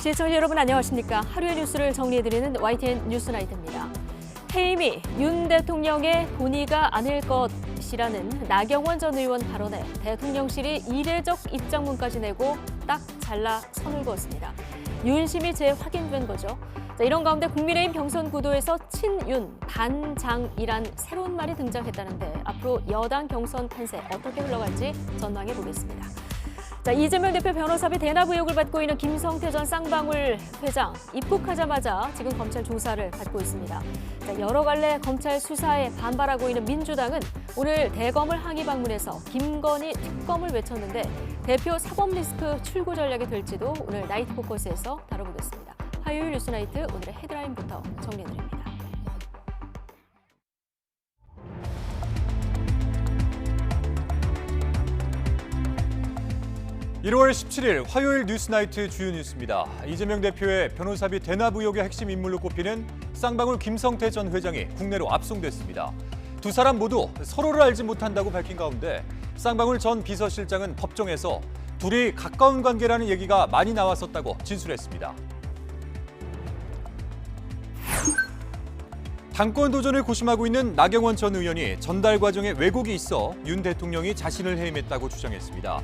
시청자 여러분 안녕하십니까? 하루의 뉴스를 정리해드리는 YTN 뉴스나이트입니다. 해임이 윤 대통령의 본의가 아닐 것이라는 나경원 전 의원 발언에 대통령실이 이례적 입장문까지 내고 딱 잘라 선을 그었습니다. 윤심이 재확인된 거죠. 이런 가운데 국민의힘 경선 구도에서 친윤, 반장이란 새로운 말이 등장했다는데 앞으로 여당 경선 판세 어떻게 흘러갈지 전망해 보겠습니다. 이재명 대표 변호사비 대납 의혹을 받고 있는 김성태 전 쌍방울 회장 입국하자마자 지금 검찰 조사를 받고 있습니다. 여러 갈래 검찰 수사에 반발하고 있는 민주당은 오늘 대검을 항의 방문해서 김건희 특검을 외쳤는데 대표 사법 리스크 출구 전략이 될지도 오늘 나이트 포커스에서 다뤄보겠습니다. 화요일 뉴스나이트 오늘의 헤드라인부터 정리해드립니다. 1월 17일 화요일 뉴스나이트 주요 뉴스입니다. 이재명 대표의 변호사비 대납 의혹의 핵심 인물로 꼽히는 쌍방울 김성태 전 회장이 국내로 압송됐습니다. 두 사람 모두 서로를 알지 못한다고 밝힌 가운데 쌍방울 전 비서실장은 법정에서 둘이 가까운 관계라는 얘기가 많이 나왔었다고 진술했습니다. 당권 도전을 고심하고 있는 나경원 전 의원이 전달 과정에 왜곡이 있어 윤 대통령이 자신을 해임했다고 주장했습니다.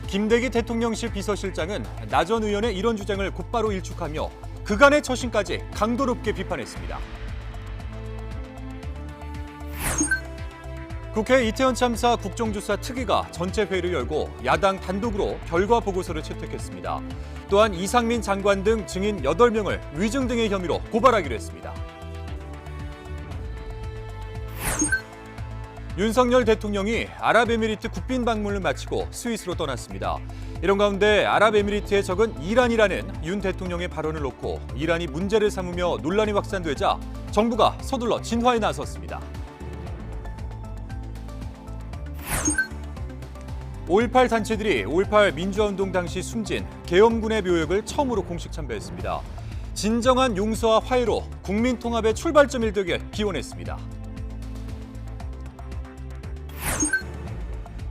김대기 대통령실 비서실장은 나 전 의원의 이런 주장을 곧바로 일축하며 그간의 처신까지 강도 높게 비판했습니다. 국회 이태원 참사 국정조사 특위가 전체 회의를 열고 야당 단독으로 결과 보고서를 채택했습니다. 또한 이상민 장관 등 증인 8명을 위증 등의 혐의로 고발하기로 했습니다. 윤석열 대통령이 아랍에미리트 국빈 방문을 마치고 스위스로 떠났습니다. 이런 가운데 아랍에미리트의 적은 이란이라는 윤 대통령의 발언을 놓고 이란이 문제를 삼으며 논란이 확산되자 정부가 서둘러 진화에 나섰습니다. 5.18 단체들이 5.18 민주화운동 당시 숨진 계엄군의 묘역을 처음으로 공식 참배했습니다. 진정한 용서와 화해로 국민 통합의 출발점이 되길 기원했습니다.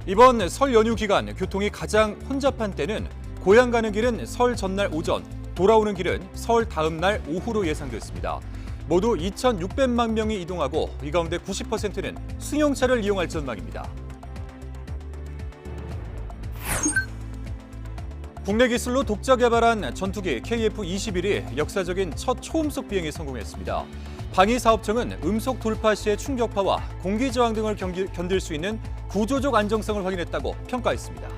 이번 설 연휴 기간 교통이 가장 혼잡한 때는 고향 가는 길은 설 전날 오전, 돌아오는 길은 설 다음 날 오후로 예상됐습니다. 모두 2,600만 명이 이동하고 이 가운데 90%는 승용차를 이용할 전망입니다. 국내 기술로 독자 개발한 전투기 KF-21이 역사적인 첫 초음속 비행에 성공했습니다. 방위사업청은 음속 돌파 시의 충격파와 공기 저항 등을 견딜 수 있는 구조적 안정성을 확인했다고 평가했습니다.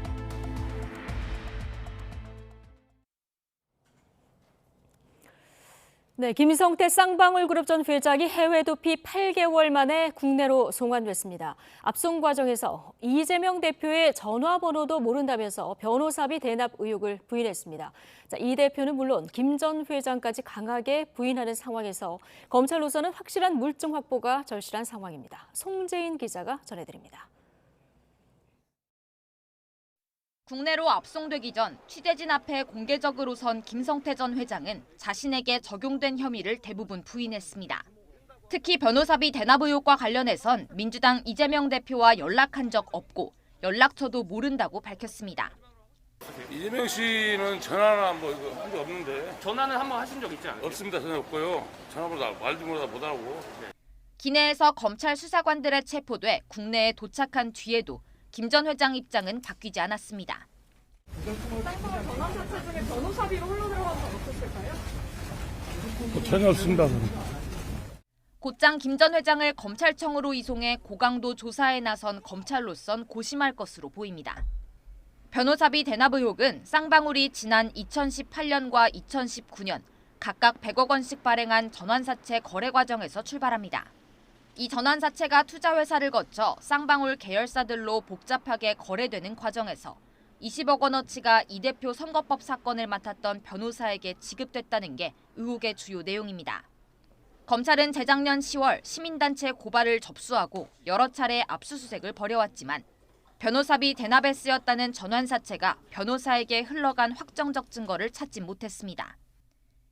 네, 김성태 쌍방울 그룹 전 회장이 해외 도피 8개월 만에 국내로 송환됐습니다. 압송 과정에서 이재명 대표의 전화번호도 모른다면서 변호사비 대납 의혹을 부인했습니다. 이 대표는 물론 김 전 회장까지 강하게 부인하는 상황에서 검찰로서는 확실한 물증 확보가 절실한 상황입니다. 송재인 기자가 전해드립니다. 국내로 압송되기 전 취재진 앞에 공개적으로 선 김성태 전 회장은 자신에게 적용된 혐의를 대부분 부인했습니다. 특히 변호사비 대납 의혹과 관련해선 민주당 이재명 대표와 연락한 적 없고 연락처도 모른다고 밝혔습니다. 이재명 씨는 전화나 한 적 없는데. 전화는 한번 하신 적 있지 않나요? 없습니다. 전화 없고요. 전화보다 말도 못 알아보고. 기내에서 검찰 수사관들에 체포돼 국내에 도착한 뒤에도 김 전 회장 입장은 바뀌지 않았습니다. 쌍방울 전환 사채 중에 변호사비로 흘러들어간 건 없었을까요? 전혀 없습니다. 곧장 김 전 회장을 검찰청으로 이송해 고강도 조사에 나선 검찰로선 고심할 것으로 보입니다. 변호사비 대납 의혹은 쌍방울이 지난 2018년과 2019년 각각 100억 원씩 발행한 전환사채 거래 과정에서 출발합니다. 이 전환사채가 투자회사를 거쳐 쌍방울 계열사들로 복잡하게 거래되는 과정에서 20억 원어치가 이 대표 선거법 사건을 맡았던 변호사에게 지급됐다는 게 의혹의 주요 내용입니다. 검찰은 재작년 10월 시민단체 고발을 접수하고 여러 차례 압수수색을 벌여왔지만 변호사비 대납에 쓰였다는 전환사채가 변호사에게 흘러간 확정적 증거를 찾지 못했습니다.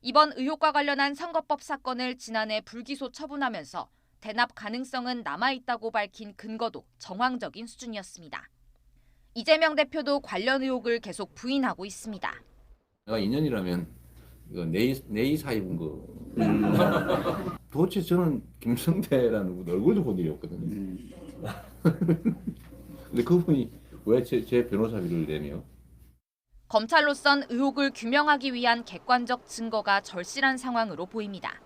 이번 의혹과 관련한 선거법 사건을 지난해 불기소 처분하면서 대납 가능성은 남아있다고 밝힌 근거도 정황적인 수준이었습니다. 이재명 대표도 관련 의혹을 계속 부인하고 있습니다. 내가 인연이라면 이거 네이사 입은 거. 도대체 저는 김성태라는 분 얼굴도 본 일이 없거든요. 근데 그분이 왜 제 변호사비를 내며? 검찰로선 의혹을 규명하기 위한 객관적 증거가 절실한 상황으로 보입니다.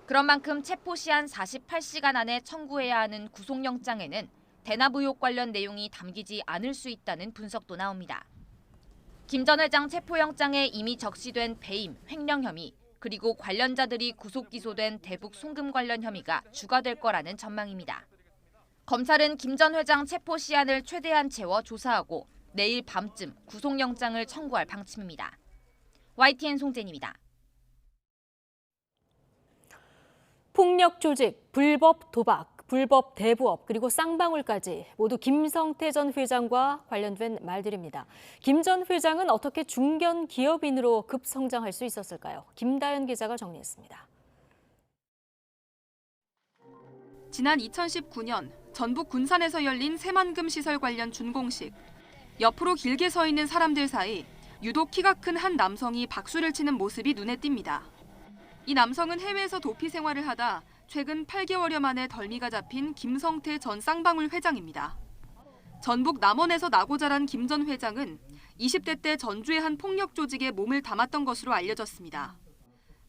그런 만큼 체포 시한 48시간 안에 청구해야 하는 구속영장에는 대납 의혹 관련 내용이 담기지 않을 수 있다는 분석도 나옵니다. 김 전 회장 체포영장에 이미 적시된 배임, 횡령 혐의, 그리고 관련자들이 구속 기소된 대북 송금 관련 혐의가 주가될 거라는 전망입니다. 검찰은 김 전 회장 체포 시한을 최대한 채워 조사하고 내일 밤쯤 구속영장을 청구할 방침입니다. YTN 송재입니다. 폭력 조직, 불법 도박, 불법 대부업, 그리고 쌍방울까지 모두 김성태 전 회장과 관련된 말들입니다. 김 전 회장은 어떻게 중견 기업인으로 급성장할 수 있었을까요? 김다연 기자가 정리했습니다. 지난 2019년 전북 군산에서 열린 새만금 시설 관련 준공식. 옆으로 길게 서 있는 사람들 사이 유독 키가 큰 한 남성이 박수를 치는 모습이 눈에 띕니다. 이 남성은 해외에서 도피 생활을 하다 최근 8개월여 만에 덜미가 잡힌 김성태 전 쌍방울 회장입니다. 전북 남원에서 나고 자란 김 전 회장은 20대 때 전주의 한 폭력 조직에 몸을 담았던 것으로 알려졌습니다.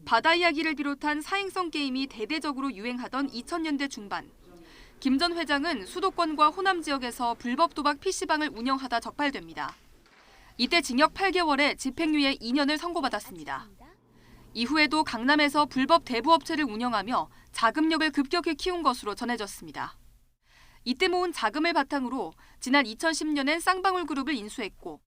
바다 이야기를 비롯한 사행성 게임이 대대적으로 유행하던 2000년대 중반. 김 전 회장은 수도권과 호남 지역에서 불법 도박 PC방을 운영하다 적발됩니다. 이때 징역 8개월에 집행유예 2년을 선고받았습니다. 이후에도 강남에서 불법 대부업체를 운영하며 자금력을 급격히 키운 것으로 전해졌습니다. 이때 모은 자금을 바탕으로 지난 2010년엔 쌍방울 그룹을 인수했고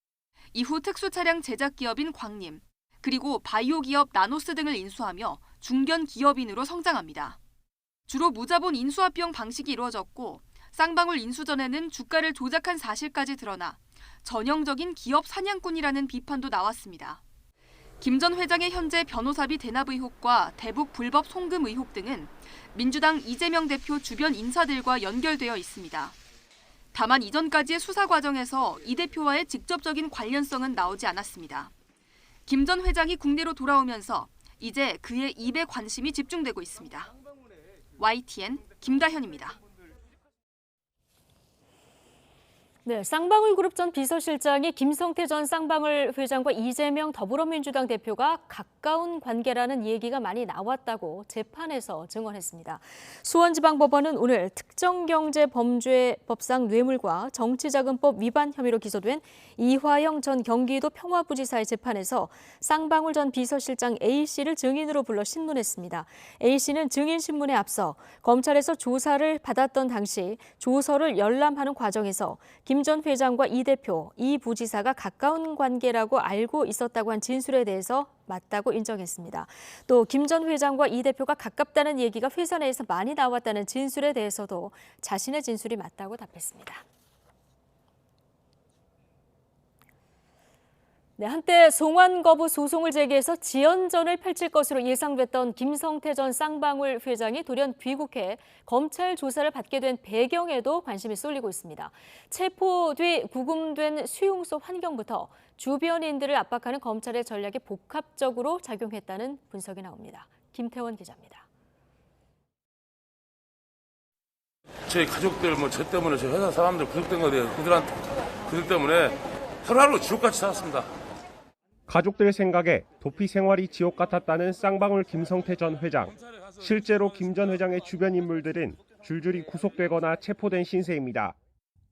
이후 특수차량 제작 기업인 광림, 그리고 바이오 기업 나노스 등을 인수하며 중견 기업인으로 성장합니다. 주로 무자본 인수합병 방식이 이루어졌고 쌍방울 인수 전에는 주가를 조작한 사실까지 드러나 전형적인 기업 사냥꾼이라는 비판도 나왔습니다. 김 전 회장의 현재 변호사비 대납 의혹과 대북 불법 송금 의혹 등은 민주당 이재명 대표 주변 인사들과 연결되어 있습니다. 다만 이전까지의 수사 과정에서 이 대표와의 직접적인 관련성은 나오지 않았습니다. 김 전 회장이 국내로 돌아오면서 이제 그의 입에 관심이 집중되고 있습니다. YTN 김다현입니다. 네, 쌍방울 그룹 전 비서실장이 김성태 전 쌍방울 회장과 이재명 더불어민주당 대표가 가까운 관계라는 얘기가 많이 나왔다고 재판에서 증언했습니다. 수원지방법원은 오늘 특정경제범죄법상 뇌물과 정치자금법 위반 혐의로 기소된 이화영 전 경기도 평화부지사의 재판에서 쌍방울 전 비서실장 A씨를 증인으로 불러 신문했습니다. A씨는 증인신문에 앞서 검찰에서 조사를 받았던 당시 조서를 열람하는 과정에서 김 전 회장과 이 대표, 이 부지사가 가까운 관계라고 알고 있었다고 한 진술에 대해서 맞다고 인정했습니다. 또 김 전 회장과 이 대표가 가깝다는 얘기가 회사 내에서 많이 나왔다는 진술에 대해서도 자신의 진술이 맞다고 답했습니다. 네, 한때 송환 거부 소송을 제기해서 지연전을 펼칠 것으로 예상됐던 김성태 전 쌍방울 회장이 돌연 귀국해 검찰 조사를 받게 된 배경에도 관심이 쏠리고 있습니다. 체포 뒤 구금된 수용소 환경부터 주변인들을 압박하는 검찰의 전략이 복합적으로 작용했다는 분석이 나옵니다. 김태원 기자입니다. 제 가족들 저 때문에 저 회사 사람들 구속된 거에 대해 그들 때문에 하루하루 지옥같이 살았습니다. 가족들 생각에 도피 생활이 지옥 같았다는 쌍방울 김성태 전 회장. 실제로 김 전 회장의 주변 인물들은 줄줄이 구속되거나 체포된 신세입니다.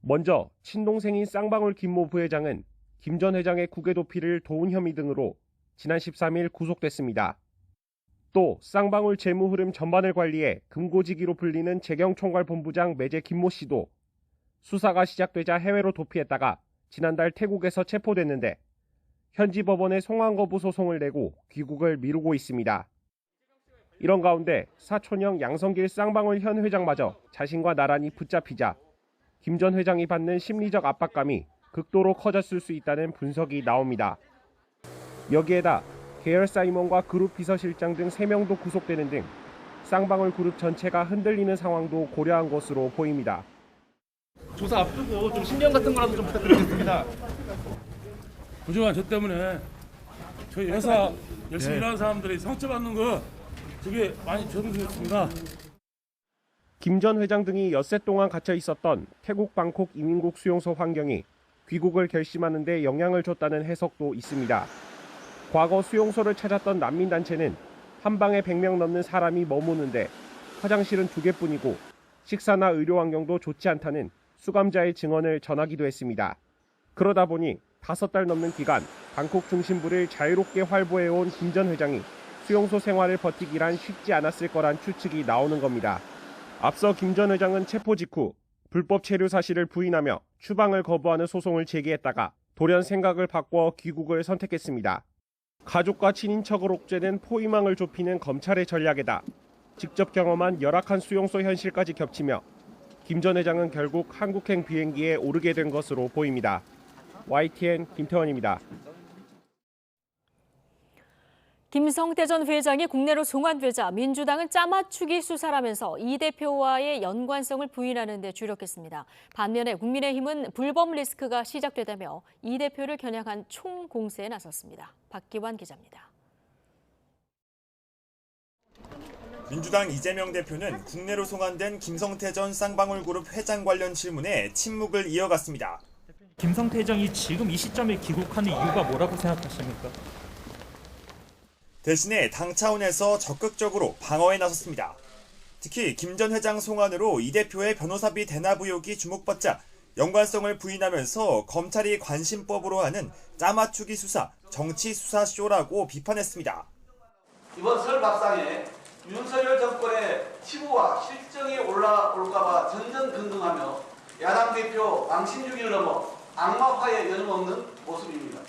먼저 친동생인 쌍방울 김모 부회장은 김 전 회장의 국외 도피를 도운 혐의 등으로 지난 13일 구속됐습니다. 또 쌍방울 재무 흐름 전반을 관리해 금고지기로 불리는 재경총괄본부장 매제 김모 씨도 수사가 시작되자 해외로 도피했다가 지난달 태국에서 체포됐는데 현지 법원에 송환 거부 소송을 내고 귀국을 미루고 있습니다. 이런 가운데 사촌형 양성길 쌍방울 현 회장마저 자신과 나란히 붙잡히자 김 전 회장이 받는 심리적 압박감이 극도로 커졌을 수 있다는 분석이 나옵니다. 여기에다 계열사 임원과 그룹 비서실장 등 3명도 구속되는 등 쌍방울 그룹 전체가 흔들리는 상황도 고려한 것으로 보입니다. 조사 앞두고 좀 신경 같은 거라도 좀 부탁드리겠습니다. 부정한 저 때문에 저희 회사 열심히 일하는 사람들이 상처받는 거 되게 많이 저들었습니다. 김 전 회장 등이 엿새 동안 갇혀 있었던 태국 방콕 이민국 수용소 환경이 귀국을 결심하는 데 영향을 줬다는 해석도 있습니다. 과거 수용소를 찾았던 난민단체는 한 방에 100명 넘는 사람이 머무는데 화장실은 2개뿐이고 식사나 의료 환경도 좋지 않다는 수감자의 증언을 전하기도 했습니다. 그러다 보니 5달 넘는 기간 방콕 중심부를 자유롭게 활보해온 김 전 회장이 수용소 생활을 버티기란 쉽지 않았을 거란 추측이 나오는 겁니다. 앞서 김 전 회장은 체포 직후 불법 체류 사실을 부인하며 추방을 거부하는 소송을 제기했다가 돌연 생각을 바꿔 귀국을 선택했습니다. 가족과 친인척을 옥죄는 포위망을 좁히는 검찰의 전략에다 직접 경험한 열악한 수용소 현실까지 겹치며 김 전 회장은 결국 한국행 비행기에 오르게 된 것으로 보입니다. YTN 김태원입니다. 김성태 전 회장이 국내로 송환되자 민주당은 짜맞추기 수사라면서 이 대표와의 연관성을 부인하는 데 주력했습니다. 반면에 국민의힘은 불법 리스크가 시작되다며 이 대표를 겨냥한 총공세에 나섰습니다. 박기환 기자입니다. 민주당 이재명 대표는 국내로 송환된 김성태 전 쌍방울그룹 회장 관련 질문에 침묵을 이어갔습니다. 김성태 회장이 지금 이 시점에 귀국하는 이유가 뭐라고 생각하십니까? 대신에 당 차원에서 적극적으로 방어에 나섰습니다. 특히 김 전 회장 송환으로 이 대표의 변호사비 대납 의혹이 주목받자 연관성을 부인하면서 검찰이 관심법으로 하는 짜맞추기 수사, 정치 수사 쇼라고 비판했습니다. 이번 설 밥상에 윤석열 정권의 치부와 실정이 올라올까봐 전전긍긍하며 야당 대표 망신주기를 넘어 악마화에 여념없는 모습입니다.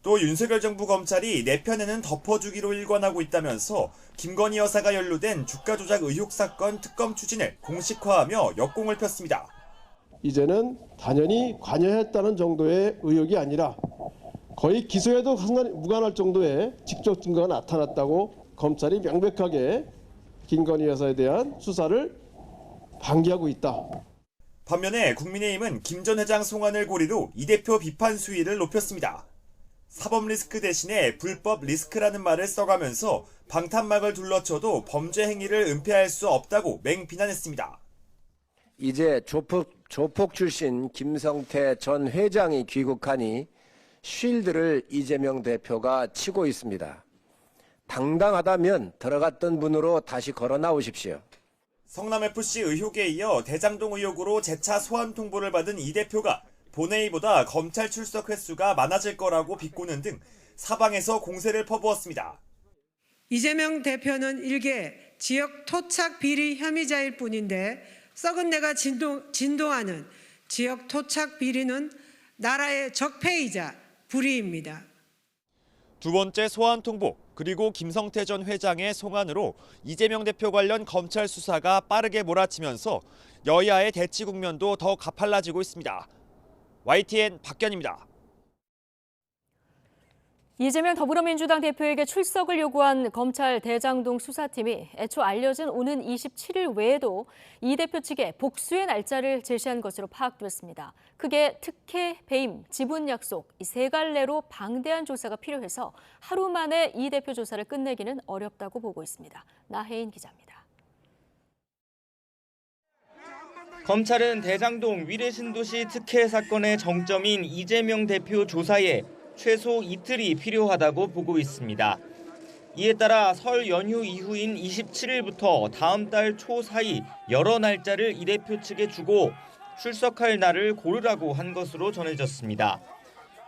또 윤석열 정부 검찰이 내 편에는 덮어주기로 일관하고 있다면서 김건희 여사가 연루된 주가 조작 의혹 사건 특검 추진을 공식화하며 역공을 폈습니다. 이제는 단연히 관여했다는 정도의 의혹이 아니라 거의 기소에도 무관할 정도의 직접 증거가 나타났다고 검찰이 명백하게 김건희 여사에 대한 수사를 방기하고 있다. 반면에 국민의힘은 김 전 회장 송환을 고리로 이 대표 비판 수위를 높였습니다. 사법 리스크 대신에 불법 리스크라는 말을 써가면서 방탄막을 둘러쳐도 범죄 행위를 은폐할 수 없다고 맹비난했습니다. 이제 조폭 출신 김성태 전 회장이 귀국하니 쉴드를 이재명 대표가 치고 있습니다. 당당하다면 들어갔던 문으로 다시 걸어 나오십시오. 성남FC 의혹에 이어 대장동 의혹으로 재차 소환 통보를 받은 이 대표가 본회의보다 검찰 출석 횟수가 많아질 거라고 비꼬는 등 사방에서 공세를 퍼부었습니다. 이재명 대표는 일개 지역 토착 비리 혐의자일 뿐인데 썩은 내가 진동하는 지역 토착 비리는 나라의 적폐이자 불의입니다. 두 번째 소환 통보 그리고 김성태 전 회장의 송환으로 이재명 대표 관련 검찰 수사가 빠르게 몰아치면서 여야의 대치 국면도 더 가팔라지고 있습니다. YTN 박견입니다. 이재명 더불어민주당 대표에게 출석을 요구한 검찰 대장동 수사팀이 애초 알려진 오는 27일 외에도 이 대표 측에 복수의 날짜를 제시한 것으로 파악됐습니다. 크게 특혜, 배임, 지분 약속 이 세 갈래로 방대한 조사가 필요해서 하루 만에 이 대표 조사를 끝내기는 어렵다고 보고 있습니다. 나혜인 기자입니다. 검찰은 대장동 위례신도시 특혜 사건의 정점인 이재명 대표 조사에 최소 이틀이 필요하다고 보고 있습니다. 이에 따라 설 연휴 이후인 27일부터 다음 달 초 사이 여러 날짜를 이 대표 측에 주고 출석할 날을 고르라고 한 것으로 전해졌습니다.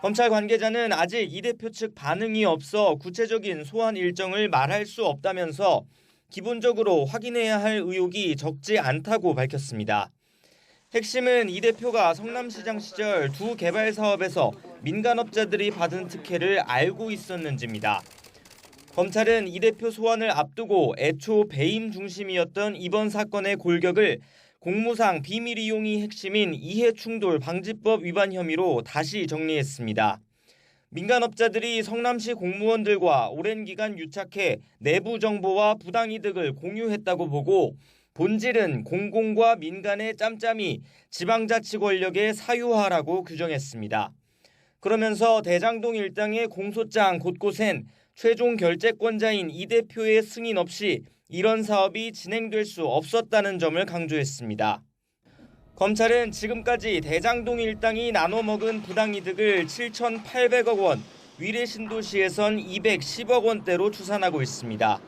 검찰 관계자는 아직 이 대표 측 반응이 없어 구체적인 소환 일정을 말할 수 없다면서 기본적으로 확인해야 할 의혹이 적지 않다고 밝혔습니다. 핵심은 이 대표가 성남시장 시절 두 개발 사업에서 민간업자들이 받은 특혜를 알고 있었는지입니다. 검찰은 이 대표 소환을 앞두고 애초 배임 중심이었던 이번 사건의 골격을 공무상 비밀 이용이 핵심인 이해충돌 방지법 위반 혐의로 다시 정리했습니다. 민간업자들이 성남시 공무원들과 오랜 기간 유착해 내부 정보와 부당이득을 공유했다고 보고 본질은 공공과 민간의 짬짬이 지방자치 권력의 사유화라고 규정했습니다. 그러면서 대장동 일당의 공소장 곳곳엔 최종 결재권자인 이 대표의 승인 없이 이런 사업이 진행될 수 없었다는 점을 강조했습니다. 검찰은 지금까지 대장동 일당이 나눠 먹은 부당이득을 7,800억 원, 위례신도시에선 210억 원대로 추산하고 있습니다.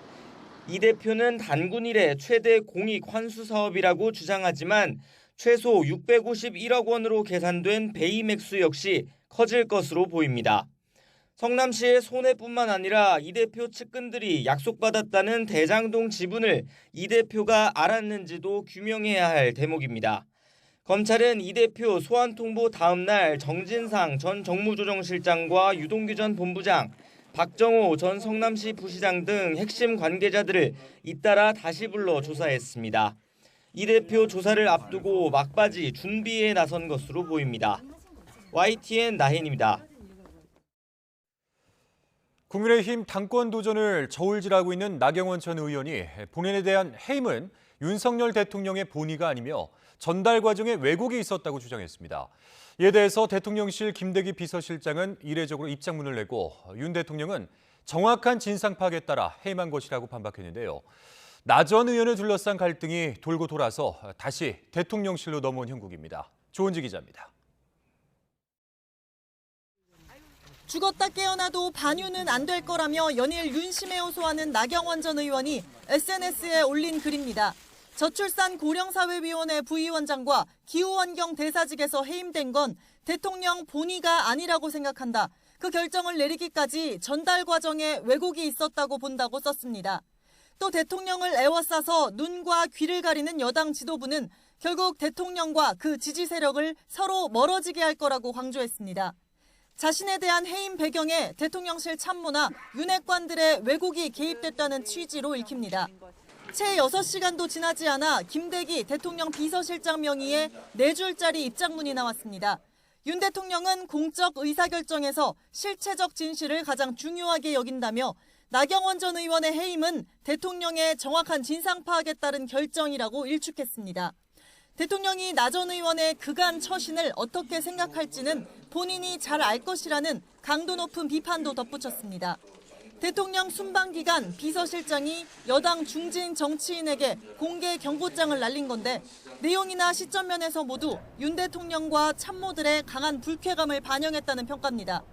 이 대표는 단군 이래 최대 공익 환수 사업이라고 주장하지만 최소 651억 원으로 계산된 베이맥스 역시 커질 것으로 보입니다. 성남시의 손해뿐만 아니라 이 대표 측근들이 약속받았다는 대장동 지분을 이 대표가 알았는지도 규명해야 할 대목입니다. 검찰은 이 대표 소환 통보 다음 날 정진상 전 정무조정실장과 유동규 전 본부장, 박정호 전 성남시 부시장 등 핵심 관계자들을 잇따라 다시 불러 조사했습니다. 이 대표 조사를 앞두고 막바지 준비에 나선 것으로 보입니다. YTN 나혜인입니다. 국민의힘 당권 도전을 저울질하고 있는 나경원 전 의원이 본인에 대한 해임은 윤석열 대통령의 본의가 아니며 전달 과정에 왜곡이 있었다고 주장했습니다. 이에 대해서 대통령실 김대기 비서실장은 이례적으로 입장문을 내고 윤 대통령은 정확한 진상 파악에 따라 해임한 것이라고 반박했는데요. 나 전 의원을 둘러싼 갈등이 돌고 돌아서 다시 대통령실로 넘어온 형국입니다. 조은지 기자입니다. 죽었다 깨어나도 반윤은 안 될 거라며 연일 윤심에 호소하는 나경원 전 의원이 SNS에 올린 글입니다. 저출산 고령사회위원회 부위원장과 기후환경 대사직에서 해임된 건 대통령 본의가 아니라고 생각한다. 그 결정을 내리기까지 전달 과정에 왜곡이 있었다고 본다고 썼습니다. 또 대통령을 애워싸서 눈과 귀를 가리는 여당 지도부는 결국 대통령과 그 지지 세력을 서로 멀어지게 할 거라고 강조했습니다. 자신에 대한 해임 배경에 대통령실 참모나 윤핵관들의 왜곡이 개입됐다는 취지로 읽힙니다. 채 6시간도 지나지 않아 김대기 대통령 비서실장 명의의 4줄짜리 입장문이 나왔습니다. 윤 대통령은 공적 의사결정에서 실체적 진실을 가장 중요하게 여긴다며 나경원 전 의원의 해임은 대통령의 정확한 진상 파악에 따른 결정이라고 일축했습니다. 대통령이 나 전 의원의 그간 처신을 어떻게 생각할지는 본인이 잘 알 것이라는 강도 높은 비판도 덧붙였습니다. 대통령 순방 기간 비서실장이 여당 중진 정치인에게 공개 경고장을 날린 건데 내용이나 시점 면에서 모두 윤 대통령과 참모들의 강한 불쾌감을 반영했다는 평가입니다.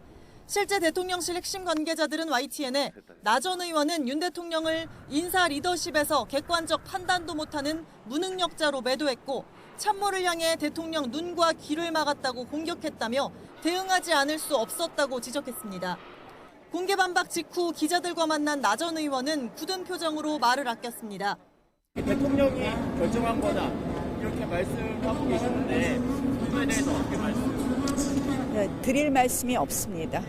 실제 대통령실 핵심 관계자들은 YTN에 나 전 의원은 윤 대통령을 인사 리더십에서 객관적 판단도 못하는 무능력자로 매도했고 참모를 향해 대통령 눈과 귀를 막았다고 공격했다며 대응하지 않을 수 없었다고 지적했습니다. 공개 반박 직후 기자들과 만난 나 전 의원은 굳은 표정으로 말을 아꼈습니다. 대통령이 결정한 거다 이렇게 말씀하고 계시는데 그거에 대해서 어떻게 말씀? 드릴 말씀이 없습니다.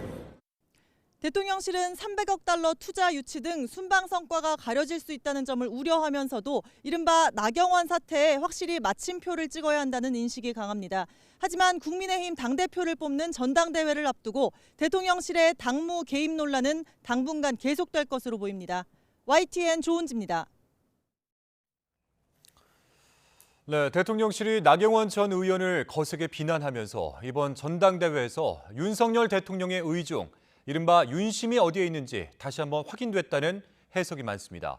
대통령실은 300억 달러 투자 유치 등 순방 성과가 가려질 수 있다는 점을 우려하면서도 이른바 나경원 사태에 확실히 마침표를 찍어야 한다는 인식이 강합니다. 하지만 국민의힘 당대표를 뽑는 전당대회를 앞두고 대통령실의 당무 개입 논란은 당분간 계속될 것으로 보입니다. YTN 조은지입니다. 네, 대통령실이 나경원 전 의원을 거세게 비난하면서 이번 전당대회에서 윤석열 대통령의 의중, 이른바 윤심이 어디에 있는지 다시 한번 확인됐다는 해석이 많습니다.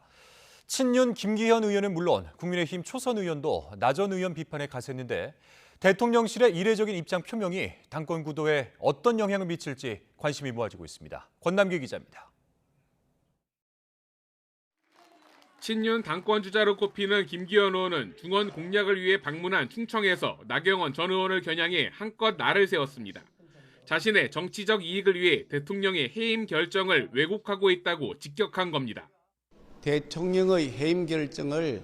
친윤 김기현 의원은 물론 국민의힘 초선 의원도 나 전 의원 비판에 가세했는데 대통령실의 이례적인 입장 표명이 당권 구도에 어떤 영향을 미칠지 관심이 모아지고 있습니다. 권남기 기자입니다. 친윤 당권 주자로 꼽히는 김기현 의원은 중원 공략을 위해 방문한 충청에서 나경원 전 의원을 겨냥해 한껏 날을 세웠습니다. 자신의 정치적 이익을 위해 대통령의 해임 결정을 왜곡하고 있다고 직격한 겁니다. 대통령의 해임 결정을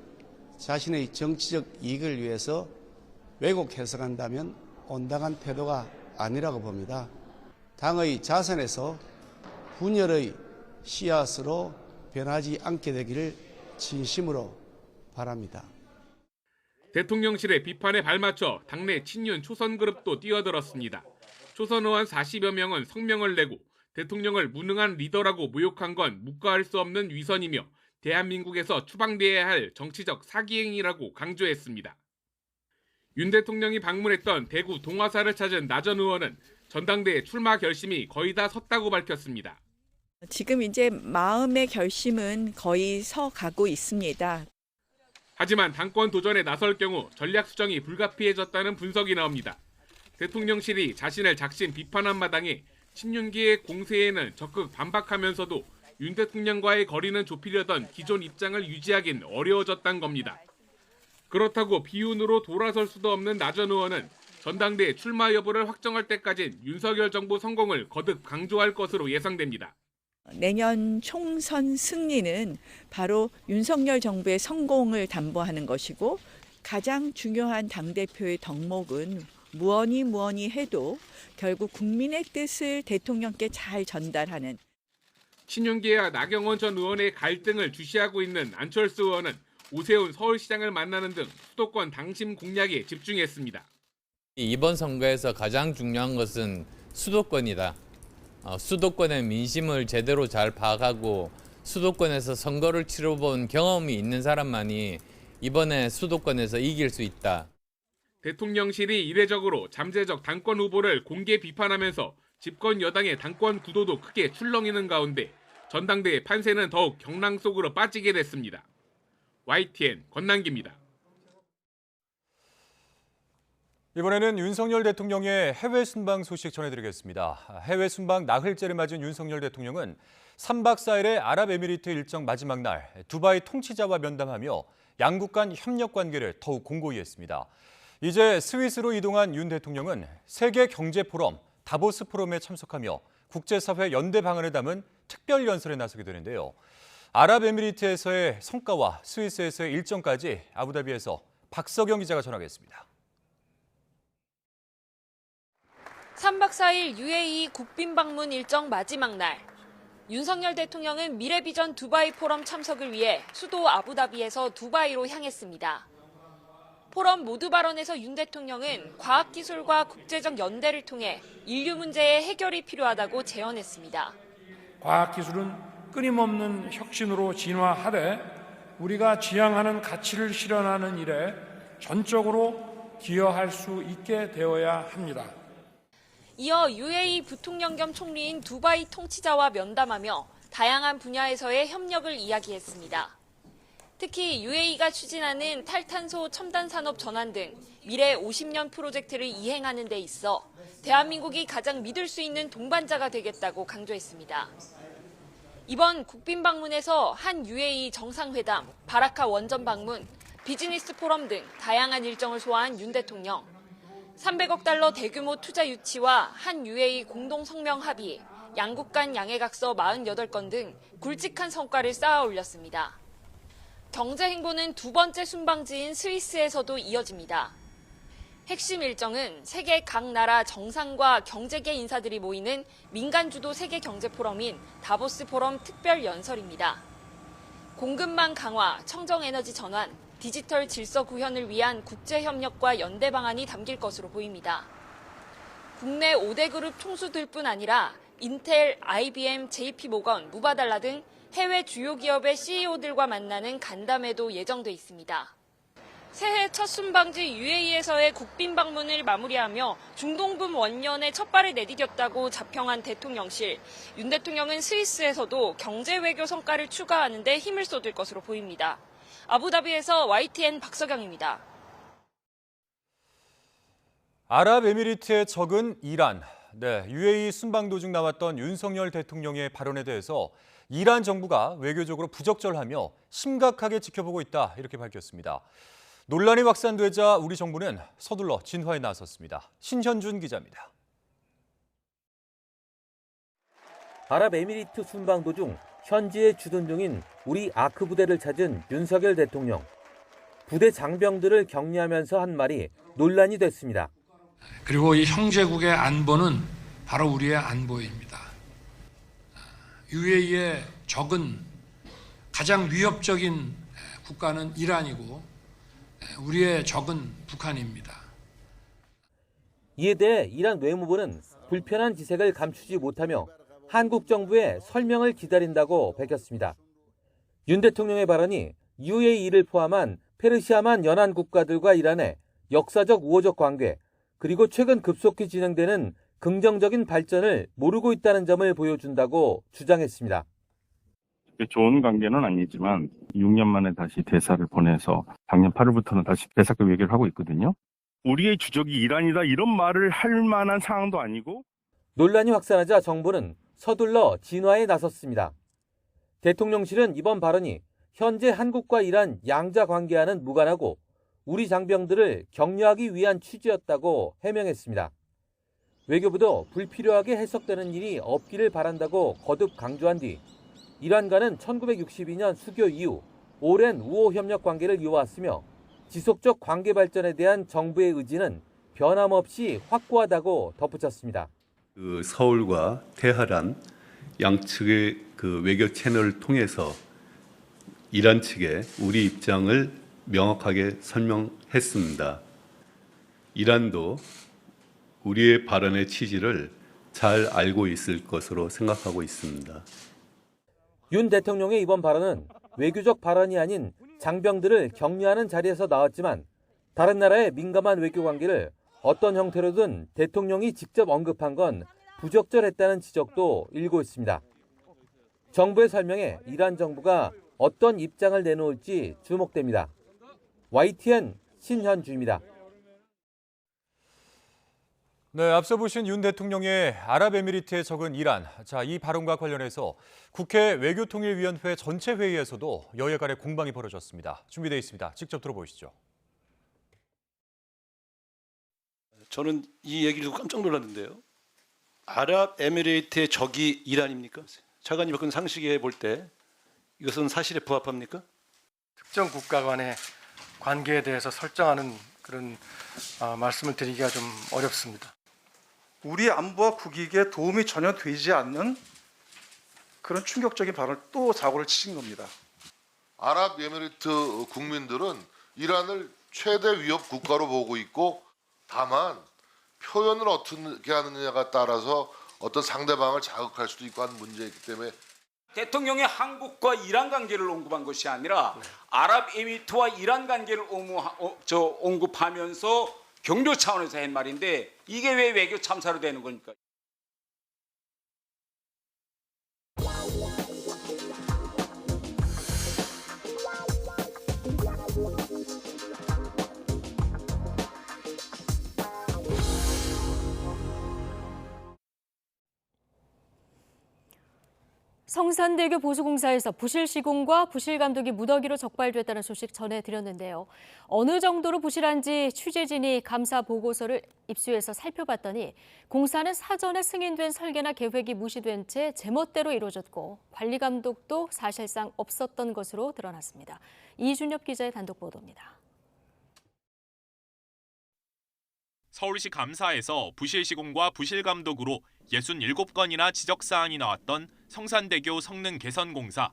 자신의 정치적 이익을 위해서 왜곡 해석한다면 온당한 태도가 아니라고 봅니다. 당의 자산에서 분열의 씨앗으로 변하지 않게 되기를 진심으로 바랍니다. 대통령실의 비판에 발맞춰 당내 친윤 초선 그룹도 뛰어들었습니다. 초선 의원 40여 명은 성명을 내고 대통령을 무능한 리더라고 모욕한 건 묵과할 수 없는 위선이며 대한민국에서 추방돼야 할 정치적 사기행위라고 강조했습니다. 윤 대통령이 방문했던 대구 동화사를 찾은 나 전 의원은 전당대회 출마 결심이 거의 다 섰다고 밝혔습니다. 지금 이제 마음의 결심은 거의 서가고 있습니다. 하지만 당권 도전에 나설 경우 전략 수정이 불가피해졌다는 분석이 나옵니다. 대통령실이 자신을 작심 비판한 마당에 친윤계의 공세에는 적극 반박하면서도 윤 대통령과의 거리는 좁히려던 기존 입장을 유지하긴 어려워졌다는 겁니다. 그렇다고 비윤으로 돌아설 수도 없는 나 전 의원은 전당대회 출마 여부를 확정할 때까진 윤석열 정부 성공을 거듭 강조할 것으로 예상됩니다. 내년 총선 승리는 바로 윤석열 정부의 성공을 담보하는 것이고 가장 중요한 당대표의 덕목은 무언이 해도 결국 국민의 뜻을 대통령께 잘 전달하는 친윤계와 나경원 전 의원의 갈등을 주시하고 있는 안철수 의원은 오세훈 서울시장을 만나는 등 수도권 당심 공략에 집중했습니다. 이번 선거에서 가장 중요한 것은 수도권이다. 수도권의 민심을 제대로 잘 파악하고 수도권에서 선거를 치러본 경험이 있는 사람만이 이번에 수도권에서 이길 수 있다. 대통령실이 이례적으로 잠재적 당권 후보를 공개 비판하면서 집권 여당의 당권 구도도 크게 출렁이는 가운데 전당대회 판세는 더욱 경랑 속으로 빠지게 됐습니다. YTN 권남기입니다. 이번에는 윤석열 대통령의 해외 순방 소식 전해드리겠습니다. 해외 순방 나흘째를 맞은 윤석열 대통령은 3박 4일의 아랍에미리트 일정 마지막 날 두바이 통치자와 면담하며 양국 간 협력 관계를 더욱 공고히 했습니다. 이제 스위스로 이동한 윤 대통령은 세계 경제 포럼 다보스 포럼에 참석하며 국제사회 연대 방안을 담은 특별 연설에 나서게 되는데요. 아랍에미리트에서의 성과와 스위스에서의 일정까지 아부다비에서 박석영 기자가 전하겠습니다. 3박 4일 UAE 국빈 방문 일정 마지막 날. 윤석열 대통령은 미래비전 두바이 포럼 참석을 위해 수도 아부다비에서 두바이로 향했습니다. 포럼 모두 발언에서 윤 대통령은 과학기술과 국제적 연대를 통해 인류 문제의 해결이 필요하다고 제언했습니다. 과학기술은 끊임없는 혁신으로 진화하되 우리가 지향하는 가치를 실현하는 일에 전적으로 기여할 수 있게 되어야 합니다. 이어 UAE 부통령 겸 총리인 두바이 통치자와 면담하며 다양한 분야에서의 협력을 이야기했습니다. 특히 UAE가 추진하는 탈탄소 첨단 산업 전환 등 미래 50년 프로젝트를 이행하는 데 있어 대한민국이 가장 믿을 수 있는 동반자가 되겠다고 강조했습니다. 이번 국빈 방문에서 한 UAE 정상회담, 바라카 원전 방문, 비즈니스 포럼 등 다양한 일정을 소화한 윤 대통령. 300억 달러 대규모 투자 유치와 한 UAE 공동 성명 합의, 양국 간 양해각서 48건 등 굵직한 성과를 쌓아 올렸습니다. 경제 행보는 두 번째 순방지인 스위스에서도 이어집니다. 핵심 일정은 세계 각 나라 정상과 경제계 인사들이 모이는 민간주도 세계경제포럼인 다보스 포럼 특별 연설입니다. 공급망 강화, 청정에너지 전환, 디지털 질서 구현을 위한 국제협력과 연대 방안이 담길 것으로 보입니다. 국내 5대 그룹 총수들 뿐 아니라 인텔, IBM, JP모건, 무바달라 등 해외 주요 기업의 CEO들과 만나는 간담회도 예정돼 있습니다. 새해 첫 순방지 UAE에서의 국빈 방문을 마무리하며 중동붐 원년에 첫 발을 내디뎠다고 자평한 대통령실. 윤 대통령은 스위스에서도 경제 외교 성과를 추가하는 데 힘을 쏟을 것으로 보입니다. 아부다비에서 YTN 박석영입니다. 아랍에미리트의 적은 이란. UAE 순방 도중 나왔던 윤석열 대통령의 발언에 대해서 이란 정부가 외교적으로 부적절하며 심각하게 지켜보고 있다, 이렇게 밝혔습니다. 논란이 확산되자 우리 정부는 서둘러 진화에 나섰습니다. 신현준 기자입니다. 아랍에미리트 순방 도중 현지에 주둔 중인 우리 아크 부대를 찾은 윤석열 대통령. 부대 장병들을 격려하면서 한 말이 논란이 됐습니다. 그리고 이 형제국의 안보는 바로 우리의 안보입니다. UAE의 적은 가장 위협적인 국가는 이란이고 우리의 적은 북한입니다. 이에 대해 이란 외무부는 불편한 기색을 감추지 못하며 한국 정부의 설명을 기다린다고 밝혔습니다. 윤 대통령의 발언이 UAE를 포함한 페르시아만 연안 국가들과 이란의 역사적 우호적 관계, 그리고 최근 급속히 진행되는 긍정적인 발전을 모르고 있다는 점을 보여준다고 주장했습니다. 좋은 관계는 아니지만 6년 만에 다시 대사를 보내서 작년 8월부터는 다시 대사급 외교를 하고 있거든요. 우리의 주적이 이란이다 이런 말을 할 만한 상황도 아니고. 논란이 확산하자 정부는 서둘러 진화에 나섰습니다. 대통령실은 이번 발언이 현재 한국과 이란 양자 관계와는 무관하고 우리 장병들을 격려하기 위한 취지였다고 해명했습니다. 외교부도 불필요하게 해석되는 일이 없기를 바란다고 거듭 강조한 뒤 이란과는 1962년 수교 이후 오랜 우호 협력 관계를 이어왔으며 지속적 관계 발전에 대한 정부의 의지는 변함없이 확고하다고 덧붙였습니다. 서울과 테헤란 양측의 외교 채널을 통해서 이란 측에 우리 입장을 명확하게 설명했습니다. 이란도 우리의 발언의 취지를 잘 알고 있을 것으로 생각하고 있습니다. 윤 대통령의 이번 발언은 외교적 발언이 아닌 장병들을 격려하는 자리에서 나왔지만 다른 나라의 민감한 외교 관계를 어떤 형태로든 대통령이 직접 언급한 건 부적절했다는 지적도 일고 있습니다. 정부의 설명에 이란 정부가 어떤 입장을 내놓을지 주목됩니다. YTN 신현주입니다. 네, 앞서 보신 윤 대통령의 아랍에미리트에 적은 이란. 자, 이 발언과 관련해서 국회 외교통일위원회 전체 회의에서도 여야 간의 공방이 벌어졌습니다. 준비되어 있습니다. 직접 들어보시죠. 저는 이 얘기를 듣고 깜짝 놀랐는데요. 아랍에미리트의 적이 이란입니까? 차관이 바꾼 상식에 볼 때 이것은 사실에 부합합니까? 특정 국가 간의 관계에 대해서 설정하는 그런 말씀을 드리기가 좀 어렵습니다. 우리 안보와 국익에 도움이 전혀 되지 않는 그런 충격적인 발언을 또 사고를 치신 겁니다. 아랍에미리트 국민들은 이란을 최대 위협 국가로 보고 있고 다만 표현을 어떻게 하느냐가 따라서 어떤 상대방을 자극할 수도 있고 하는 문제이기 때문에 대통령이 한국과 이란 관계를 언급한 것이 아니라 아랍에미리트와 이란 관계를 언급하면서 격려 차원에서 한 말인데 이게 왜 외교 참사로 되는 겁니까? 성산대교 보수공사에서 부실 시공과 부실 감독이 무더기로 적발됐다는 소식 전해드렸는데요. 어느 정도로 부실한지 취재진이 감사 보고서를 입수해서 살펴봤더니 공사는 사전에 승인된 설계나 계획이 무시된 채 제멋대로 이루어졌고 관리 감독도 사실상 없었던 것으로 드러났습니다. 이준엽 기자의 단독 보도입니다. 서울시 감사에서 부실 시공과 부실 감독으로 67건이나 지적사항이 나왔던 성산대교 성능 개선 공사.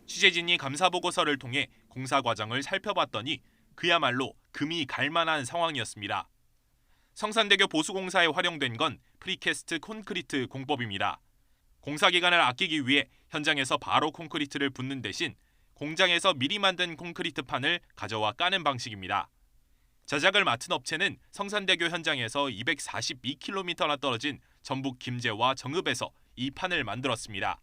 취재진이 감사 보고서를 통해 공사 과정을 살펴봤더니 그야말로 금이 갈 만한 상황이었습니다. 성산대교 보수공사에 활용된 건 프리캐스트 콘크리트 공법입니다. 공사 기간을 아끼기 위해 현장에서 바로 콘크리트를 붓는 대신 공장에서 미리 만든 콘크리트판을 가져와 까는 방식입니다. 제작을 맡은 업체는 성산대교 현장에서 242km나 떨어진 전북 김제와 정읍에서 이 판을 만들었습니다.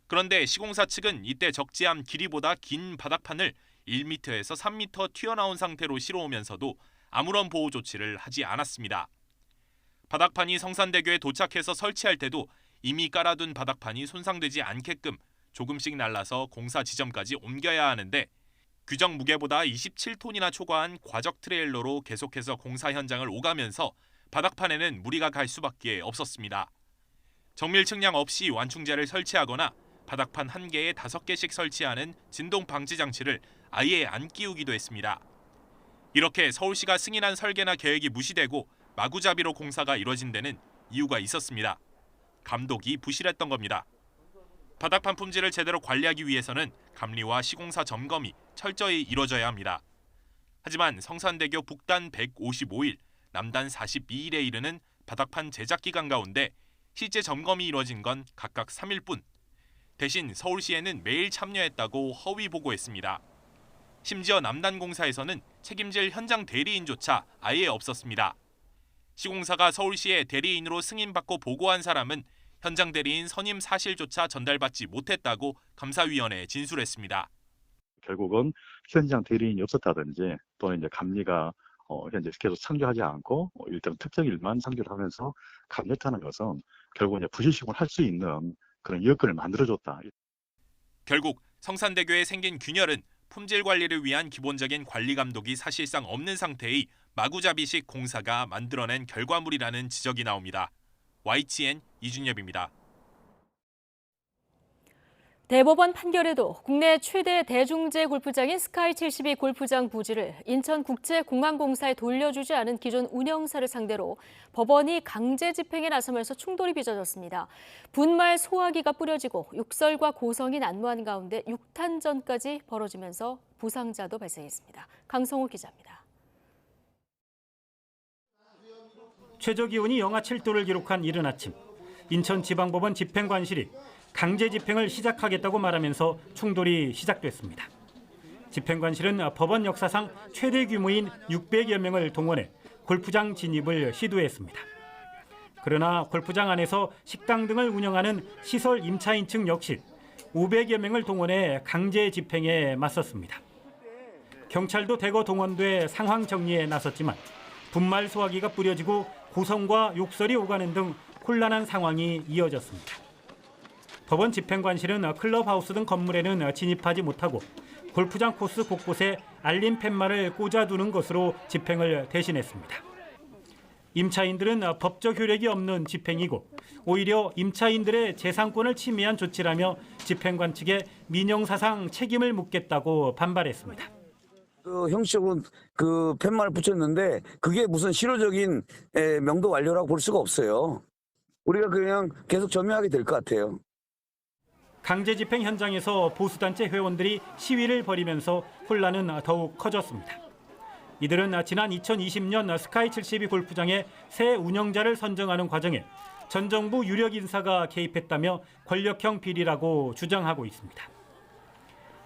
그런데 시공사 측은 이때 적재함 길이보다 긴 바닥판을 1m에서 3m 튀어나온 상태로 실어오면서도 아무런 보호 조치를 하지 않았습니다. 바닥판이 성산대교에 도착해서 설치할 때도 이미 깔아둔 바닥판이 손상되지 않게끔 조금씩 날라서 공사 지점까지 옮겨야 하는데 규정 무게보다 27톤이나 초과한 과적 트레일러로 계속해서 공사 현장을 오가면서 바닥판에는 무리가 갈 수밖에 없었습니다. 정밀 측량 없이 완충제를 설치하거나 바닥판 1개에 5개씩 설치하는 진동 방지 장치를 아예 안 끼우기도 했습니다. 이렇게 서울시가 승인한 설계나 계획이 무시되고 마구잡이로 공사가 이뤄진 데는 이유가 있었습니다. 감독이 부실했던 겁니다. 바닥판 품질을 제대로 관리하기 위해서는 감리와 시공사 점검이 철저히 이뤄져야 합니다. 하지만 성산대교 북단 155일, 남단 42일에 이르는 바닥판 제작 기간 가운데 실제 점검이 이뤄진 건 각각 3일 뿐. 대신 서울시에는 매일 참여했다고 허위 보고했습니다. 심지어 남단공사에서는 책임질 현장 대리인조차 아예 없었습니다. 시공사가 서울시에 대리인으로 승인받고 보고한 사람은 현장 대리인 선임 사실조차 전달받지 못했다고 감사위원회에 진술했습니다. 결국은 현장 대리인이 없었다든지 또는 이제 감리가 현재 계속 상주하지 않고 일정 특정 일만 상주를 하면서 감렸다는 것은 결국 이제 부실시공을 할 수 있는 그런 여건을 만들어줬다. 결국 성산대교에 생긴 균열은 품질 관리를 위한 기본적인 관리 감독이 사실상 없는 상태의 마구잡이식 공사가 만들어낸 결과물이라는 지적이 나옵니다. YTN 이준엽입니다. 대법원 판결에도 국내 최대 대중제 골프장인 스카이 72 골프장 부지를 인천국제공항공사에 돌려주지 않은 기존 운영사를 상대로 법원이 강제 집행에 나서면서 충돌이 빚어졌습니다. 분말 소화기가 뿌려지고 욕설과 고성이 난무한 가운데 6탄전까지 벌어지면서 부상자도 발생했습니다. 강성호 기자입니다. 최저기온이 영하 7도를 기록한 이른 아침, 인천지방법원 집행관실이 강제 집행을 시작하겠다고 말하면서 충돌이 시작됐습니다. 집행관실은 법원 역사상 최대 규모인 600여 명을 동원해 골프장 진입을 시도했습니다. 그러나 골프장 안에서 식당 등을 운영하는 시설 임차인 측 역시 500여 명을 동원해 강제 집행에 맞섰습니다. 경찰도 대거 동원돼 상황 정리에 나섰지만 분말 소화기가 뿌려지고 고성과 욕설이 오가는 등 혼란한 상황이 이어졌습니다. 법원 집행관실은 클럽하우스 등 건물에는 진입하지 못하고 골프장 코스 곳곳에 알림 팻말을 꽂아두는 것으로 집행을 대신했습니다. 임차인들은 법적 효력이 없는 집행이고 오히려 임차인들의 재산권을 침해한 조치라며 집행관 측에 민형사상 책임을 묻겠다고 반발했습니다. 형식적으로 팻말을 붙였는데 그게 무슨 실효적인 명도 완료라고 볼 수가 없어요. 우리가 그냥 계속 점유하게 될 것 같아요. 강제 집행 현장에서 보수단체 회원들이 시위를 벌이면서 혼란은 더욱 커졌습니다. 이들은 지난 2020년 스카이 72 골프장의 새 운영자를 선정하는 과정에 전 정부 유력 인사가 개입했다며 권력형 비리라고 주장하고 있습니다.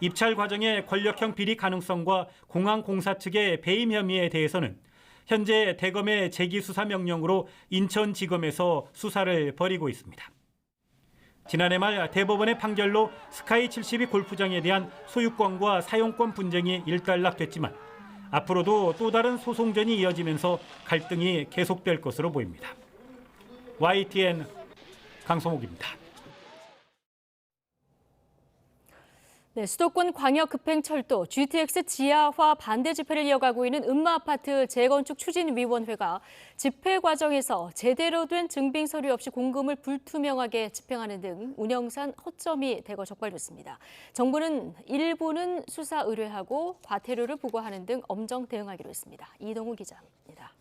입찰 과정의 권력형 비리 가능성과 공항공사 측의 배임 혐의에 대해서는 현재 대검의 재기수사 명령으로 인천지검에서 수사를 벌이고 있습니다. 지난해 말 대법원의 판결로 스카이 72 골프장에 대한 소유권과 사용권 분쟁이 일단락됐지만 앞으로도 또 다른 소송전이 이어지면서 갈등이 계속될 것으로 보입니다. YTN 강성욱입니다. 네, 수도권 광역급행철도 GTX 지하화 반대 집회를 이어가고 있는 음마아파트 재건축 추진위원회가 집회 과정에서 제대로 된 증빙 서류 없이 공금을 불투명하게 집행하는 등 운영상 허점이 대거 적발됐습니다. 정부는 일부는 수사 의뢰하고 과태료를 부과하는 등 엄정 대응하기로 했습니다. 이동우 기자입니다.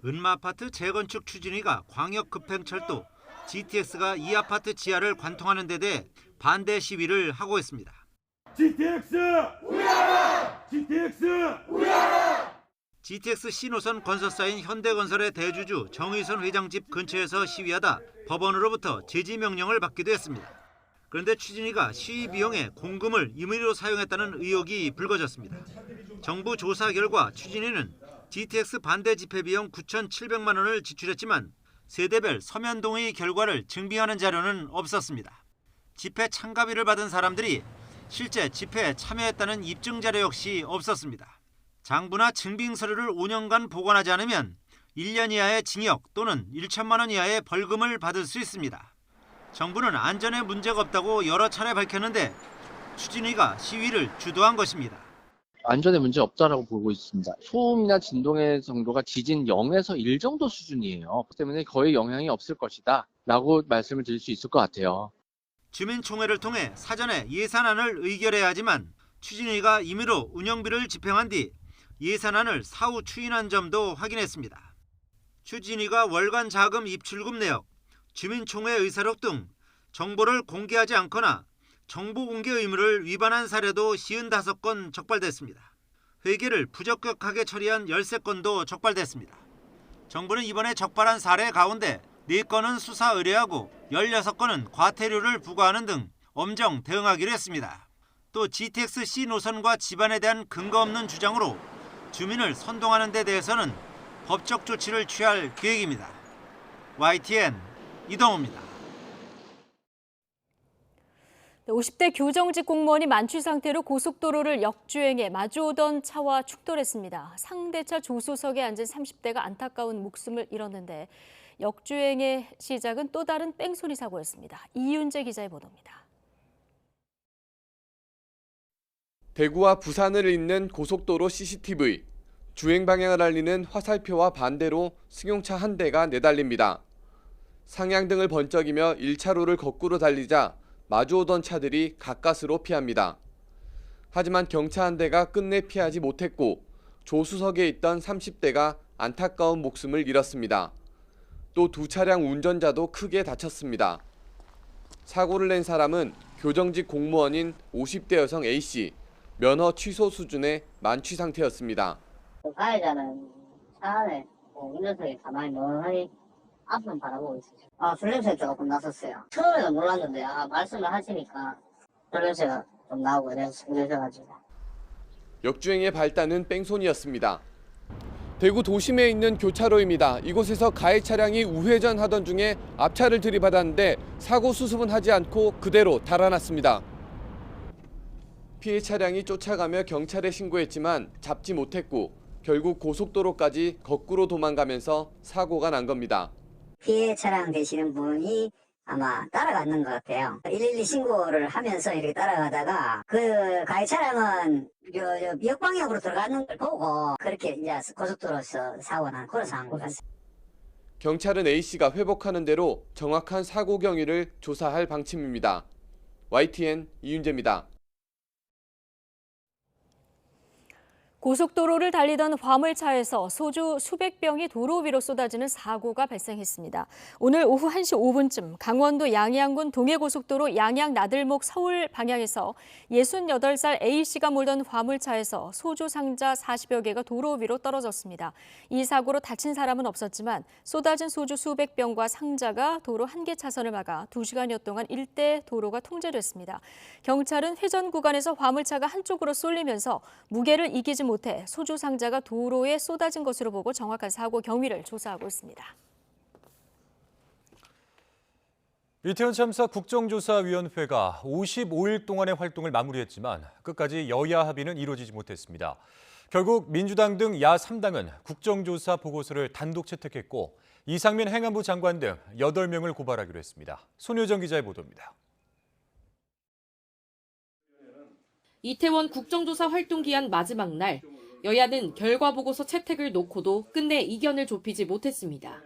음마아파트 재건축 추진위가 광역급행철도 GTX가 이 아파트 지하를 관통하는 데 대해 반대 시위를 하고 있습니다. GTX 우리하라! GTX 우리하라! GTX C노선 건설사인 현대건설의 대주주 정의선 회장 집 근처에서 시위하다 법원으로부터 제지 명령을 받기도 했습니다. 그런데 추진위가 시위 비용에 공금을 임의로 사용했다는 의혹이 불거졌습니다. 정부 조사 결과 추진위는 GTX 반대 집회 비용 9,700만 원을 지출했지만 세대별 서면 동의 결과를 증빙하는 자료는 없었습니다. 집회 참가비를 받은 사람들이 실제 집회에 참여했다는 입증 자료 역시 없었습니다. 장부나 증빙 서류를 5년간 보관하지 않으면 1년 이하의 징역 또는 1천만 원 이하의 벌금을 받을 수 있습니다. 정부는 안전에 문제가 없다고 여러 차례 밝혔는데 추진위가 시위를 주도한 것입니다. 안전에 문제 없다라고 보고 있습니다. 소음이나 진동의 정도가 지진 0에서 1 정도 수준이에요. 그렇기 때문에 거의 영향이 없을 것이다 라고 말씀을 드릴 수 있을 것 같아요. 주민총회를 통해 사전에 예산안을 의결해야 하지만 추진위가 임의로 운영비를 집행한 뒤 예산안을 사후 추인한 점도 확인했습니다. 추진위가 월간 자금 입출금 내역, 주민총회 의사록 등 정보를 공개하지 않거나 정보 공개 의무를 위반한 사례도 55건 적발됐습니다. 회계를 부적격하게 처리한 13건도 적발됐습니다. 정부는 이번에 적발한 사례 가운데 4건은 수사 의뢰하고 16건은 과태료를 부과하는 등 엄정 대응하기로 했습니다. 또 GTX C 노선과 집안에 대한 근거 없는 주장으로 주민을 선동하는 데 대해서는 법적 조치를 취할 계획입니다. YTN 이동호입니다. 50대 교정직 공무원이 만취 상태로 고속도로를 역주행해 마주오던 차와 충돌했습니다. 상대차 조수석에 앉은 30대가 안타까운 목숨을 잃었는데 역주행의 시작은 또 다른 뺑소니 사고였습니다. 이윤재 기자의 보도입니다. 대구와 부산을 잇는 고속도로 CCTV. 주행 방향을 알리는 화살표와 반대로 승용차 한 대가 내달립니다. 상향등을 번쩍이며 1차로를 거꾸로 달리자 마주오던 차들이 가까스로 피합니다. 하지만 경차 한 대가 끝내 피하지 못했고 조수석에 있던 30대가 안타까운 목숨을 잃었습니다. 또 두 차량 운전자도 크게 다쳤습니다. 사고를 낸 사람은 교정직 공무원인 50대 여성 A씨, 면허 취소 수준의 만취 상태였습니다. 가해자는 차 안에 운전석에 가만히 멍하니 앞만 바라보고 있었죠. 술 냄새가 조금 났었어요. 처음에는 몰랐는데 말씀을 하시니까 술 냄새가 좀 나오고 이러셔가지고. 역주행의 발단은 뺑소니였습니다. 대구 도심에 있는 교차로입니다. 이곳에서 가해 차량이 우회전하던 중에 앞차를 들이받았는데 사고 수습은 하지 않고 그대로 달아났습니다. 피해 차량이 쫓아가며 경찰에 신고했지만 잡지 못했고 결국 고속도로까지 거꾸로 도망가면서 사고가 난 겁니다. 피해 차량 되시는 분이 아마 따라갔는 것 같아요. 112 신고를 하면서 이렇게 따라가다가 그 가해 차량은 역방향으로 들어가는 걸 보고 그렇게 이제 고속도로에서 사고가 난 그런 상황인 것 같습니다. 경찰은 A씨가 회복하는 대로 정확한 사고 경위를 조사할 방침입니다. YTN 이윤재입니다. 고속도로를 달리던 화물차에서 소주 수백 병이 도로 위로 쏟아지는 사고가 발생했습니다. 오늘 오후 1시 5분쯤 강원도 양양군 동해고속도로 양양-나들목 서울 방향에서 68살 A씨가 몰던 화물차에서 소주 상자 40여 개가 도로 위로 떨어졌습니다. 이 사고로 다친 사람은 없었지만 쏟아진 소주 수백 병과 상자가 도로 한 개 차선을 막아 2시간여 동안 일대 도로가 통제됐습니다. 경찰은 회전 구간에서 화물차가 한쪽으로 쏠리면서 무게를 이기지 못해 소주 상자가 도로에 쏟아진 것으로 보고 정확한 사고 경위를 조사하고 있습니다. 이태원 참사 국정조사위원회가 55일 동안의 활동을 마무리했지만 끝까지 여야 합의는 이루어지지 못했습니다. 결국 민주당 등 야3당은 국정조사 보고서를 단독 채택했고 이상민 행안부 장관 등 8명을 고발하기로 했습니다. 손효정 기자의 보도입니다. 이태원 국정조사 활동 기한 마지막 날, 여야는 결과 보고서 채택을 놓고도 끝내 이견을 좁히지 못했습니다.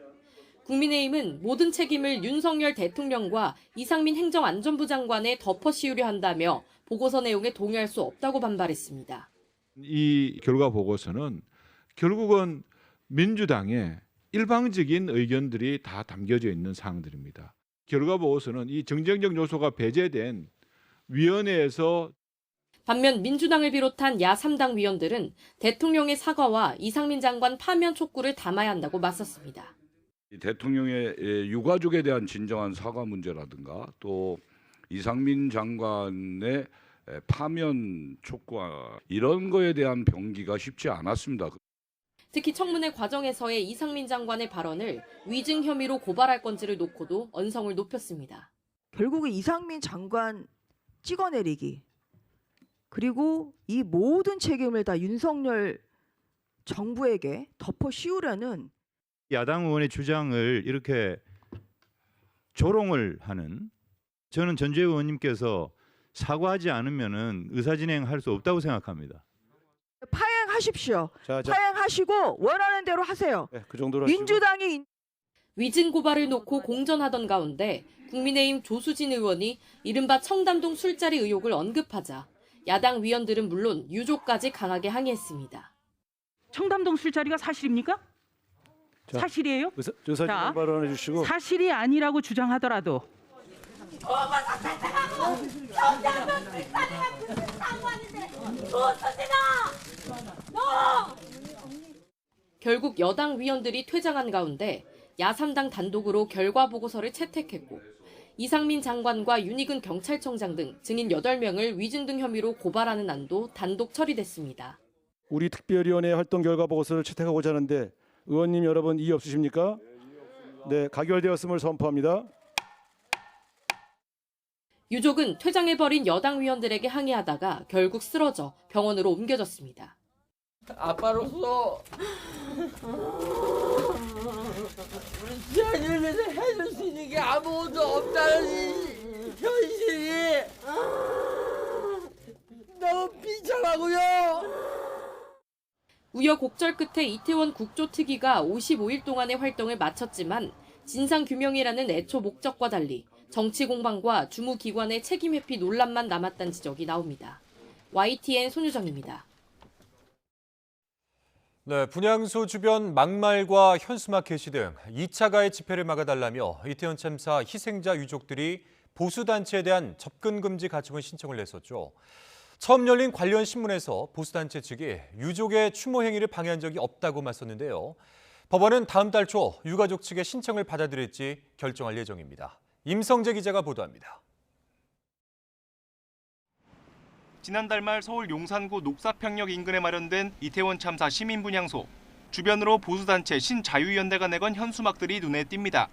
국민의힘은 모든 책임을 윤석열 대통령과 이상민 행정안전부 장관에 덮어 씌우려 한다며 보고서 내용에 동의할 수 없다고 반발했습니다. 이 결과 보고서는 결국은 민주당의 일방적인 의견들이 다 담겨져 있는 사항들입니다. 결과 보고서는 이 정쟁적 요소가 배제된 위원회에서 반면 민주당을 비롯한 야3당 위원들은 대통령의 사과와 이상민 장관 파면 촉구를 담아야 한다고 맞섰습니다. 대통령의 유가족에 대한 진정한 사과 문제라든가 또 이상민 장관의 파면 촉구 이런 거에 대한 병기가 쉽지 않았습니다. 특히 청문회 과정에서의 이상민 장관의 발언을 위증 혐의로 고발할 건지를 놓고도 언성을 높였습니다. 결국은 이상민 장관 찍어내리기 그리고 이 모든 책임을 다 윤석열 정부에게 덮어 씌우려는 야당 의원의 주장을 이렇게 조롱을 하는 저는 전주혜 의원님께서 사과하지 않으면은 의사진행할 수 없다고 생각합니다. 파행하십시오. 파행하시고 원하는 대로 하세요. 네, 그 정도로 민주당이 위증 고발을 놓고 공전하던 가운데 국민의힘 조수진 의원이 이른바 청담동 술자리 의혹을 언급하자 야당 위원들은 물론 유족까지 강하게 항의했습니다. 청담동 술자리가 사실입니까? 자, 사실이에요? 의사진행 발언해 주시고. 사실이 아니라고 주장하더라도 결국 여당 위원들이 퇴장한 가운데 야3당 단독으로 결과 보고서를 채택했고 이상민 장관과 윤희근 경찰청장 등 증인 8명을 위증 등 혐의로 고발하는 안도 단독 처리됐습니다. 우리 특별위원회 활동 결과 보고서를 채택하고자 하는데 의원님 여러분 이의 없으십니까? 네, 가결되었음을 선포합니다. 유족은 퇴장해버린 여당 위원들에게 항의하다가 결국 쓰러져 병원으로 옮겨졌습니다. 아빠로서 우리 지아님을 위해서 해줄 수 있는 게 아무것도 없다는 이 현실이 너무 비참하고요. 우여곡절 끝에 이태원 국조특위가 55일 동안의 활동을 마쳤지만 진상규명이라는 애초 목적과 달리 정치 공방과 주무기관의 책임 회피 논란만 남았다는 지적이 나옵니다. YTN 손유정입니다. 네, 분향소 주변 막말과 현수막 게시 등 2차 가해 집회를 막아달라며 이태원 참사 희생자 유족들이 보수단체에 대한 접근 금지 가처분 신청을 냈었죠. 처음 열린 관련 신문에서 보수단체 측이 유족의 추모 행위를 방해한 적이 없다고 맞섰는데요. 법원은 다음 달 초 유가족 측의 신청을 받아들일지 결정할 예정입니다. 임성재 기자가 보도합니다. 지난달 말 서울 용산구 녹사평역 인근에 마련된 이태원 참사 시민분향소. 주변으로 보수단체 신자유연대가 내건 현수막들이 눈에 띕니다.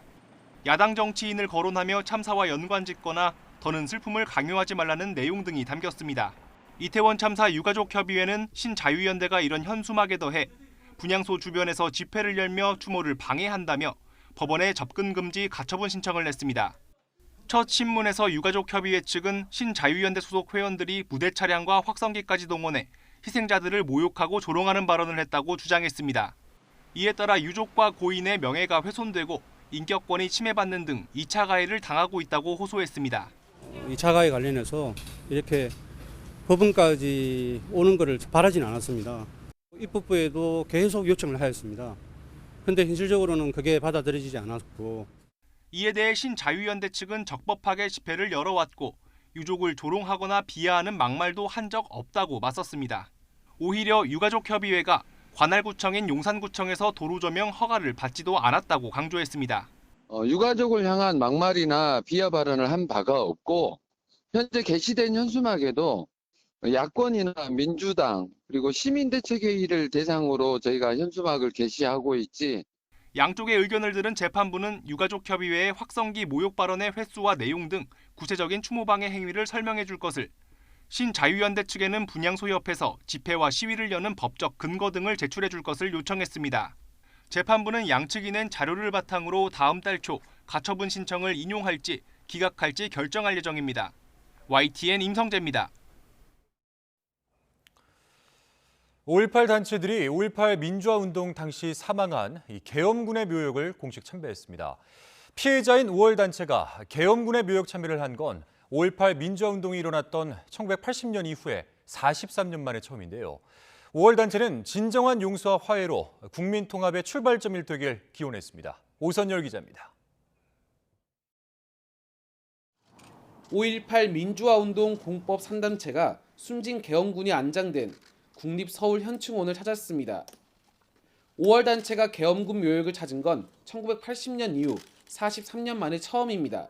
야당 정치인을 거론하며 참사와 연관짓거나 더는 슬픔을 강요하지 말라는 내용 등이 담겼습니다. 이태원 참사 유가족협의회는 신자유연대가 이런 현수막에 더해 분향소 주변에서 집회를 열며 추모를 방해한다며 법원에 접근 금지 가처분 신청을 냈습니다. 첫 신문에서 유가족협의회 측은 신자유연대 소속 회원들이 무대 차량과 확성기까지 동원해 희생자들을 모욕하고 조롱하는 발언을 했다고 주장했습니다. 이에 따라 유족과 고인의 명예가 훼손되고 인격권이 침해받는 등 2차 가해를 당하고 있다고 호소했습니다. 2차 가해 관련해서 이렇게 법원까지 오는 것을 바라지는 않았습니다. 입법부에도 계속 요청을 하였습니다. 그런데 현실적으로는 그게 받아들여지지 않았고. 이에 대해 신자유연대 측은 적법하게 집회를 열어왔고 유족을 조롱하거나 비하하는 막말도 한 적 없다고 맞섰습니다. 오히려 유가족협의회가 관할구청인 용산구청에서 도로 조명 허가를 받지도 않았다고 강조했습니다. 유가족을 향한 막말이나 비하 발언을 한 바가 없고 현재 게시된 현수막에도 야권이나 민주당 그리고 시민대책회의를 대상으로 저희가 현수막을 게시하고 있지. 양쪽의 의견을 들은 재판부는 유가족협의회의 확성기 모욕 발언의 횟수와 내용 등 구체적인 추모방해 행위를 설명해 줄 것을, 신자유연대 측에는 분향소 옆에서 집회와 시위를 여는 법적 근거 등을 제출해 줄 것을 요청했습니다. 재판부는 양측이 낸 자료를 바탕으로 다음 달 초 가처분 신청을 인용할지 기각할지 결정할 예정입니다. YTN 임성재입니다. 5.18 단체들이 5.18 민주화운동 당시 사망한 계엄군의 묘역을 공식 참배했습니다. 피해자인 5월 단체가 계엄군의 묘역 참배를 한 건 5.18 민주화운동이 일어났던 1980년 이후에 43년 만에 처음인데요. 5월 단체는 진정한 용서와 화해로 국민 통합의 출발점이 되길 기원했습니다. 오선열 기자입니다. 5.18 민주화운동 공법 3단체가 숨진 계엄군이 안장된 국립서울 현충원을 찾았습니다. 5월 단체가 계엄군 묘역을 찾은 건 1980년 이후 43년 만에 처음입니다.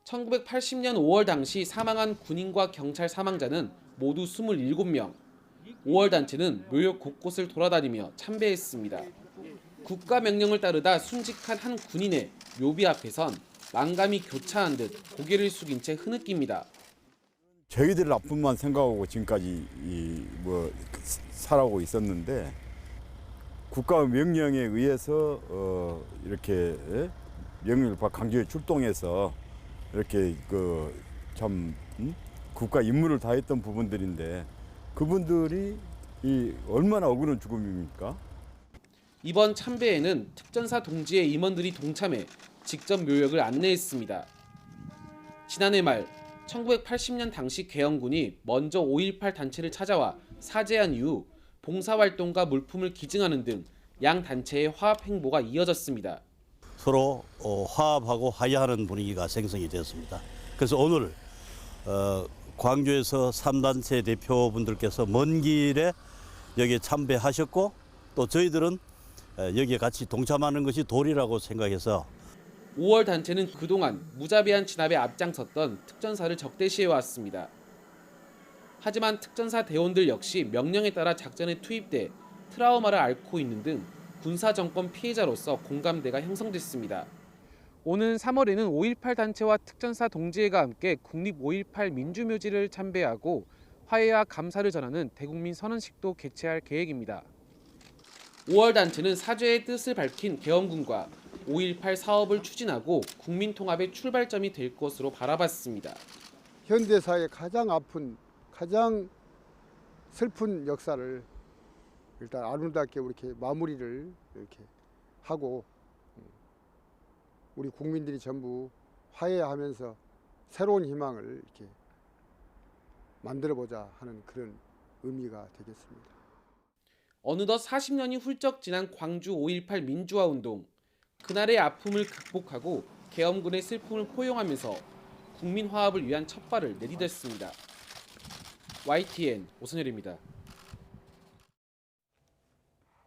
1980년 5월 당시 사망한 군인과 경찰 사망자는 모두 27명. 5월 단체는 묘역 곳곳을 돌아다니며 참배했습니다. 국가명령을 따르다 순직한 한 군인의 묘비 앞에선 만감이 교차한 듯 고개를 숙인 채 흐느낍니다. 저희들 나쁜만 생각하고 지금까지 살아오고 있었는데 국가 명령에 의해서 이렇게 명령을 받고 강조에 출동해서 이렇게 국가 임무를 다했던 부분들인데 그분들이 얼마나 억울한 죽음입니까? 이번 참배에는 특전사 동지의 임원들이 동참해 직접 묘역을 안내했습니다. 지난해 말 1980년 당시 계엄군이 먼저 5.18 단체를 찾아와 사죄한 이후 봉사활동과 물품을 기증하는 등 양 단체의 화합 행보가 이어졌습니다. 서로 화합하고 화해하는 분위기가 생성이 되었습니다. 그래서 오늘 광주에서 3단체 대표분들께서 먼 길에 여기에 참배하셨고 또 저희들은 여기에 같이 동참하는 것이 도리라고 생각해서 5월 단체는 그동안 무자비한 진압에 앞장섰던 특전사를 적대시해왔습니다. 하지만 특전사 대원들 역시 명령에 따라 작전에 투입돼 트라우마를 앓고 있는 등 군사 정권 피해자로서 공감대가 형성됐습니다. 오는 3월에는 5.18 단체와 특전사 동지회가 함께 국립 5.18 민주묘지를 참배하고 화해와 감사를 전하는 대국민 선언식도 개최할 계획입니다. 5월 단체는 사죄의 뜻을 밝힌 계엄군과 5.18 사업을 추진하고 국민 통합의 출발점이 될 것으로 바라봤습니다. 현대사의 가장 아픈, 가장 슬픈 역사를 일단 아름답게 이렇게 마무리를 이렇게 하고 우리 국민들이 전부 화해하면서 새로운 희망을 이렇게 만들어보자 하는 그런 의미가 되겠습니다. 어느덧 40년이 훌쩍 지난 광주 5.18 민주화운동. 그날의 아픔을 극복하고 계엄군의 슬픔을 포용하면서 국민 화합을 위한 첫발을 내디뎠습니다. YTN 오선열입니다.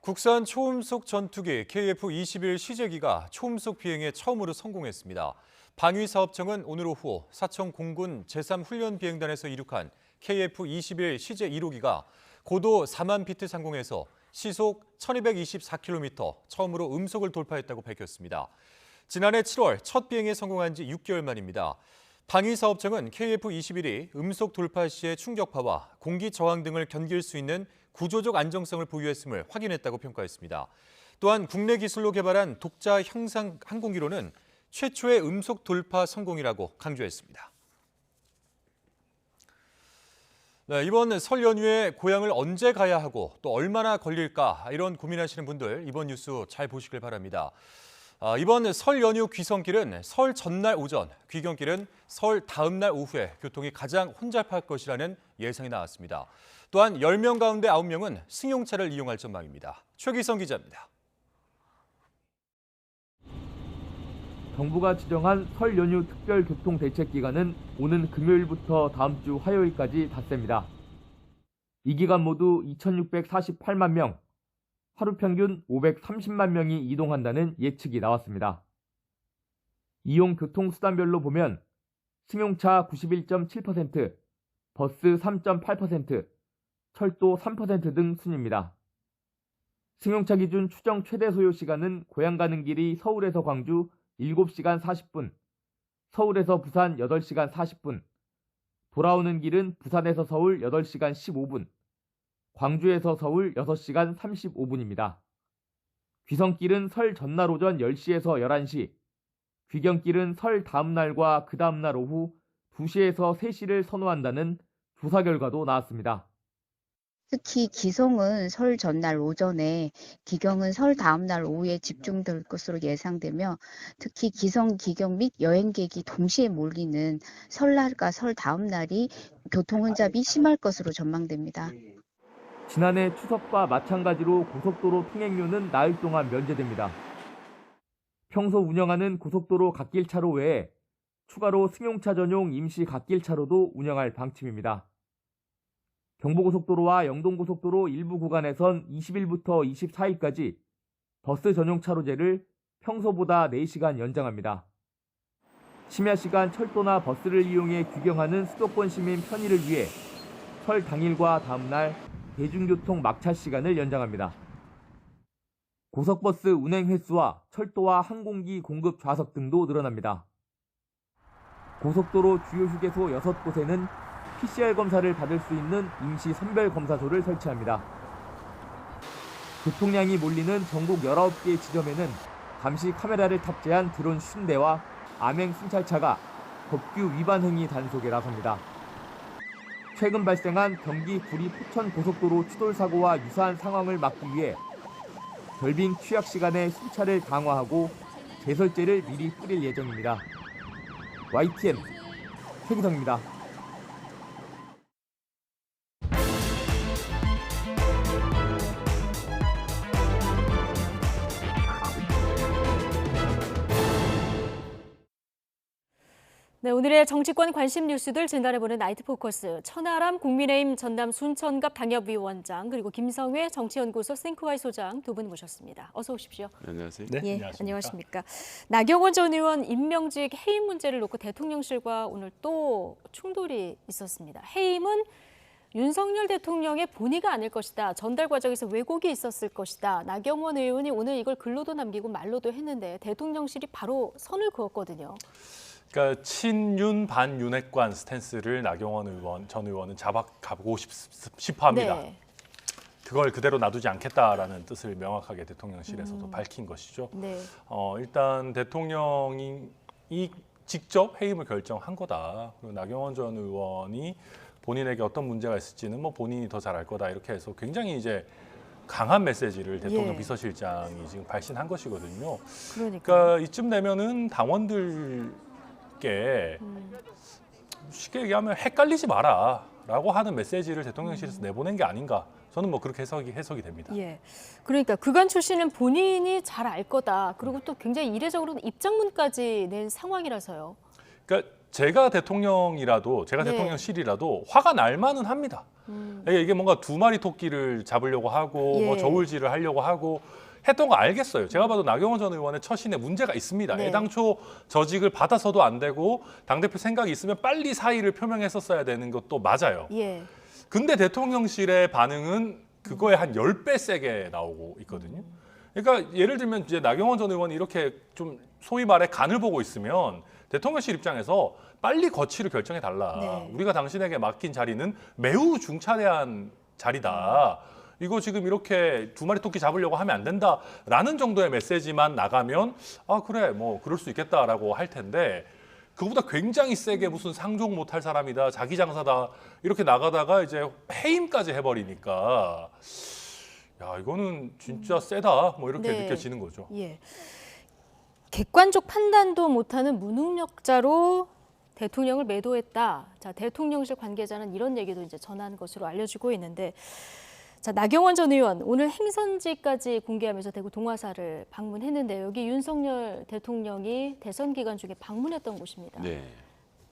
국산 초음속 전투기 KF-21 시제기가 초음속 비행에 처음으로 성공했습니다. 방위사업청은 오늘 오후 사청 공군 제3훈련비행단에서 이륙한 KF-21 시제 1호기가 고도 4만 피트 상공에서 시속 1224km 처음으로 음속을 돌파했다고 밝혔습니다. 지난해 7월 첫 비행에 성공한 지 6개월 만입니다. 방위사업청은 KF-21이 음속 돌파 시의 충격파와 공기 저항 등을 견딜 수 있는 구조적 안정성을 보유했음을 확인했다고 평가했습니다. 또한 국내 기술로 개발한 독자 형상 항공기로는 최초의 음속 돌파 성공이라고 강조했습니다. 네, 이번 설 연휴에 고향을 언제 가야 하고 또 얼마나 걸릴까 이런 고민하시는 분들 이번 뉴스 잘 보시길 바랍니다. 이번 설 연휴 귀성길은 설 전날 오전, 귀경길은 설 다음 날 오후에 교통이 가장 혼잡할 것이라는 예상이 나왔습니다. 또한 10명 가운데 9명은 승용차를 이용할 전망입니다. 최기성 기자입니다. 정부가 지정한 설 연휴 특별 교통 대책 기간은 오는 금요일부터 다음 주 화요일까지 닷새입니다. 이 기간 모두 2,648만 명, 하루 평균 530만 명이 이동한다는 예측이 나왔습니다. 이용 교통수단별로 보면 승용차 91.7%, 버스 3.8%, 철도 3% 등 순입니다. 승용차 기준 추정 최대 소요 시간은 고향 가는 길이 서울에서 광주 7시간 40분, 서울에서 부산 8시간 40분, 돌아오는 길은 부산에서 서울 8시간 15분, 광주에서 서울 6시간 35분입니다. 귀성길은 설 전날 오전 10시에서 11시, 귀경길은 설 다음 날과 그 다음 날 오후 2시에서 3시를 선호한다는 조사 결과도 나왔습니다. 특히 기송은 설 전날 오전에, 기경은 설 다음 날 오후에 집중될 것으로 예상되며 특히 기성, 기경 및 여행객이 동시에 몰리는 설날과 설 다음 날이 교통 혼잡이 심할 것으로 전망됩니다. 지난해 추석과 마찬가지로 고속도로 통행료는 나흘 동안 면제됩니다. 평소 운영하는 고속도로 갓길차로 외에 추가로 승용차 전용 임시 갓길차로도 운영할 방침입니다. 경부고속도로와 영동고속도로 일부 구간에선 20일부터 24일까지 버스 전용 차로제를 평소보다 4시간 연장합니다. 심야 시간 철도나 버스를 이용해 귀경하는 수도권 시민 편의를 위해 설 당일과 다음 날 대중교통 막차 시간을 연장합니다. 고속버스 운행 횟수와 철도와 항공기 공급 좌석 등도 늘어납니다. 고속도로 주요 휴게소 6곳에는 PCR 검사를 받을 수 있는 임시 선별검사소를 설치합니다. 교통량이 몰리는 전국 19개 지점에는 감시 카메라를 탑재한 드론 50대와 암행 순찰차가 법규 위반 행위 단속에 나섭니다. 최근 발생한 경기 구리 포천 고속도로 추돌 사고와 유사한 상황을 막기 위해 결빙 취약 시간에 순찰을 강화하고 제설제를 미리 뿌릴 예정입니다. YTN 최기성입니다. 네, 오늘의 정치권 관심 뉴스들 진단해보는 나이트 포커스. 천하람 국민의힘 전남 순천갑 당협위원장 그리고 김성회 정치연구소 생크와이 소장 두 분 모셨습니다. 어서 오십시오. 안녕하세요. 네, 안녕하십니까. 나경원 전 의원 임명직 해임 문제를 놓고 대통령실과 오늘 또 충돌이 있었습니다. 해임은 윤석열 대통령의 본의가 아닐 것이다. 전달 과정에서 왜곡이 있었을 것이다. 나경원 의원이 오늘 이걸 글로도 남기고 말로도 했는데 대통령실이 바로 선을 그었거든요. 그러니까 친윤 반윤핵관 스탠스를 나경원 전 의원은 잡아가고 싶어합니다. 네. 그걸 그대로 놔두지 않겠다라는 뜻을 명확하게 대통령실에서도 밝힌 것이죠. 네. 일단 대통령이 직접 해임을 결정한 거다. 그리고 나경원 전 의원이 본인에게 어떤 문제가 있을지는 뭐 본인이 더 잘 알 거다 이렇게 해서 굉장히 이제 강한 메시지를 대통령 비서실장이 지금 발신한 것이거든요. 그러니까 이쯤 되면은 당원들께 쉽게 얘기하면 헷갈리지 마라라고 하는 메시지를 대통령실에서 내보낸 게 아닌가. 저는 뭐 그렇게 해석이 됩니다. 예. 그러니까 그간 출신은 본인이 잘 알 거다. 그리고 또 굉장히 이례적으로는 입장문까지 낸 상황이라서요. 그러니까 제가 대통령실이라도 화가 날 만은 합니다. 이게 뭔가 두 마리 토끼를 잡으려고 하고 뭐 저울질을 하려고 하고 했던 거 알겠어요. 제가 봐도 나경원 전 의원의 처신에 문제가 있습니다. 애당초 저직을 받아서도 안 되고 당대표 생각이 있으면 빨리 사의를 표명했었어야 되는 것도 맞아요. 근데 대통령실의 반응은 그거에 한 10배 세게 나오고 있거든요. 그러니까 예를 들면 이제 나경원 전 의원이 이렇게 좀 소위 말해 간을 보고 있으면 대통령실 입장에서 빨리 거취를 결정해 달라. 우리가 당신에게 맡긴 자리는 매우 중차대한 자리다. 이거 지금 이렇게 두 마리 토끼 잡으려고 하면 안 된다라는 정도의 메시지만 나가면 그래 뭐 그럴 수 있겠다라고 할 텐데 그거보다 굉장히 세게 무슨 상종 못할 사람이다, 자기 장사다 이렇게 나가다가 이제 해임까지 해버리니까 야 이거는 진짜 세다 뭐 이렇게 느껴지는 거죠. 객관적 판단도 못하는 무능력자로 대통령을 매도했다. 자, 대통령실 관계자는 이런 얘기도 이제 전한 것으로 알려지고 있는데, 자, 나경원 전 의원 오늘 행선지까지 공개하면서 대구 동화사를 방문했는데 여기 윤석열 대통령이 대선 기간 중에 방문했던 곳입니다.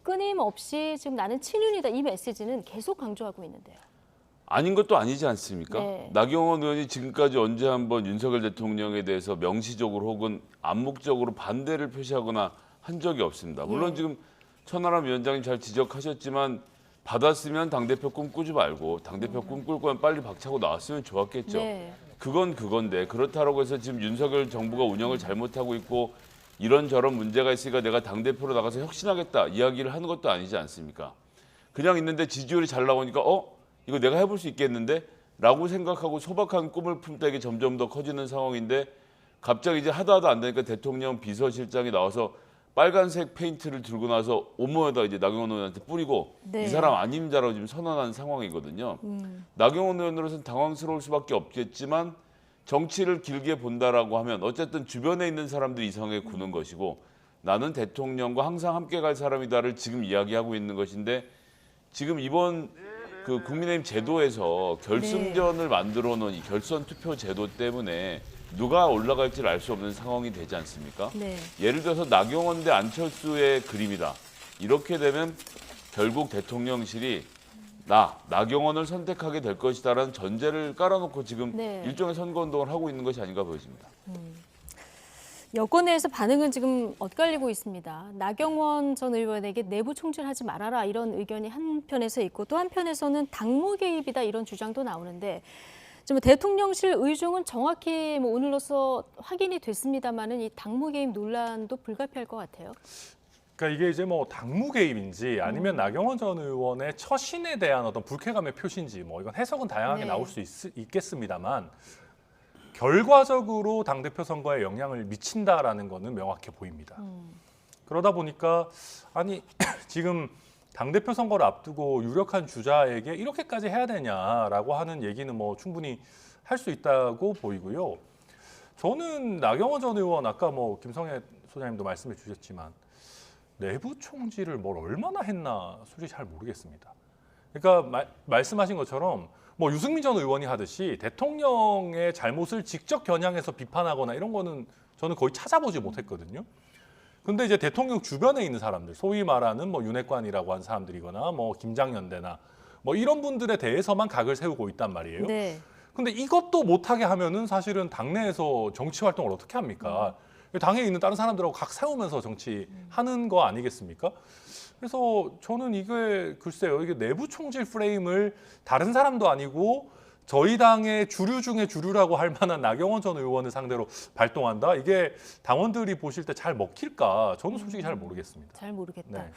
끊임없이 지금 나는 친윤이다 이 메시지는 계속 강조하고 있는데요. 아닌 것도 아니지 않습니까? 나경원 의원이 지금까지 언제 한번 윤석열 대통령에 대해서 명시적으로 혹은 암묵적으로 반대를 표시하거나 한 적이 없습니다. 물론 지금 천하람 위원장님 잘 지적하셨지만 받았으면 당대표 꿈꾸지 말고 당대표 꿈꿀 거면 빨리 박차고 나왔으면 좋았겠죠. 그건 그건데 그렇다고 해서 지금 윤석열 정부가 운영을 잘못하고 있고 이런저런 문제가 있으니까 내가 당대표로 나가서 혁신하겠다 이야기를 하는 것도 아니지 않습니까? 그냥 있는데 지지율이 잘 나오니까 이거 내가 해볼 수 있겠는데? 라고 생각하고 소박한 꿈을 품다 이게 점점 더 커지는 상황인데 갑자기 이제 하다 안 되니까 대통령 비서실장이 나와서 빨간색 페인트를 들고 나서 온몸에다 이제 나경원 의원한테 뿌리고 이 사람 아닙니다라고 지금 선언한 상황이거든요. 나경원 의원으로서는 당황스러울 수밖에 없겠지만 정치를 길게 본다라고 하면 어쨌든 주변에 있는 사람들이 이상하게 구는 것이고 나는 대통령과 항상 함께 갈 사람이다를 지금 이야기하고 있는 것인데 지금 이번 그 국민의힘 제도에서 결승전을 만들어 놓은 이 결선 투표 제도 때문에 누가 올라갈지를 알 수 없는 상황이 되지 않습니까? 예를 들어서 나경원 대 안철수의 그림이다. 이렇게 되면 결국 대통령실이 나경원을 선택하게 될 것이다라는 전제를 깔아놓고 지금 일종의 선거운동을 하고 있는 것이 아닌가 보여집니다. 여권 내에서 반응은 지금 엇갈리고 있습니다. 나경원 전 의원에게 내부 총질하지 말아라 이런 의견이 한편에서 있고 또 한편에서는 당무 개입이다 이런 주장도 나오는데 좀 대통령실 의중은 정확히 뭐 오늘로서 확인이 됐습니다만은 이 당무 개입 논란도 불가피할 것 같아요. 그러니까 이게 이제 뭐 당무 개입인지 아니면 나경원 전 의원의 처신에 대한 어떤 불쾌감의 표시인지 뭐 이건 해석은 다양하게 나올 수 있겠습니다만 결과적으로 당대표 선거에 영향을 미친다라는 거는 명확해 보입니다. 그러다 보니까 아니 지금 당대표 선거를 앞두고 유력한 주자에게 이렇게까지 해야 되냐라고 하는 얘기는 뭐 충분히 할 수 있다고 보이고요. 저는 나경원 전 의원 아까 뭐 김성애 소장님도 말씀해 주셨지만 내부 총질을 뭘 얼마나 했나 솔직히 잘 모르겠습니다. 그러니까 말씀하신 것처럼 뭐 유승민 전 의원이 하듯이 대통령의 잘못을 직접 겨냥해서 비판하거나 이런 거는 저는 거의 찾아보지 못했거든요. 근데 이제 대통령 주변에 있는 사람들, 소위 말하는 뭐 윤핵관이라고 한 사람들이거나 뭐 김장연대나 뭐 이런 분들에 대해서만 각을 세우고 있단 말이에요. 근데 이것도 못하게 하면은 사실은 당내에서 정치 활동을 어떻게 합니까? 당에 있는 다른 사람들하고 각 세우면서 정치하는 거 아니겠습니까? 그래서 저는 이게 글쎄요, 이게 내부 총질 프레임을 다른 사람도 아니고 저희 당의 주류 중에 주류라고 할 만한 나경원 전 의원을 상대로 발동한다? 이게 당원들이 보실 때 잘 먹힐까? 저는 솔직히 잘 모르겠습니다. 잘 모르겠다. 네.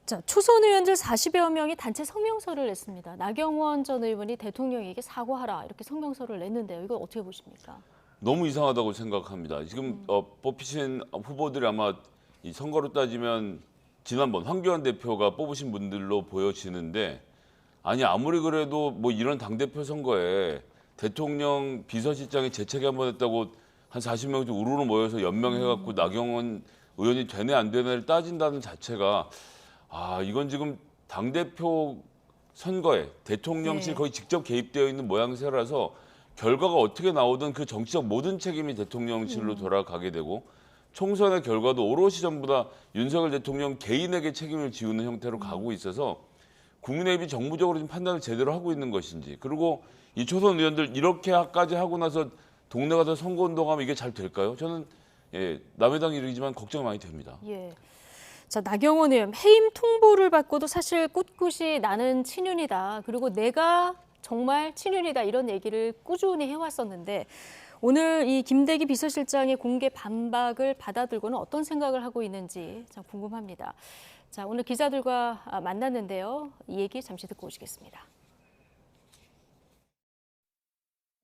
자, 초선 의원들 40여 명이 단체 성명서를 냈습니다. 나경원 전 의원이 대통령에게 사과하라 이렇게 성명서를 냈는데요. 이거 어떻게 보십니까? 너무 이상하다고 생각합니다. 지금 뽑히신 후보들이 아마 이 선거로 따지면 지난번 황교안 대표가 뽑으신 분들로 보여지는데, 아니 아무리 그래도 뭐 이런 당대표 선거에 대통령 비서실장이 재차기 한번 했다고 한 40명 좀 우르르 모여서 연명해갖고 나경원 의원이 되네 안 되네를 따진다는 자체가, 이건 지금 당대표 선거에 대통령실 거의 직접 개입되어 있는 모양새라서 결과가 어떻게 나오든 그 정치적 모든 책임이 대통령실로 돌아가게 되고, 총선의 결과도 오롯이 전부 다 윤석열 대통령 개인에게 책임을 지우는 형태로 가고 있어서 국민의힘이 정무적으로 지금 판단을 제대로 하고 있는 것인지, 그리고 이 초선 의원들 이렇게까지 하고 나서 동네 가서 선거운동하면 이게 잘 될까요? 저는 남의 당 일이지만 걱정이 많이 됩니다. 예. 자, 나경원 의원 해임 통보를 받고도 사실 꿋꿋이 나는 친윤이다. 그리고 내가 정말 친윤이다 이런 얘기를 꾸준히 해왔었는데, 오늘 이 김대기 비서실장의 공개 반박을 받아들고는 어떤 생각을 하고 있는지 참 궁금합니다. 자, 오늘 기자들과 만났는데요. 이 얘기 잠시 듣고 오시겠습니다.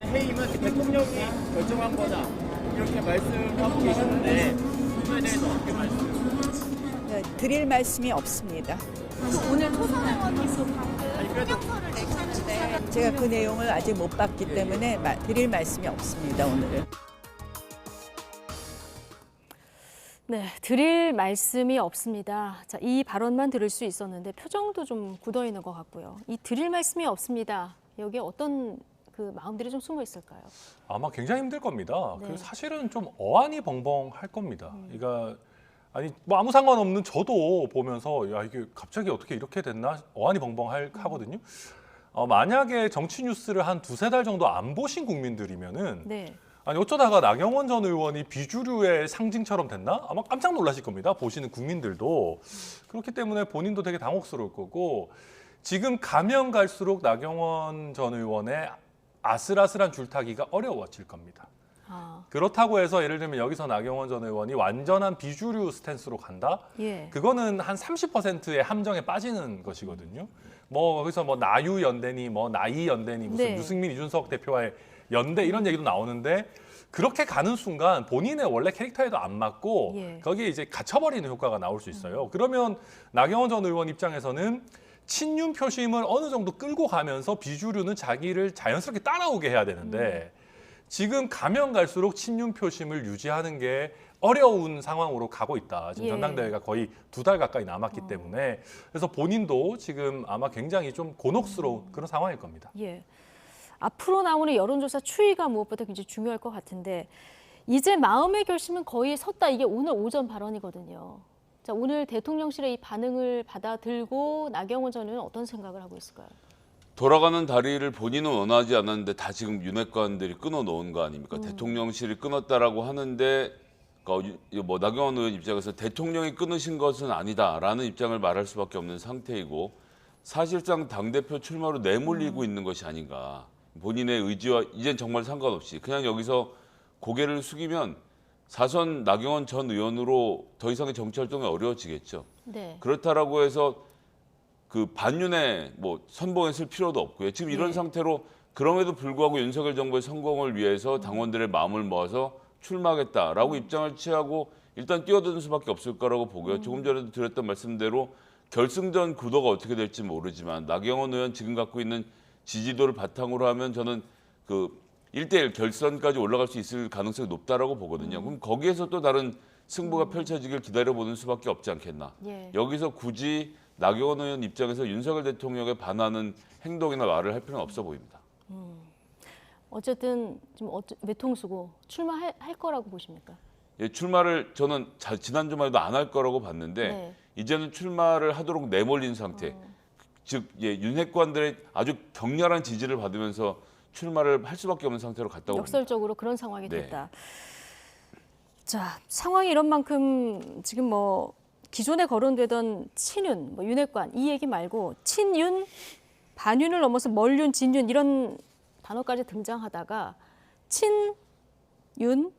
해임은 대통령이 결정한 거다 이렇게 말씀하고 계셨는데, 부분에 대해서 어떻게 말씀하세요? 드릴 말씀이 없습니다. 오늘 초선 의원님도 방금 성명서를 내셨는데 제가 그 내용을 아직 못 봤기 때문에 드릴 말씀이 없습니다, 오늘은. 네, 드릴 말씀이 없습니다. 자, 이 발언만 들을 수 있었는데 표정도 좀 굳어 있는 것 같고요. 이 드릴 말씀이 없습니다. 여기에 어떤 그 마음들이 좀 숨어 있을까요? 아마 굉장히 힘들 겁니다. 네. 그 사실은 좀 어안이 벙벙할 겁니다. 그러니까 아니 뭐 아무 상관없는 저도 보면서 야 이게 갑자기 어떻게 이렇게 됐나 어안이 벙벙하거든요. 만약에 정치 뉴스를 한 두세 달 정도 안 보신 국민들이면은 네. 아니 어쩌다가 나경원 전 의원이 비주류의 상징처럼 됐나? 아마 깜짝 놀라실 겁니다. 보시는 국민들도. 그렇기 때문에 본인도 되게 당혹스러울 거고, 지금 가면 갈수록 나경원 전 의원의 아슬아슬한 줄타기가 어려워질 겁니다. 그렇다고 해서 예를 들면 여기서 나경원 전 의원이 완전한 비주류 스탠스로 간다? 예. 그거는 한 30%의 함정에 빠지는 것이거든요. 뭐 거기서 뭐 나유 연대니 뭐 나이 연대니 무슨 네. 유승민 이준석 대표와의 연대 이런 얘기도 나오는데, 그렇게 가는 순간 본인의 원래 캐릭터에도 안 맞고 거기에 이제 갇혀버리는 효과가 나올 수 있어요. 그러면 나경원 전 의원 입장에서는 친윤 표심을 어느 정도 끌고 가면서 비주류는 자기를 자연스럽게 따라오게 해야 되는데 지금 가면 갈수록 친윤 표심을 유지하는 게 어려운 상황으로 가고 있다. 지금 전당대회가 거의 2달 가까이 남았기 때문에, 그래서 본인도 지금 아마 굉장히 좀 곤혹스러운 그런 상황일 겁니다. 예. 앞으로 나오는 여론조사 추이가 무엇보다 굉장히 중요할 것 같은데, 이제 마음의 결심은 거의 섰다. 이게 오늘 오전 발언이거든요. 자, 오늘 대통령실의 이 반응을 받아들고 나경원 전 의원은 어떤 생각을 하고 있을까요? 돌아가는 다리를 본인은 원하지 않았는데 다 지금 윤핵관들이 끊어놓은 거 아닙니까? 대통령실이 끊었다라고 하는데 뭐 나경원 의원 입장에서 대통령이 끊으신 것은 아니다라는 입장을 말할 수밖에 없는 상태이고, 사실상 당대표 출마로 내몰리고 있는 것이 아닌가. 본인의 의지와 이젠 정말 상관없이 그냥 여기서 고개를 숙이면 사선 나경원 전 의원으로 더 이상의 정치 활동이 어려워지겠죠. 네. 그렇다라고 해서 그 반윤에 뭐 선봉에 쓸 필요도 없고요. 지금 이런 상태로 그럼에도 불구하고 윤석열 정부의 성공을 위해서 당원들의 마음을 모아서 출마하겠다라고 입장을 취하고 일단 뛰어드는 수밖에 없을 거라고 보고요. 조금 전에도 드렸던 말씀대로 결승전 구도가 어떻게 될지 모르지만 나경원 의원 지금 갖고 있는 지지도를 바탕으로 하면 저는 그 1대1 결선까지 올라갈 수 있을 가능성이 높다라고 보거든요. 그럼 거기에서 또 다른 승부가 펼쳐지길 기다려보는 수밖에 없지 않겠나. 여기서 굳이 나경원 의원 입장에서 윤석열 대통령에 반하는 행동이나 말을 할 필요는 없어 보입니다. 어쨌든 좀 외통수고 출마할 거라고 보십니까? 예, 출마를 저는 지난주만 해도 안 할 거라고 봤는데 이제는 출마를 하도록 내몰린 상태. 즉 윤핵관들의 아주 격렬한 지지를 받으면서 출마를 할 수밖에 없는 상태로 갔다고 봅니다. 역설적으로 그런 상황이 됐다. 자, 상황이 이런 만큼 지금 뭐 기존에 거론되던 친윤, 뭐 윤핵관 이 얘기 말고 친윤, 반윤을 넘어서 멀윤, 진윤 이런 단어까지 등장하다가 친윤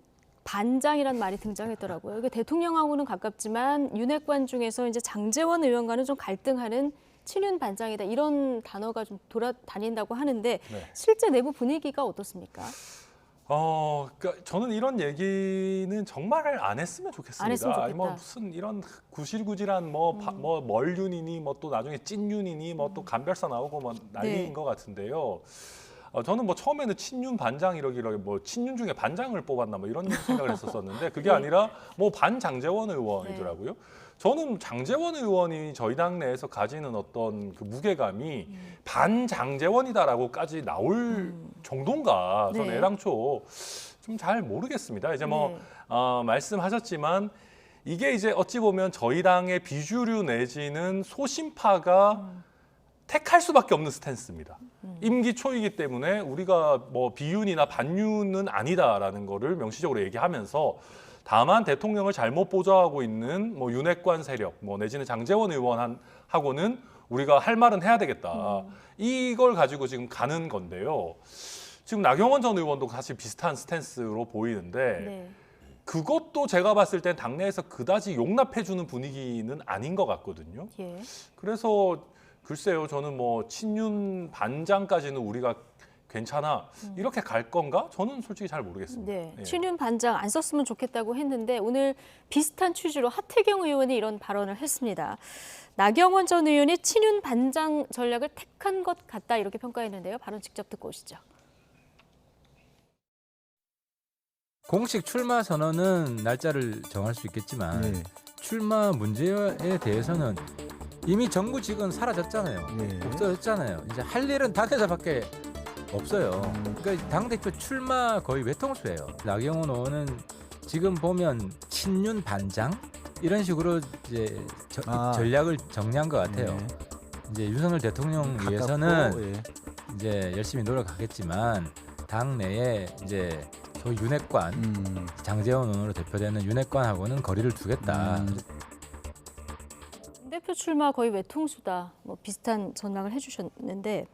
반장이란 말이 등장했더라고요. 이게 대통령하고는 가깝지만 윤핵관 중에서 이제 장제원 의원과는 좀 갈등하는 친윤 반장이다 이런 단어가 좀 돌아다닌다고 하는데 실제 내부 분위기가 어떻습니까? 그러니까 저는 이런 얘기는 정말 안 했으면 좋겠습니다. 안 했으면 좋겠다. 뭐 무슨 이런 구실구질한 뭐 멀윤이니 뭐 또 나중에 찐윤이니 뭐 또 간별사 나오고 뭐 난리인 네. 것 같은데요. 저는 뭐 처음에는 친윤 반장 이러기로 뭐 친윤 중에 반장을 뽑았나 뭐 이런 생각을 했었었는데 그게 네. 아니라 뭐 반장제원 의원이더라고요. 저는 장제원 의원이 저희 당 내에서 가지는 어떤 그 무게감이 반장제원이다라고까지 나올 정도인가 저는 네. 애당초 좀 잘 모르겠습니다. 이제 뭐 말씀하셨지만 이게 이제 어찌 보면 저희 당의 비주류 내지는 소신파가 택할 수밖에 없는 스탠스입니다. 임기 초이기 때문에 우리가 뭐 비윤이나 반윤은 아니다라는 거를 명시적으로 얘기하면서 다만 대통령을 잘못 보좌하고 있는 뭐 윤핵관 세력, 뭐 내지는 장제원 의원하고는 우리가 할 말은 해야 되겠다. 이걸 가지고 지금 가는 건데요. 지금 나경원 전 의원도 사실 비슷한 스탠스로 보이는데 그것도 제가 봤을 땐 당내에서 그다지 용납해주는 분위기는 아닌 것 같거든요. 그래서 글쎄요, 저는 뭐 친윤 반장까지는 우리가 괜찮아 이렇게 갈 건가? 저는 솔직히 잘 모르겠습니다. 네, 예. 친윤 반장 안 썼으면 좋겠다고 했는데 오늘 비슷한 취지로 하태경 의원이 이런 발언을 했습니다. 나경원 전 의원이 친윤 반장 전략을 택한 것 같다 이렇게 평가했는데요. 발언 직접 듣고 오시죠. 공식 출마 선언은 날짜를 정할 수 있겠지만 출마 문제에 대해서는 이미 정부직은 사라졌잖아요. 없어졌잖아요. 이제 할 일은 당에서밖에 없어요. 그러니까 당대표 출마 거의 외통수예요. 나경원 의원은 지금 보면 친윤 반장 이런 식으로 이제 전략을 정리한 것 같아요. 이제 윤석열 대통령 위해서는 이제 열심히 노력하겠지만 당 내에 이제 소위 윤핵관 장제원 의원으로 대표되는 윤핵관하고는 거리를 두겠다. 대표 출마 거의 외통수다. 뭐 비슷한 전망을 해주셨는데,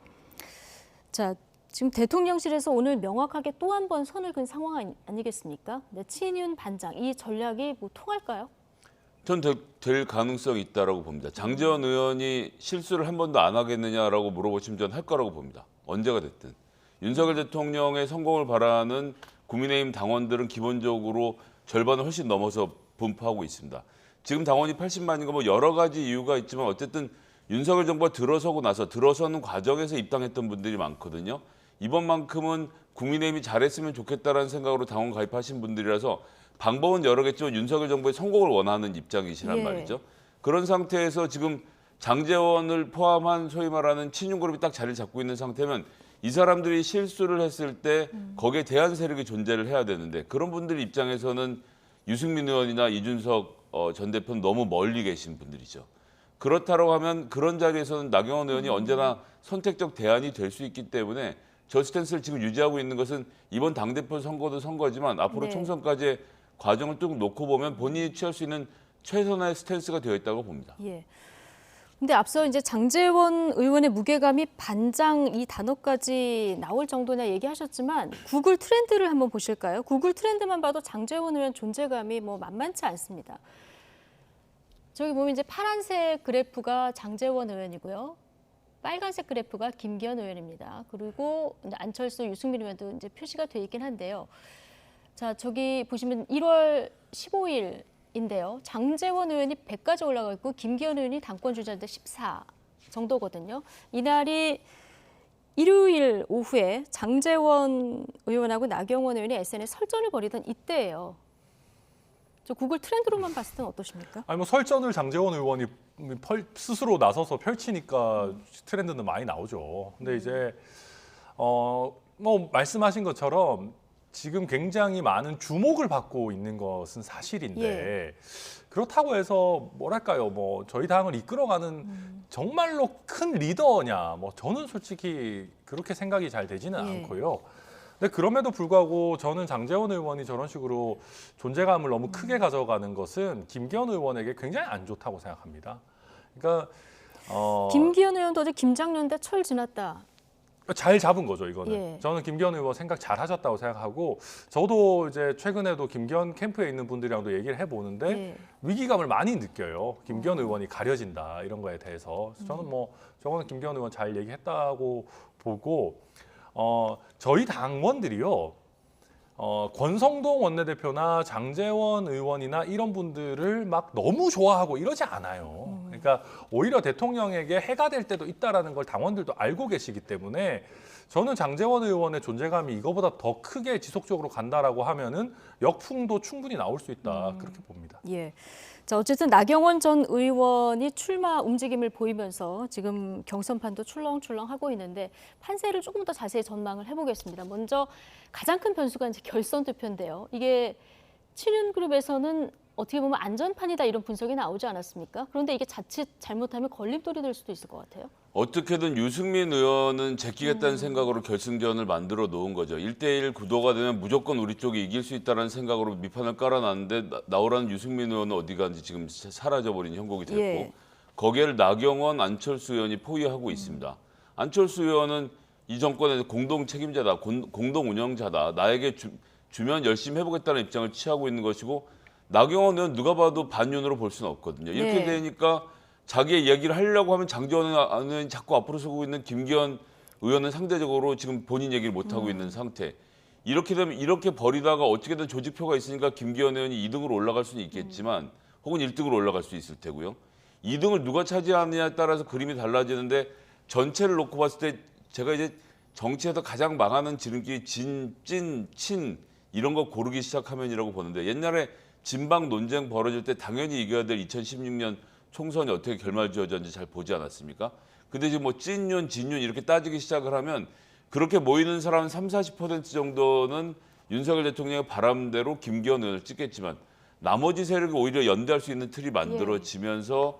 자 지금 대통령실에서 오늘 명확하게 또 한 번 선을 그은 상황 아니겠습니까? 네, 친윤 반장 이 전략이 뭐 통할까요? 전 될 가능성이 있다라고 봅니다. 장제원 의원이 실수를 한 번도 안 하겠느냐라고 물어보시면 전 할 거라고 봅니다. 언제가 됐든. 윤석열 대통령의 성공을 바라는 국민의힘 당원들은 기본적으로 절반을 훨씬 넘어서 분포하고 있습니다. 지금 당원이 80만인 거 뭐 여러 가지 이유가 있지만 어쨌든 윤석열 정부가 들어서고 나서 들어서는 과정에서 입당했던 분들이 많거든요. 이번만큼은 국민의힘이 잘했으면 좋겠다라는 생각으로 당원 가입하신 분들이라서 방법은 여러 개지만 윤석열 정부의 성공을 원하는 입장이시란 말이죠. 그런 상태에서 지금 장제원을 포함한 소위 말하는 친윤그룹이 딱 자리를 잡고 있는 상태면 이 사람들이 실수를 했을 때 거기에 대한 세력이 존재를 해야 되는데 그런 분들 입장에서는 유승민 의원이나 이준석 전 대표는 너무 멀리 계신 분들이죠. 그렇다고 하면 그런 자리에서는 나경원 의원이 언제나 선택적 대안이 될 수 있기 때문에 저 스탠스를 지금 유지하고 있는 것은 이번 당대표 선거도 선거지만 앞으로 총선까지의 과정을 쭉 놓고 보면 본인이 취할 수 있는 최선의 스탠스가 되어 있다고 봅니다. 예. 근데 앞서 이제 장제원 의원의 무게감이 반장 이 단어까지 나올 정도냐 얘기하셨지만 구글 트렌드를 한번 보실까요? 구글 트렌드만 봐도 장제원 의원 존재감이 뭐 만만치 않습니다. 저기 보면 이제 파란색 그래프가 장제원 의원이고요. 빨간색 그래프가 김기현 의원입니다. 그리고 이제 안철수, 유승민 의원도 이제 표시가 돼 있긴 한데요. 자, 저기 보시면 1월 15일인데요. 장제원 의원이 100까지 올라가 있고 김기현 의원이 당권 주자인데 14 정도거든요. 이날이 일요일 오후에 장제원 의원하고 나경원 의원이 SNS 설전을 벌이던 이때예요. 저 구글 트렌드로만 봤을 때는 어떠십니까? 아니 뭐 설전을 장제원 의원이 스스로 나서서 펼치니까 트렌드는 많이 나오죠. 근데 이제 뭐 말씀하신 것처럼 지금 굉장히 많은 주목을 받고 있는 것은 사실인데 그렇다고 해서 뭐랄까요, 뭐 저희 당을 이끌어가는 정말로 큰 리더냐, 뭐 저는 솔직히 그렇게 생각이 잘 되지는 않고요. 근데 그럼에도 불구하고 저는 장제원 의원이 저런 식으로 존재감을 너무 크게 가져가는 것은 김기현 의원에게 굉장히 안 좋다고 생각합니다. 그러니까 김기현 의원도 어제 김장년대 철 지났다. 잘 잡은 거죠, 이거는. 예. 저는 김기현 의원 생각 잘 하셨다고 생각하고, 저도 이제 최근에도 김기현 캠프에 있는 분들이랑도 얘기를 해보는데 예. 위기감을 많이 느껴요. 김기현 의원이 가려진다 이런 거에 대해서. 저는 뭐 저거는 김기현 의원 잘 얘기했다고 보고, 저희 당원들이요. 권성동 원내대표나 장제원 의원이나 이런 분들을 막 너무 좋아하고 이러지 않아요. 그러니까 오히려 대통령에게 해가 될 때도 있다라는 걸 당원들도 알고 계시기 때문에 저는 장제원 의원의 존재감이 이거보다 더 크게 지속적으로 간다라고 하면은 역풍도 충분히 나올 수 있다 그렇게 봅니다. 예. 자, 어쨌든 나경원 전 의원이 출마 움직임을 보이면서 지금 경선판도 출렁출렁 하고 있는데 판세를 조금 더 자세히 전망을 해보겠습니다. 먼저 가장 큰 변수가 이제 결선 투표인데요. 이게 친윤그룹에서는 어떻게 보면 안전판이다 이런 분석이 나오지 않았습니까? 그런데 이게 자칫 잘못하면 걸림돌이 될 수도 있을 것 같아요. 어떻게든 유승민 의원은 제끼겠다는 생각으로 결승전을 만들어 놓은 거죠. 1대1 구도가 되면 무조건 우리 쪽이 이길 수 있다는 생각으로 밑판을 깔아놨는데 나오라는 유승민 의원은 어디 간지 지금 사라져버린 형국이 됐고 예. 거기에를 나경원, 안철수 의원이 포위하고 있습니다. 안철수 의원은 이 정권의 공동 책임자다, 공동 운영자다. 나에게 주면 열심히 해보겠다는 입장을 취하고 있는 것이고 나경원 의원 누가 봐도 반윤으로 볼 수는 없거든요. 이렇게 네. 되니까 자기의 얘기를 하려고 하면 장제원 의원은 자꾸 앞으로 서고 있는 김기현 의원은 상대적으로 지금 본인 얘기를 못하고 있는 상태. 이렇게 되면 이렇게 버리다가 어떻게든 조직표가 있으니까 김기현 의원이 2등으로 올라갈 수는 있겠지만 혹은 1등으로 올라갈 수 있을 테고요. 2등을 누가 차지하느냐에 따라서 그림이 달라지는데 전체를 놓고 봤을 때 제가 이제 정치에서 가장 망하는 지름길이 진, 찐, 친 이런 거 고르기 시작하면이라고 보는데 옛날에 진방 논쟁 벌어질 때 당연히 이겨야 될 2016년 총선이 어떻게 결말지어졌는지 잘 보지 않았습니까? 근데 지금 뭐 찐윤, 진윤 이렇게 따지기 시작을 하면 그렇게 모이는 사람은 30-40% 정도는 윤석열 대통령의 바람대로 김기현 의원을 찍겠지만 나머지 세력이 오히려 연대할 수 있는 틀이 만들어지면서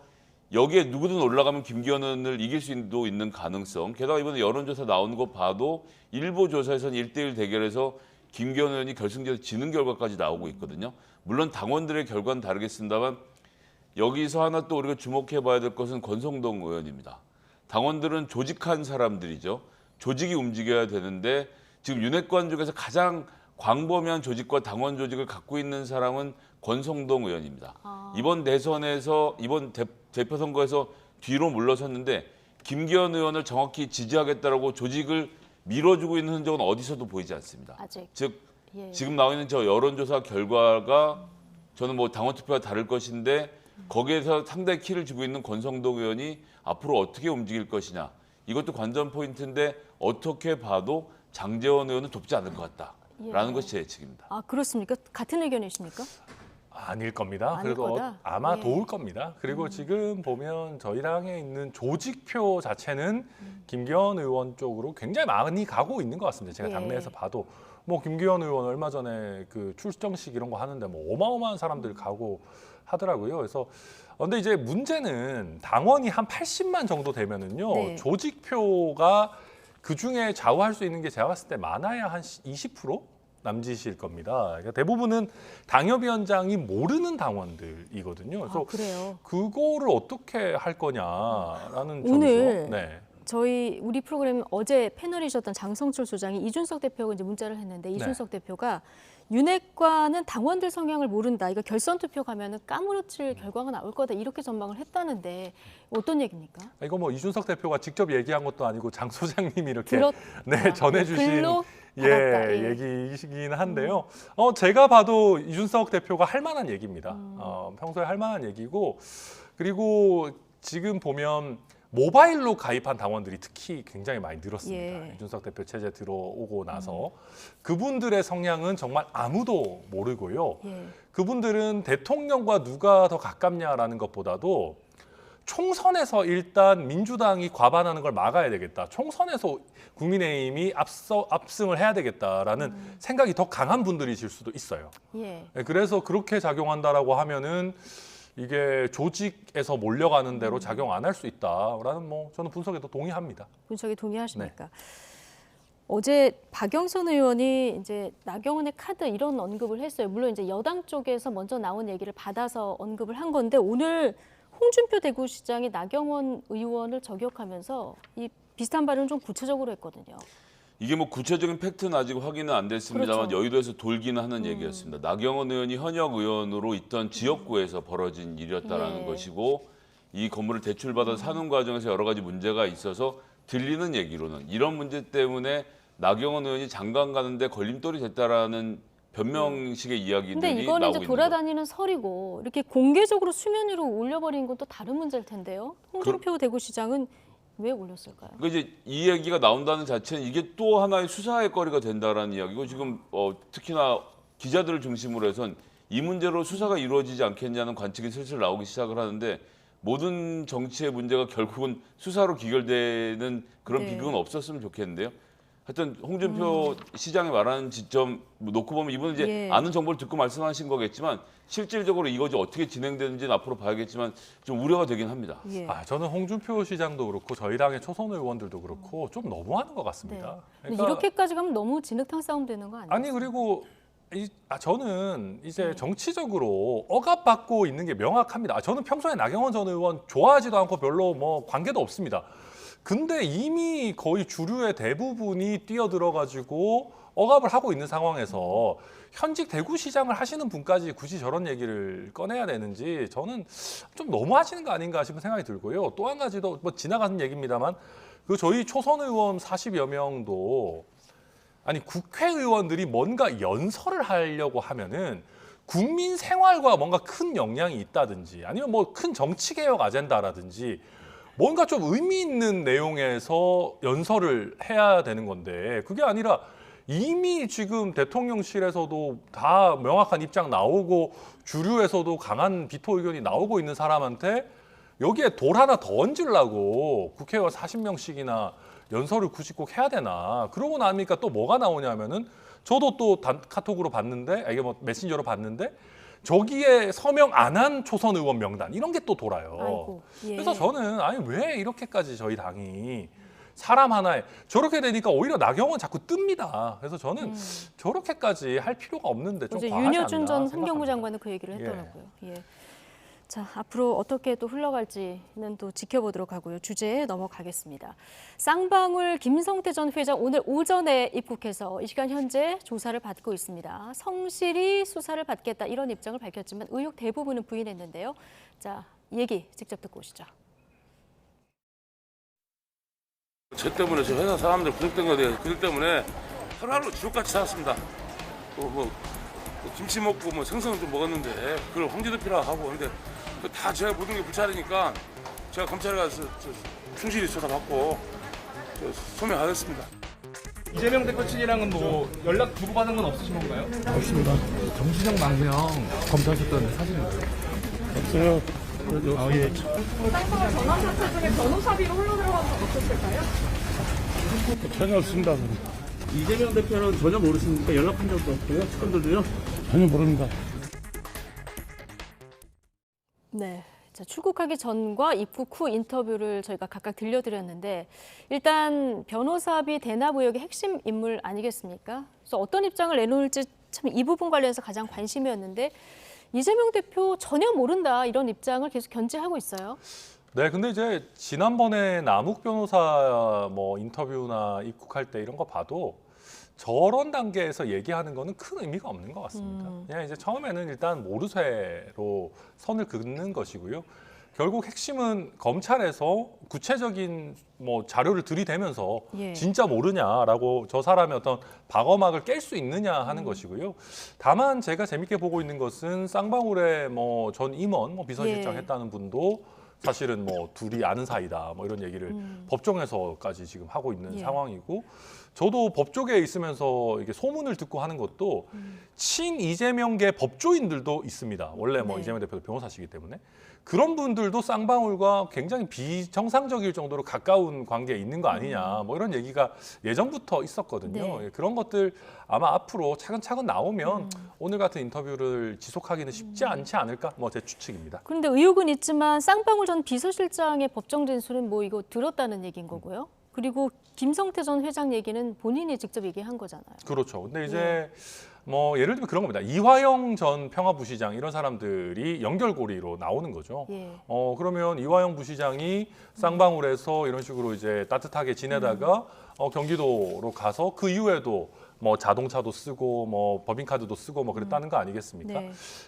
여기에 누구든 올라가면 김기현 의원을 이길 수도 있는 가능성. 게다가 이번에 여론조사 나오는 거 봐도 일부 조사에서는 1대1 대결에서 김기현 의원이 결승전에서 지는 결과까지 나오고 있거든요. 물론 당원들의 결과는 다르겠습니다만 여기서 하나 또 우리가 주목해 봐야 될 것은 권성동 의원입니다. 당원들은 조직한 사람들이죠. 조직이 움직여야 되는데 지금 윤핵관 중에서 가장 광범위한 조직과 당원 조직을 갖고 있는 사람은 권성동 의원입니다. 이번 대선에서 이번 대표 선거에서 뒤로 물러섰는데 김기현 의원을 정확히 지지하겠다라고 조직을 밀어주고 있는 흔적은 어디서도 보이지 않습니다. 아직. 즉 지금 나와 있는 저 여론조사 결과가 저는 뭐 당원 투표가 다를 것인데 거기에서 상당히 키를 쥐고 있는 권성동 의원이 앞으로 어떻게 움직일 것이냐 이것도 관전 포인트인데 어떻게 봐도 장제원 의원은 돕지 않을 것 같다라는 것이 제 예측입니다. 아, 그렇습니까? 같은 의견이십니까? 아닐 겁니다. 아닐 그래도 거다? 아마 예. 도울 겁니다. 그리고 지금 보면 저희 당에 있는 조직표 자체는 김기현 의원 쪽으로 굉장히 많이 가고 있는 것 같습니다. 제가 예. 당내에서 봐도 뭐 김기현 의원 얼마 전에 그 출정식 이런 거 하는데 뭐 어마어마한 사람들 가고 하더라고요. 그래서 근데 이제 문제는 당원이 한 80만 정도 되면은요 네. 조직표가 그 중에 좌우할 수 있는 게 제가 봤을 때 많아야 한 20%? 남짓일 겁니다. 그러니까 대부분은 당협위원장이 모르는 당원들이거든요. 그래서 그래요? 그거를 어떻게 할 거냐라는 오늘 점에서 네. 우리 프로그램 어제 패널이셨던 장성철 소장이 이준석 대표가 이제 문자를 했는데 이준석 대표가 윤핵관은 당원들 성향을 모른다. 이거 결선 투표 가면은 까무러칠 결과가 나올 거다. 이렇게 전망을 했다는데 어떤 얘기입니까? 이거 뭐 이준석 대표가 직접 얘기한 것도 아니고 장 소장님이 이렇게 네, 전해주신 글로 받았다. 예. 얘기이긴 한데요. 제가 봐도 이준석 대표가 할 만한 얘기입니다. 평소에 할 만한 얘기고 그리고 지금 보면 모바일로 가입한 당원들이 특히 굉장히 많이 늘었습니다. 이준석 대표 체제 들어오고 나서 그분들의 성향은 정말 아무도 모르고요. 그분들은 대통령과 누가 더 가깝냐라는 것보다도 총선에서 일단 민주당이 과반하는 걸 막아야 되겠다. 총선에서 국민의힘이 압승을 해야 되겠다라는 생각이 더 강한 분들이실 수도 있어요. 그래서 그렇게 작용한다라고 하면은 이게 조직에서 몰려가는 대로 작용 안 할 수 있다라는 뭐 저는 분석에도 동의합니다. 분석에 동의하십니까? 어제 박영선 의원이 이제 나경원의 카드 이런 언급을 했어요. 물론 이제 여당 쪽에서 먼저 나온 얘기를 받아서 언급을 한 건데 오늘 홍준표 대구시장이 나경원 의원을 저격하면서 이 비슷한 발언을 좀 구체적으로 했거든요. 이게 뭐 구체적인 팩트는 아직 확인은 안 됐습니다만 그렇죠. 여의도에서 돌기는 하는 얘기였습니다. 나경원 의원이 현역 의원으로 있던 지역구에서 벌어진 일이었다라는 것이고 이 건물을 대출받아 사는 과정에서 여러 가지 문제가 있어서 들리는 얘기로는 이런 문제 때문에 나경원 의원이 장관 가는데 걸림돌이 됐다라는 변명식의 이야기들이 근데 나오고 이거는 있는 이제 돌아다니는 설이고 이렇게 공개적으로 수면 위로 올려버린 건 또 다른 문제일 텐데요. 홍준표 대구시장은 왜 올렸을까요? 그러니까 이제 이 얘기가 나온다는 자체는 이게 또 하나의 수사의 거리가 된다라는 이야기고 지금 특히나 기자들을 중심으로 해선 이 문제로 수사가 이루어지지 않겠냐는 관측이 슬슬 나오기 시작을 하는데 모든 정치의 문제가 결국은 수사로 귀결되는 그런 네. 비극은 없었으면 좋겠는데요. 하여튼 홍준표 시장이 말하는 지점 놓고 보면 이분은 이제 예. 아는 정보를 듣고 말씀하신 거겠지만 실질적으로 이것이 어떻게 진행되는지는 앞으로 봐야겠지만 좀 우려가 되긴 합니다. 예. 저는 홍준표 시장도 그렇고 저희 당의 초선 의원들도 그렇고 좀 너무하는 것 같습니다. 네. 근데 이렇게까지 가면 너무 진흙탕 싸움 되는 거 아니에요? 아니 그리고 저는 이제 정치적으로 억압받고 있는 게 명확합니다. 저는 평소에 나경원 전 의원 좋아하지도 않고 별로 뭐 관계도 없습니다. 근데 이미 거의 주류의 대부분이 뛰어들어가지고 억압을 하고 있는 상황에서 현직 대구시장을 하시는 분까지 굳이 저런 얘기를 꺼내야 되는지 저는 좀 너무 하시는 거 아닌가 싶은 생각이 들고요. 또 한 가지도 뭐 지나가는 얘기입니다만 그 저희 초선 의원 40여 명도 아니 국회의원들이 뭔가 연설을 하려고 하면은 국민 생활과 뭔가 큰 영향이 있다든지 아니면 뭐 큰 정치 개혁 아젠다라든지 뭔가 좀 의미 있는 내용에서 연설을 해야 되는 건데 그게 아니라 이미 지금 대통령실에서도 다 명확한 입장 나오고 주류에서도 강한 비토 의견이 나오고 있는 사람한테 여기에 돌 하나 더 얹으려고 국회의원 40명씩이나 연설을 굳이 꼭 해야 되나. 그러고 나니까 또 뭐가 나오냐면은 저도 또 카톡으로 봤는데 이게 뭐 메신저로 봤는데 저기에 서명 안 한 초선 의원 명단 이런 게 또 돌아요. 아이고, 예. 그래서 저는 아니 왜 이렇게까지 저희 당이 사람 하나에 저렇게 되니까 오히려 나경원 자꾸 뜹니다. 그래서 저는 저렇게까지 할 필요가 없는데 좀 어제 과하지 윤여준 전 않나 환경부 생각합니다. 장관은 그 얘기를 했더라고요. 예. 자, 앞으로 어떻게 또 흘러갈지는 또 지켜보도록 하고요. 주제에 넘어가겠습니다. 쌍방울 김성태 전 회장 오늘 오전에 입국해서 이 시간 현재 조사를 받고 있습니다. 성실히 수사를 받겠다 이런 입장을 밝혔지만 의혹 대부분은 부인했는데요. 자, 얘기 직접 듣고 오시죠. 저 때문에 저 회사 사람들 구속된 거에 대해서 그것 때문에 하루하루 지옥같이 살았습니다. 뭐 김치 먹고 뭐 생선을 좀 먹었는데 그걸 황제 대표라고 하고 근데 다 제가 모든 게 불찰이니까 제가 검찰에 가서 충실히 조사받고 소명하겠습니다. 이재명 대표 측이랑은 뭐 연락 주고받은 건 없으신 건가요? 없습니다. 정시정 망명 검토하셨다는 사실인가요? 없어요. 아, 예. 쌍방울 전환 사태 중에 변호사비로 흘러들어간 건 없었을까요? 전혀 없습니다. 이재명 대표는 전혀 모르십니까? 연락한 적도 없고요. 측근들도요? 전혀 모릅니다. 네. 자, 출국하기 전과 입국 후 인터뷰를 저희가 각각 들려드렸는데 일단 변호사비 대납 의혹의 핵심 인물 아니겠습니까? 그래서 어떤 입장을 내놓을지 참 이 부분 관련해서 가장 관심이었는데 이재명 대표 전혀 모른다 이런 입장을 계속 견지하고 있어요. 네, 근데 이제 지난번에 남욱 변호사 뭐 인터뷰나 입국할 때 이런 거 봐도 저런 단계에서 얘기하는 거는 큰 의미가 없는 것 같습니다. 그냥 이제 처음에는 일단 모르쇠로 선을 긋는 것이고요. 결국 핵심은 검찰에서 구체적인 뭐 자료를 들이대면서 예. 진짜 모르냐라고 저 사람의 어떤 방어막을 깰 수 있느냐 하는 것이고요. 다만 제가 재밌게 보고 있는 것은 쌍방울의 뭐 전 임원 뭐 비서실장 예. 했다는 분도 사실은 뭐 둘이 아는 사이다 뭐 이런 얘기를 법정에서까지 지금 하고 있는 예. 상황이고 저도 법조계에 있으면서 이게 소문을 듣고 하는 것도 친 이재명계 법조인들도 있습니다. 원래 뭐 네. 이재명 대표도 변호사시기 때문에 그런 분들도 쌍방울과 굉장히 비정상적일 정도로 가까운 관계에 있는 거 아니냐 뭐 이런 얘기가 예전부터 있었거든요. 네. 예, 그런 것들 아마 앞으로 차근차근 나오면 오늘 같은 인터뷰를 지속하기는 쉽지 않지 않을까 뭐 제 추측입니다. 그런데 의혹은 있지만 쌍방울 전 비서실장의 법정 진술은 뭐 이거 들었다는 얘기인 거고요. 그리고 김성태 전 회장 얘기는 본인이 직접 얘기한 거잖아요. 그렇죠. 근데 이제 뭐 예를 들면 그런 겁니다. 이화영 전 평화부시장 이런 사람들이 연결고리로 나오는 거죠. 그러면 이화영 부시장이 쌍방울에서 이런 식으로 이제 따뜻하게 지내다가 경기도로 가서 그 이후에도 뭐 자동차도 쓰고 뭐 법인카드도 쓰고 뭐 그랬다는 거 아니겠습니까?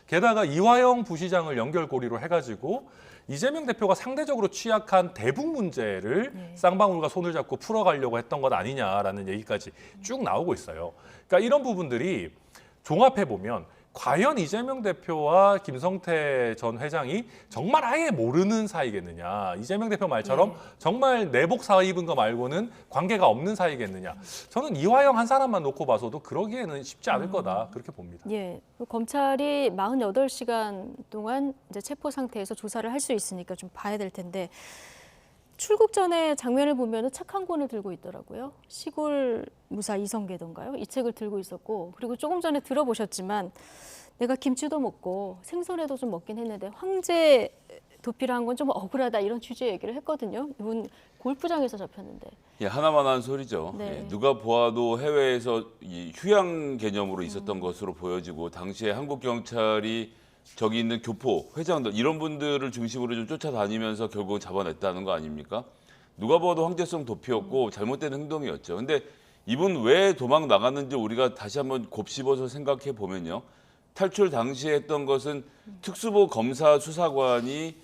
게다가 이화영 부시장을 연결고리로 해가지고 이재명 대표가 상대적으로 취약한 대북 문제를 쌍방울과 손을 잡고 풀어가려고 했던 것 아니냐라는 얘기까지 쭉 나오고 있어요. 그러니까 이런 부분들이 종합해보면 과연 이재명 대표와 김성태 전 회장이 정말 아예 모르는 사이겠느냐. 이재명 대표 말처럼 정말 내복 사 입은 거 말고는 관계가 없는 사이겠느냐. 저는 이화영 한 사람만 놓고 봐서도 그러기에는 쉽지 않을 거다. 그렇게 봅니다. 예, 검찰이 48시간 동안 이제 체포 상태에서 조사를 할 수 있으니까 좀 봐야 될 텐데 출국 전에 장면을 보면은 책 한 권을 들고 있더라고요. 시골 무사 이성계던가요? 이 책을 들고 있었고 그리고 조금 전에 들어보셨지만 내가 김치도 먹고 생선회도 좀 먹긴 했는데 황제 도피를 한 건 좀 억울하다 이런 취지의 얘기를 했거든요. 이분 골프장에서 잡혔는데. 예, 하나만 한 소리죠. 예, 누가 보아도 해외에서 이 휴양 개념으로 있었던 것으로 보여지고 당시에 한국 경찰이 저기 있는 교포, 회장들 이런 분들을 중심으로 좀 쫓아다니면서 결국 잡아냈다는 거 아닙니까? 누가 봐도 황제성 도피였고 잘못된 행동이었죠. 근데 이분 왜 도망 나갔는지 우리가 다시 한번 곱씹어서 생각해 보면요. 탈출 당시에 했던 것은 특수부 검사 수사관이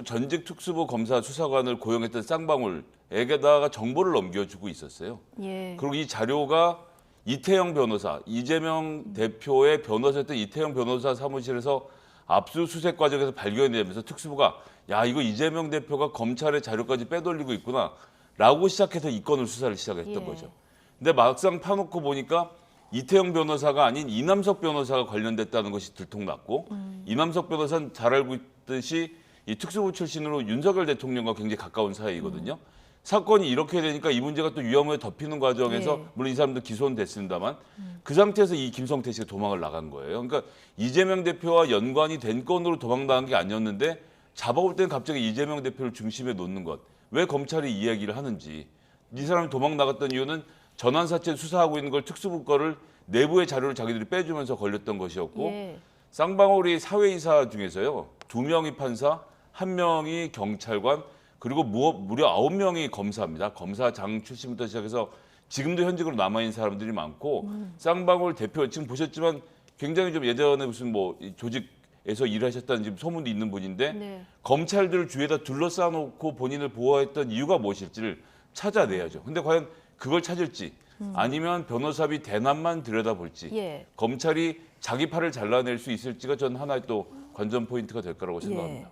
전직 특수부 검사 수사관을 고용했던 쌍방울에게다가 정보를 넘겨주고 있었어요. 그리고 이 자료가 이태영 변호사, 이재명 대표의 변호사였던 이태영 변호사 사무실에서 압수수색 과정에서 발견되면서 특수부가 야 이거 이재명 대표가 검찰의 자료까지 빼돌리고 있구나 라고 시작해서 이 건을 수사를 시작했던 거죠. 근데 막상 파놓고 보니까 이태영 변호사가 아닌 이남석 변호사가 관련됐다는 것이 들통났고 이남석 변호사는 잘 알고 있듯이 이 특수부 출신으로 윤석열 대통령과 굉장히 가까운 사이거든요. 사건이 이렇게 되니까 이 문제가 또 위험을 덮이는 과정에서 물론 이 사람도 기소는 됐습니다만 그 상태에서 이 김성태 씨가 도망을 나간 거예요. 그러니까 이재명 대표와 연관이 된 건으로 도망 나간 게 아니었는데 잡아올 때는 갑자기 이재명 대표를 중심에 놓는 것. 왜 검찰이 이 이야기를 하는지. 이 사람이 도망 나갔던 이유는 전환사채 수사하고 있는 걸 특수부 거를 내부의 자료를 자기들이 빼주면서 걸렸던 것이었고 쌍방울이 사회이사 중에서요. 2명이 판사, 1명이 경찰관 그리고 무려 9명이 검사입니다. 검사장 출신부터 시작해서 지금도 현직으로 남아있는 사람들이 많고 쌍방울 대표 지금 보셨지만 굉장히 좀 예전에 무슨 뭐 조직에서 일하셨다는 지금 소문도 있는 분인데 검찰들을 주위에다 둘러싸놓고 본인을 보호했던 이유가 무엇일지를 찾아내야죠. 근데 과연 그걸 찾을지 아니면 변호사비 대납만 들여다볼지 검찰이 자기 팔을 잘라낼 수 있을지가 전 하나의 또 관전 포인트가 될 거라고 생각합니다.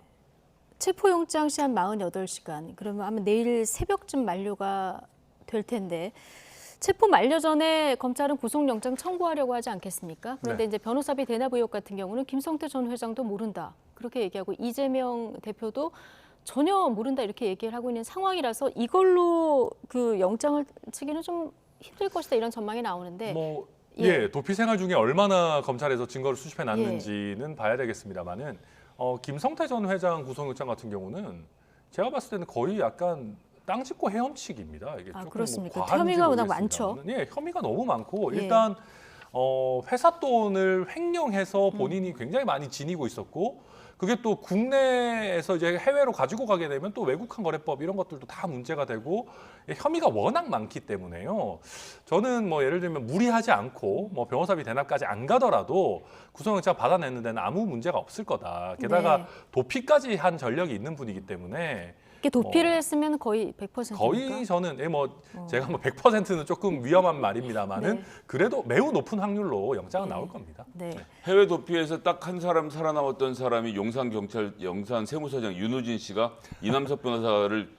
체포영장 시한 48시간. 그러면 아마 내일 새벽쯤 만료가 될 텐데 체포 만료 전에 검찰은 구속영장 청구하려고 하지 않겠습니까? 그런데 이제 변호사비 대납 의혹 같은 경우는 김성태 전 회장도 모른다. 그렇게 얘기하고 이재명 대표도 전혀 모른다 이렇게 얘기를 하고 있는 상황이라서 이걸로 그 영장을 치기는 좀 힘들 것이다 이런 전망이 나오는데 도피 생활 중에 얼마나 검찰에서 증거를 수집해 놨는지는 봐야 되겠습니다만은 김성태 전 회장 구속영장 같은 경우는 제가 봤을 때는 거의 약간 땅 짚고 헤엄치기입니다. 이게 조금 그렇습니까? 과한지 혐의가 워낙 모르겠습니다만은. 많죠. 혐의가 너무 많고 일단 회사 돈을 횡령해서 본인이 굉장히 많이 지니고 있었고 그게 또 국내에서 이제 해외로 가지고 가게 되면 또 외국환 거래법 이런 것들도 다 문제가 되고 혐의가 워낙 많기 때문에요. 저는 뭐 예를 들면 무리하지 않고 뭐 변호사비 대납까지 안 가더라도 구속영장 받아내는 데는 아무 문제가 없을 거다. 게다가 도피까지 한 전력이 있는 분이기 때문에 이게 도피를 했으면 거의 100%입니까? 거의 저는 제가 뭐 100%는 조금 위험한 말입니다만은 그래도 매우 높은 확률로 영장은 나올 겁니다. 해외 도피에서 딱 한 사람 살아남았던 사람이 용산 경찰 용산 세무서장 윤우진 씨가 이남석 변호사를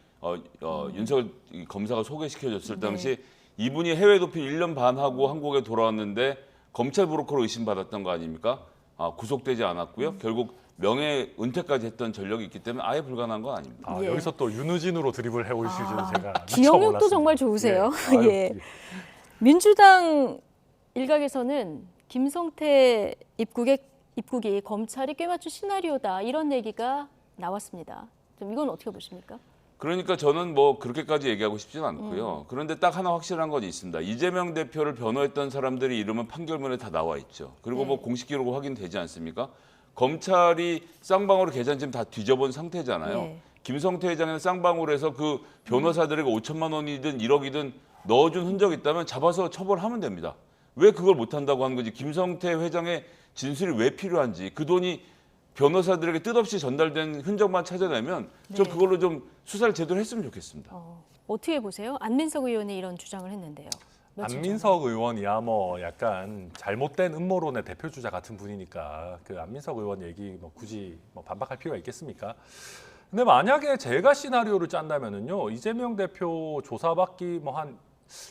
윤석열 검사가 소개시켜줬을 당시 이분이 해외 도피 1년 반 하고 한국에 돌아왔는데 검찰 브로커로 의심받았던 거 아닙니까? 구속되지 않았고요. 결국 명예 은퇴까지 했던 전력이 있기 때문에 아예 불가능한 건 아닙니다. 여기서 또 윤우진으로 드립을 해오실지는 제가 기억력도 정말 좋으세요. 민주당 일각에서는 김성태 입국이 검찰이 꿰맞춘 시나리오다 이런 얘기가 나왔습니다. 좀 이건 어떻게 보십니까? 그러니까 저는 뭐 그렇게까지 얘기하고 싶지는 않고요. 그런데 딱 하나 확실한 건 있습니다. 이재명 대표를 변호했던 사람들의 이름은 판결문에 다 나와 있죠. 그리고 뭐 공식 기록으로 확인되지 않습니까? 검찰이 쌍방울의 계좌 지금 다 뒤져본 상태잖아요. 김성태 회장은 쌍방울에서 그 변호사들에게 5천만 원이든 1억이든 넣어준 흔적이 있다면 잡아서 처벌하면 됩니다. 왜 그걸 못한다고 하는 거지? 김성태 회장의 진술이 왜 필요한지, 그 돈이 변호사들에게 뜻없이 전달된 흔적만 찾아내면 저 그걸로 좀 수사를 제대로 했으면 좋겠습니다. 어떻게 보세요? 안민석 의원이 이런 주장을 했는데요. 안민석 의원이야 뭐 약간 잘못된 음모론의 대표 주자 같은 분이니까 그 안민석 의원 얘기 뭐 굳이 뭐 반박할 필요가 있겠습니까? 근데 만약에 제가 시나리오를 짠다면은요, 이재명 대표 조사받기 뭐 한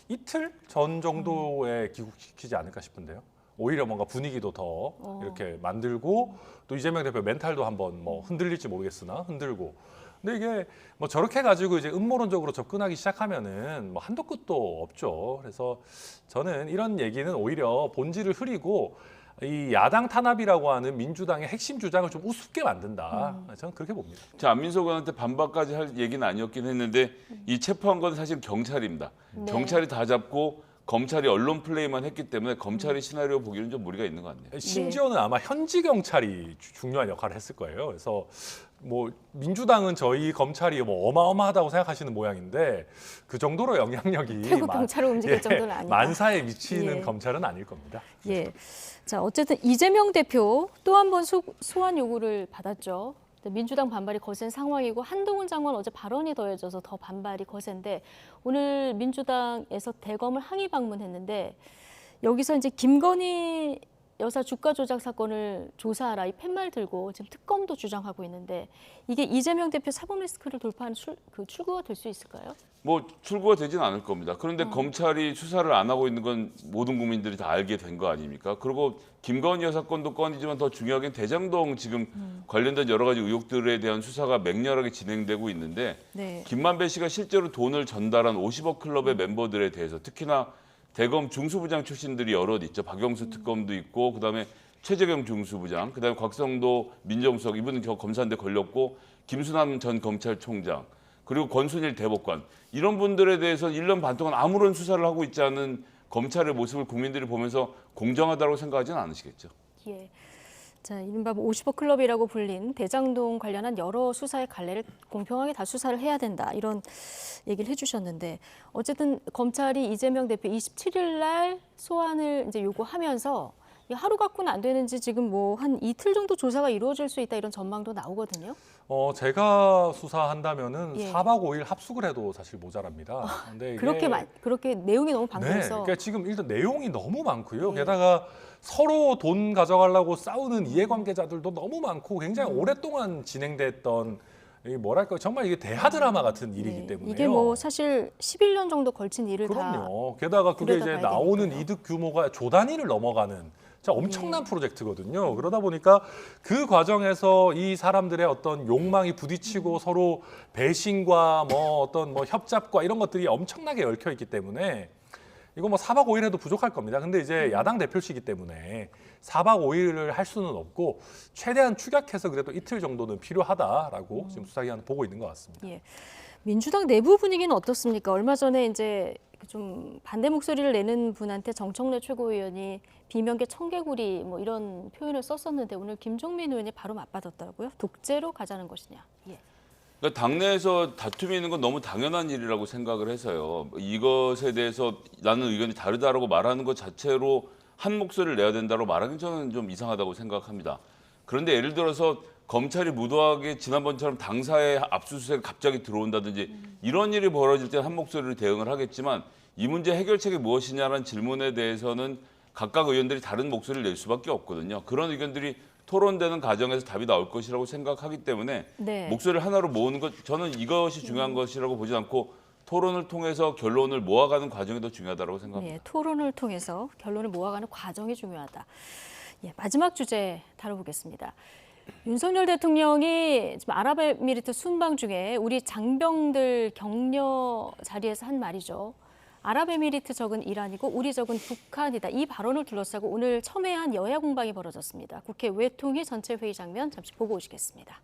이틀 전 정도에 귀국시키지 않을까 싶은데요. 오히려 뭔가 분위기도 더 이렇게 만들고 또 이재명 대표 멘탈도 한번 뭐 흔들릴지 모르겠으나 흔들고. 근데 이게 뭐 저렇게 가지고 이제 음모론적으로 접근하기 시작하면은 뭐 한도 끝도 없죠. 그래서 저는 이런 얘기는 오히려 본질을 흐리고 이 야당 탄압이라고 하는 민주당의 핵심 주장을 좀 우습게 만든다. 저는 그렇게 봅니다. 자, 안민석 의원한테 반박까지 할 얘기는 아니었긴 했는데 이 체포한 건 사실 경찰입니다. 경찰이 다 잡고 검찰이 언론 플레이만 했기 때문에 검찰이 시나리오 보기는 좀 무리가 있는 것 같네요. 심지어는 아마 현지 경찰이 중요한 역할을 했을 거예요. 그래서 뭐 민주당은 저희 검찰이 뭐 어마어마하다고 생각하시는 모양인데 그 정도로 영향력이 태국 경찰을 움직일 정도는 아니다. 만사에 미치는 검찰은 아닐 겁니다. 자, 어쨌든 이재명 대표 또 한 번 소환 요구를 받았죠. 민주당 반발이 거센 상황이고 한동훈 장관 어제 발언이 더해져서 더 반발이 거센데 오늘 민주당에서 대검을 항의 방문했는데 여기서 이제 김건희 여사 주가 조작 사건을 조사하라 이 팻말 들고 지금 특검도 주장하고 있는데 이게 이재명 대표 사법 리스크를 돌파하는 출구가 될 수 있을까요? 뭐 출구가 되지는 않을 겁니다. 그런데 검찰이 수사를 안 하고 있는 건 모든 국민들이 다 알게 된 거 아닙니까? 그리고 김건희 여사 건도 건이지만 더 중요하게 대장동 지금 관련된 여러 가지 의혹들에 대한 수사가 맹렬하게 진행되고 있는데 김만배 씨가 실제로 돈을 전달한 50억 클럽의 멤버들에 대해서 특히나 대검 중수부장 출신들이 여럿 있죠. 박영수 특검도 있고 그다음에 최재경 중수부장, 그다음에 곽성도 민정수석 이분은 검사인데 걸렸고 김수남 전 검찰총장 그리고 권순일 대법관 이런 분들에 대해서 1년 반 동안 아무런 수사를 하고 있지 않은 검찰의 모습을 국민들이 보면서 공정하다고 생각하지는 않으시겠죠. 자, 이른바 50억 클럽이라고 불린 대장동 관련한 여러 수사의 갈래를 공평하게 다 수사를 해야 된다. 이런 얘기를 해주셨는데 어쨌든 검찰이 이재명 대표 27일 날 소환을 이제 요구하면서 하루 갖고는 안 되는지 지금 뭐 한 이틀 정도 조사가 이루어질 수 있다 이런 전망도 나오거든요. 제가 수사한다면은 4박 5일 합숙을 해도 사실 모자랍니다. 근데 이게 그렇게 내용이 너무 방대해서. 그러니까 지금 일단 내용이 너무 많고요. 게다가 서로 돈 가져가려고 싸우는 이해관계자들도 너무 많고 굉장히 오랫동안 진행됐던 뭐랄까 정말 이게 대하 드라마 같은 일이기 때문에요. 이게 뭐 사실 11년 정도 걸친 일을 그럼요. 게다가 그게 이제 나오는 이득 규모가 조 단위를 넘어가는 엄청난 프로젝트거든요. 그러다 보니까 그 과정에서 이 사람들의 어떤 욕망이 부딪히고 서로 배신과 뭐 어떤 뭐 협잡과 이런 것들이 엄청나게 얽혀 있기 때문에 이거 뭐 4박 5일 해도 부족할 겁니다. 근데 이제 야당 대표시기 때문에 4박 5일을 할 수는 없고 최대한 축약해서 그래도 이틀 정도는 필요하다라고 지금 수사기관은 보고 있는 것 같습니다. 민주당 내부 분위기는 어떻습니까? 얼마 전에 이제 좀 반대 목소리를 내는 분한테 정청래 최고위원이 비명계 청개구리 뭐 이런 표현을 썼었는데 오늘 김종민 의원이 바로 맞받았더라고요. 독재로 가자는 것이냐. 그러니까 당내에서 다툼이 있는 건 너무 당연한 일이라고 생각을 해서요. 이것에 대해서 나는 의견이 다르다라고 말하는 것 자체로 한 목소리를 내야 된다고 말하기는 저는 좀 이상하다고 생각합니다. 그런데 예를 들어서 검찰이 무도하게 지난번처럼 당사의 압수수색이 갑자기 들어온다든지 이런 일이 벌어질 때 한 목소리로 대응을 하겠지만 이 문제 해결책이 무엇이냐는 질문에 대해서는 각각 의원들이 다른 목소리를 낼 수밖에 없거든요. 그런 의견들이 토론되는 과정에서 답이 나올 것이라고 생각하기 때문에 목소리를 하나로 모으는 것 저는 이것이 중요한 것이라고 보지 않고 토론을 통해서 결론을 모아가는 과정이 더 중요하다고 생각합니다. 토론을 통해서 결론을 모아가는 과정이 중요하다. 마지막 주제 다뤄보겠습니다. 윤석열 대통령이 지금 아랍에미리트 순방 중에 우리 장병들 격려 자리에서 한 말이죠. 아랍에미리트 적은 이란이고 우리 적은 북한이다. 이 발언을 둘러싸고 오늘 첨예한 여야 공방이 벌어졌습니다. 국회 외통위 전체 회의 장면 잠시 보고 오시겠습니다.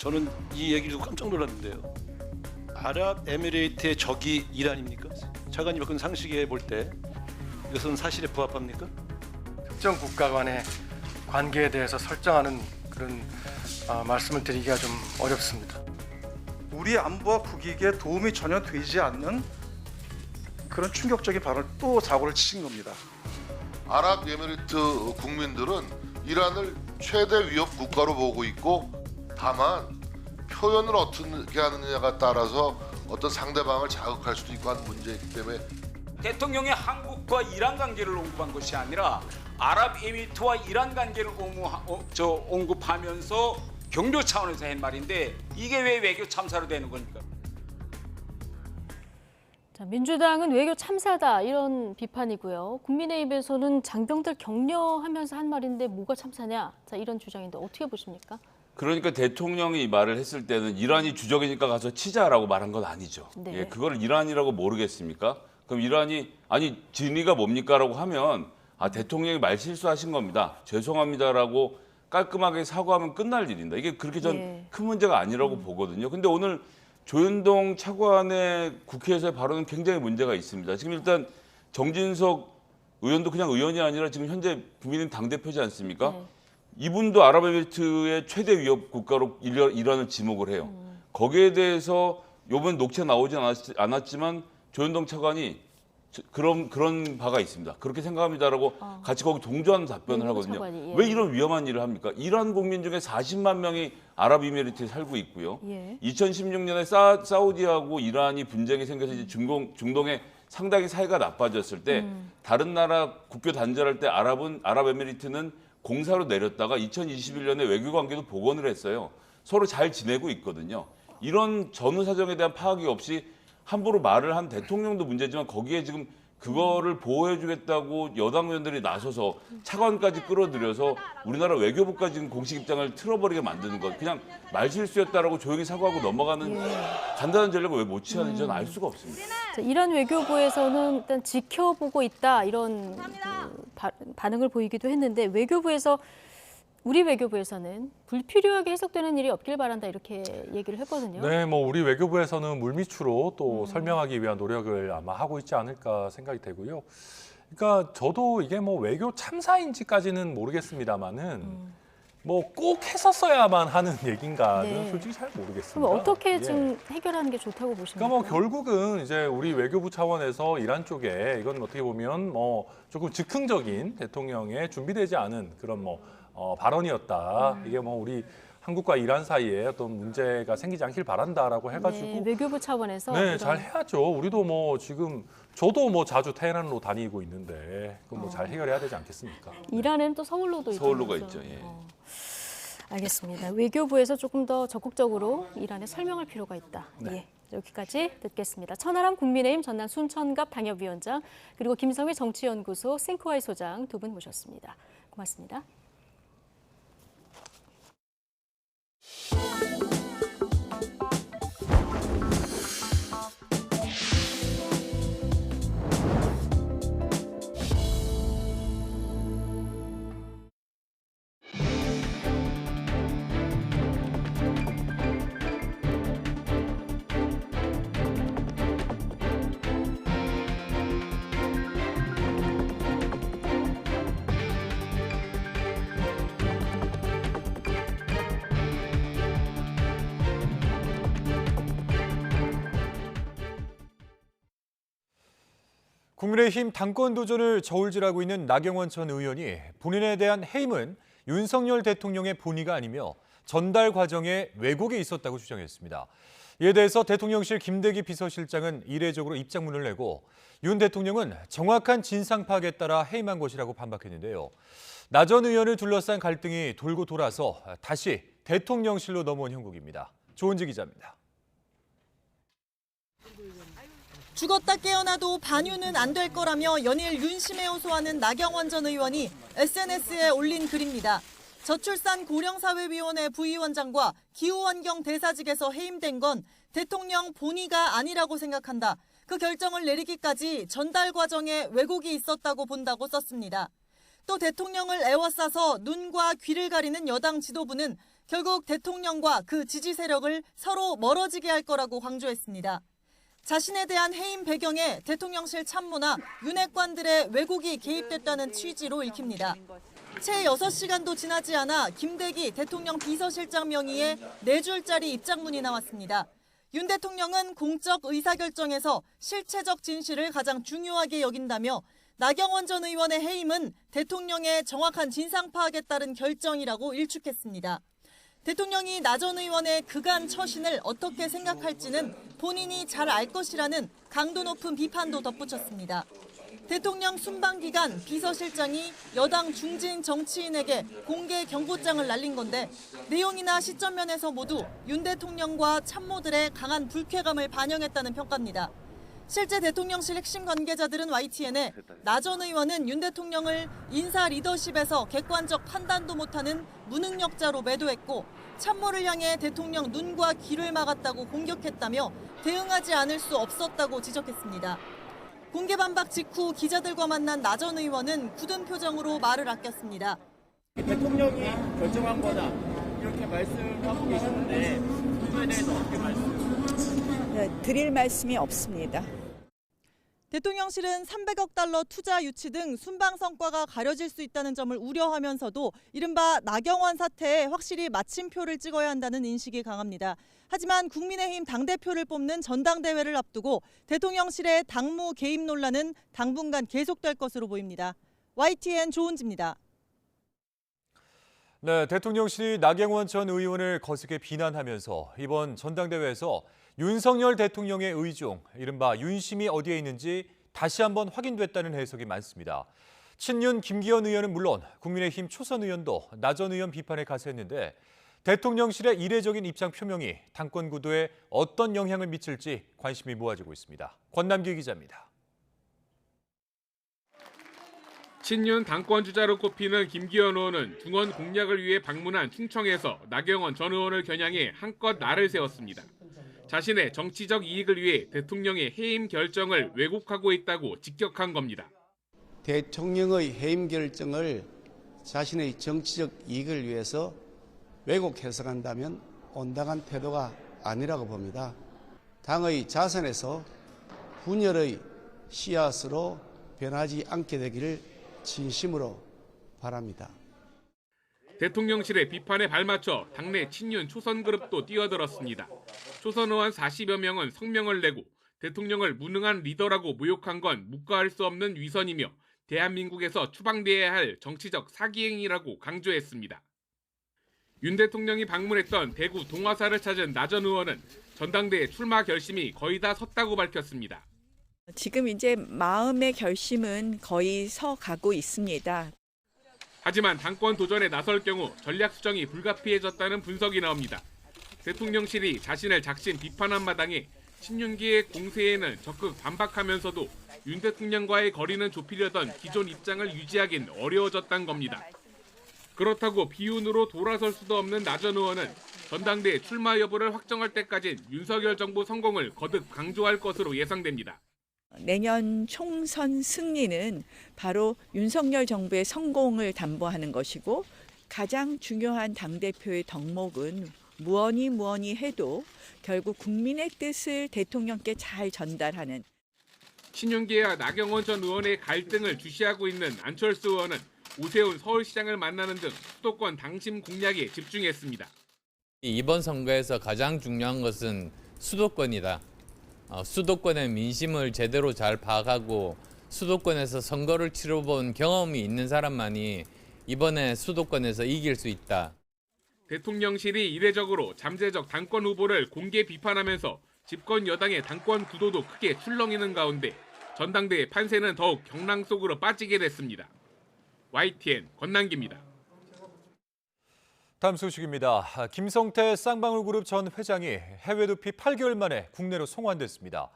저는 이 얘기를 듣고 깜짝 놀랐는데요. 아랍에미레이트의 적이 이란입니까? 차관님 그건 상식에 볼 때 이것은 사실에 부합합니까? 특정 국가 간의 관계에 대해서 설정하는 그런 말씀을 드리기가 좀 어렵습니다. 우리 안보와 국익에 도움이 전혀 되지 않는 그런 충격적인 발언을 또 사고를 치신 겁니다. 아랍에미리트 국민들은 이란을 최대 위협 국가로 보고 있고 다만 표현을 어떻게 하느냐가 따라서 어떤 상대방을 자극할 수도 있고 하는 문제이기 때문에 대통령이 한국과 이란 관계를 언급한 것이 아니라 아랍에미리트와 이란 관계를 언급하면서 경교 차원에서 한 말인데 이게 왜 외교 참사로 되는 겁니까? 자, 민주당은 외교 참사다 이런 비판이고요. 국민의힘에서는 장병들 격려하면서 한 말인데 뭐가 참사냐? 자, 이런 주장인데 어떻게 보십니까? 그러니까 대통령이 이 말을 했을 때는 이란이 주적이니까 가서 치자라고 말한 건 아니죠. 네. 예, 그걸 이란이라고 모르겠습니까? 그럼 이란이 아니 진위가 뭡니까라고 하면 대통령이 말 실수하신 겁니다. 죄송합니다라고 깔끔하게 사과하면 끝날 일인다. 이게 그렇게 전 큰 문제가 아니라고 보거든요. 근데 오늘 조현동 차관의 국회에서의 발언은 굉장히 문제가 있습니다. 지금 일단 정진석 의원도 그냥 의원이 아니라 지금 현재 국민의힘 당대표지 않습니까? 이분도 아랍에미리트의 최대 위협 국가로 이란을 지목을 해요. 거기에 대해서 이번 녹취가 나오진 않았지만 조현동 차관이 그런 바가 있습니다. 그렇게 생각합니다라고 같이 거기 동조하는 답변을 하거든요. 차관이, 예. 왜 이런 위험한 일을 합니까? 이란 국민 중에 40만 명이 아랍에미리트에 살고 있고요. 예. 2016년에 사우디하고 이란이 분쟁이 생겨서 이제 중동에 상당히 사이가 나빠졌을 때 다른 나라 국교 단절할 때 아랍에미리트는 공사로 내렸다가 2021년에 외교 관계도 복원을 했어요. 서로 잘 지내고 있거든요. 이런 전후 사정에 대한 파악이 없이 함부로 말을 한 대통령도 문제지만 거기에 지금 그거를 보호해주겠다고 여당 의원들이 나서서 차관까지 끌어들여서 우리나라 외교부까지 지금 공식 입장을 틀어버리게 만드는 것. 그냥 말실수였다라고 조용히 사과하고 넘어가는 간단한 전략을 왜 못 취하는지 저는 알 수가 없습니다. 자, 이란 외교부에서는 일단 지켜보고 있다 이런 반응을 보이기도 했는데 우리 외교부에서는 불필요하게 해석되는 일이 없길 바란다 이렇게 얘기를 했거든요. 네, 뭐 우리 외교부에서는 물밑으로 또 설명하기 위한 노력을 아마 하고 있지 않을까 생각이 되고요. 그러니까 저도 이게 뭐 외교 참사인지까지는 모르겠습니다만은 뭐 꼭 했었어야만 하는 얘기인가는 솔직히 잘 모르겠습니다. 그럼 어떻게 좀 해결하는 게 좋다고 보십니까? 그러니까 뭐 결국은 이제 우리 외교부 차원에서 이란 쪽에 이건 어떻게 보면 뭐 조금 즉흥적인 대통령의 준비되지 않은 그런 발언이었다. 이게 뭐 우리 한국과 이란 사이에 어떤 문제가 생기지 않길 바란다라고 해가지고 외교부 차원에서 잘 해야죠. 우리도 뭐 지금 저도 뭐 자주 테헤란으로 다니고 있는데 그건 뭐 잘 해결해야 되지 않겠습니까? 이란에는 또 서울로도 서울로가 있죠. 예. 알겠습니다. 외교부에서 조금 더 적극적으로 이란에 설명할 필요가 있다. 예. 여기까지 듣겠습니다. 천하람 국민의힘 전남 순천갑 당협위원장 그리고 김성회 정치연구소 싱크와이 소장 두 분 모셨습니다. 고맙습니다. 국민의힘 당권 도전을 저울질하고 있는 나경원 전 의원이 본인에 대한 해임은 윤석열 대통령의 본의가 아니며 전달 과정에 왜곡이 있었다고 주장했습니다. 이에 대해서 대통령실 김대기 비서실장은 이례적으로 입장문을 내고 윤 대통령은 정확한 진상 파악에 따라 해임한 것이라고 반박했는데요. 나 전 의원을 둘러싼 갈등이 돌고 돌아서 다시 대통령실로 넘어온 형국입니다. 조은지 기자입니다. 죽었다 깨어나도 반윤은 안 될 거라며 연일 윤심에 호소하는 나경원 전 의원이 SNS에 올린 글입니다. 저출산 고령사회위원회 부위원장과 기후환경 대사직에서 해임된 건 대통령 본의가 아니라고 생각한다. 그 결정을 내리기까지 전달 과정에 왜곡이 있었다고 본다고 썼습니다. 또 대통령을 애워싸서 눈과 귀를 가리는 여당 지도부는 결국 대통령과 그 지지 세력을 서로 멀어지게 할 거라고 강조했습니다. 자신에 대한 해임 배경에 대통령실 참모나 윤핵관들의 왜곡이 개입됐다는 취지로 읽힙니다. 채 6시간도 지나지 않아 김대기 대통령 비서실장 명의의 4줄짜리 입장문이 나왔습니다. 윤 대통령은 공적 의사결정에서 실체적 진실을 가장 중요하게 여긴다며 나경원 전 의원의 해임은 대통령의 정확한 진상 파악에 따른 결정이라고 일축했습니다. 대통령이 나 전 의원의 그간 처신을 어떻게 생각할지는 본인이 잘 알 것이라는 강도 높은 비판도 덧붙였습니다. 대통령 순방 기간 비서실장이 여당 중진 정치인에게 공개 경고장을 날린 건데 내용이나 시점 면에서 모두 윤 대통령과 참모들의 강한 불쾌감을 반영했다는 평가입니다. 실제 대통령실 핵심 관계자들은 YTN에 나 전 의원은 윤 대통령을 인사 리더십에서 객관적 판단도 못하는 무능력자로 매도했고 참모를 향해 대통령 눈과 귀를 막았다고 공격했다며 대응하지 않을 수 없었다고 지적했습니다. 공개 반박 직후 기자들과 만난 나 전 의원은 굳은 표정으로 말을 아꼈습니다. 대통령이 결정한 거다 이렇게 말씀하고 계시는데 그거에 대해서 어떻게 말씀? 드릴 말씀이 없습니다. 대통령실은 300억 달러 투자 유치 등 순방 성과가 가려질 수 있다는 점을 우려하면서도 이른바 나경원 사태에 확실히 마침표를 찍어야 한다는 인식이 강합니다. 하지만 국민의힘 당대표를 뽑는 전당대회를 앞두고 대통령실의 당무 개입 논란은 당분간 계속될 것으로 보입니다. YTN 조은지입니다. 네, 대통령실이 나경원 전 의원을 거세게 비난하면서 이번 전당대회에서 윤석열 대통령의 의중, 이른바 윤심이 어디에 있는지 다시 한번 확인됐다는 해석이 많습니다. 친윤 김기현 의원은 물론 국민의힘 초선 의원도 나 전 의원 비판에 가세했는데 대통령실의 이례적인 입장 표명이 당권 구도에 어떤 영향을 미칠지 관심이 모아지고 있습니다. 권남기 기자입니다. 친윤 당권 주자로 꼽히는 김기현 의원은 중원 공략을 위해 방문한 충청에서 나경원 전 의원을 겨냥해 한껏 날을 세웠습니다. 자신의 정치적 이익을 위해 대통령의 해임 결정을 왜곡하고 있다고 직격한 겁니다. 대통령의 해임 결정을 자신의 정치적 이익을 위해서 왜곡 해석한다면 온당한 태도가 아니라고 봅니다. 당의 자산에서 분열의 씨앗으로 변하지 않게 되기를 진심으로 바랍니다. 대통령실의 비판에 발맞춰 당내 친윤 초선 그룹도 뛰어들었습니다. 초선 의원 40여 명은 성명을 내고 대통령을 무능한 리더라고 모욕한 건 묵과할 수 없는 위선이며 대한민국에서 추방돼야 할 정치적 사기행위라고 강조했습니다. 윤 대통령이 방문했던 대구 동화사를 찾은 나 전 의원은 전당대회 출마 결심이 거의 다 섰다고 밝혔습니다. 지금 이제 마음의 결심은 거의 서가고 있습니다. 하지만 당권 도전에 나설 경우 전략 수정이 불가피해졌다는 분석이 나옵니다. 대통령실이 자신을 작심 비판한 마당에 친윤계의 공세에는 적극 반박하면서도 윤 대통령과의 거리는 좁히려던 기존 입장을 유지하긴 어려워졌다는 겁니다. 그렇다고 비윤으로 돌아설 수도 없는 나 전 의원은 전당대회 출마 여부를 확정할 때까진 윤석열 정부 성공을 거듭 강조할 것으로 예상됩니다. 내년 총선 승리는 바로 윤석열 정부의 성공을 담보하는 것이고 가장 중요한 당대표의 덕목은 무언이 해도 결국 국민의 뜻을 대통령께 잘 전달하는. 친윤계와 나경원 전 의원의 갈등을 주시하고 있는 안철수 의원은 오세훈 서울시장을 만나는 등 수도권 당심 공략에 집중했습니다. 이번 선거에서 가장 중요한 것은 수도권이다. 수도권의 민심을 제대로 잘 파악하고 수도권에서 선거를 치러본 경험이 있는 사람만이 이번에 수도권에서 이길 수 있다. 대통령실이 이례적으로 잠재적 당권 후보를 공개 비판하면서 집권 여당의 당권 구도도 크게 출렁이는 가운데 전당대회 판세는 더욱 경랑 속으로 빠지게 됐습니다. YTN 권남기입니다. 다음 소식입니다. 김성태 쌍방울그룹 전 회장이 해외 도피 8개월 만에 국내로 송환됐습니다.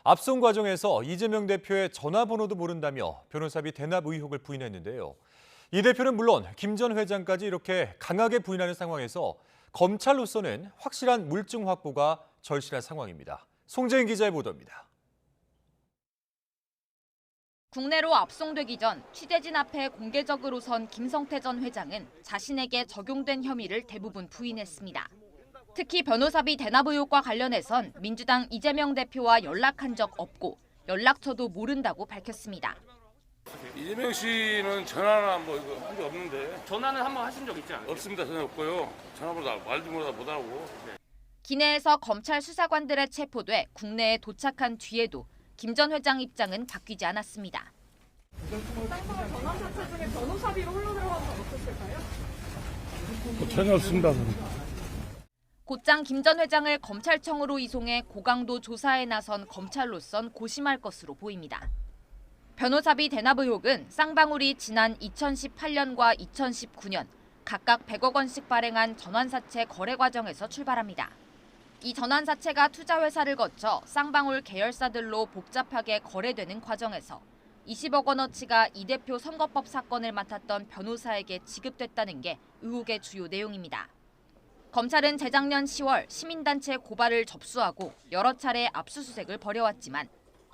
압송 과정에서 이재명 대표의 전화번호도 모른다며 변호사비 대납 의혹을 부인했는데요. 이 대표는 물론 김 전 회장까지 이렇게 강하게 부인하는 상황에서 검찰로서는 확실한 물증 확보가 절실한 상황입니다. 송재인 기자의 보도입니다. 국내로 압송되기 전 취재진 앞에 공개적으로 선 김성태 전 회장은 자신에게 적용된 혐의를 대부분 부인했습니다. 특히 변호사비 대납 의혹과 관련해선 민주당 이재명 대표와 연락한 적 없고 연락처도 모른다고 밝혔습니다. 이재명 씨는 전화나 뭐 이거 한 적 없는데. 전화는 한번 하신 적 있지 않아요? 없습니다. 전화 없고요. 전화번호 말도 못 알아보고. 기내에서 검찰 수사관들에 체포돼 국내에 도착한 뒤에도 김 전 회장 입장은 바뀌지 않았습니다. 쌍방울 전환 사채 중에 변호사비로 흘러들어간 건 없었을까요? 전혀 없습니다. 곧장 김 전 회장을 검찰청으로 이송해 고강도 조사에 나선 검찰로선 고심할 것으로 보입니다. 변호사비 대납 의혹은 쌍방울이 지난 2018년과 2019년 각각 100억 원씩 발행한 전환사채 거래 과정에서 출발합니다. 이 전환사채가 투자회사를 거쳐 쌍방울 계열사들로 복잡하게 거래되는 과정에서 20억 원어치가 이 대표 선거법 사건을 맡았던 변호사에게 지급됐다는 게 의혹의 주요 내용입니다. 검찰은 재작년 10월 시민단체 고발을 접수하고 여러 차례 압수수색을 벌여왔지만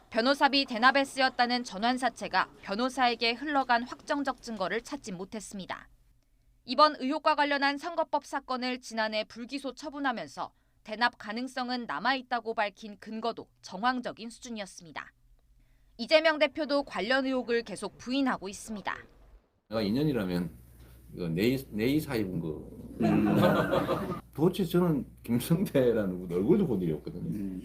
변호사비 대납에 쓰였다는 전환사채가 변호사에게 흘러간 확정적 증거를 찾지 못했습니다. 이번 의혹과 관련한 선거법 사건을 지난해 불기소 처분하면서 대납 가능성은 남아있다고 밝힌 근거도 정황적인 수준이었습니다. 이재명 대표도 관련 의혹을 계속 부인하고 있습니다. 내가 2년이라면 내 사입은 거. 도대체 저는 김성태라는 얼굴도 본 일이 없거든요.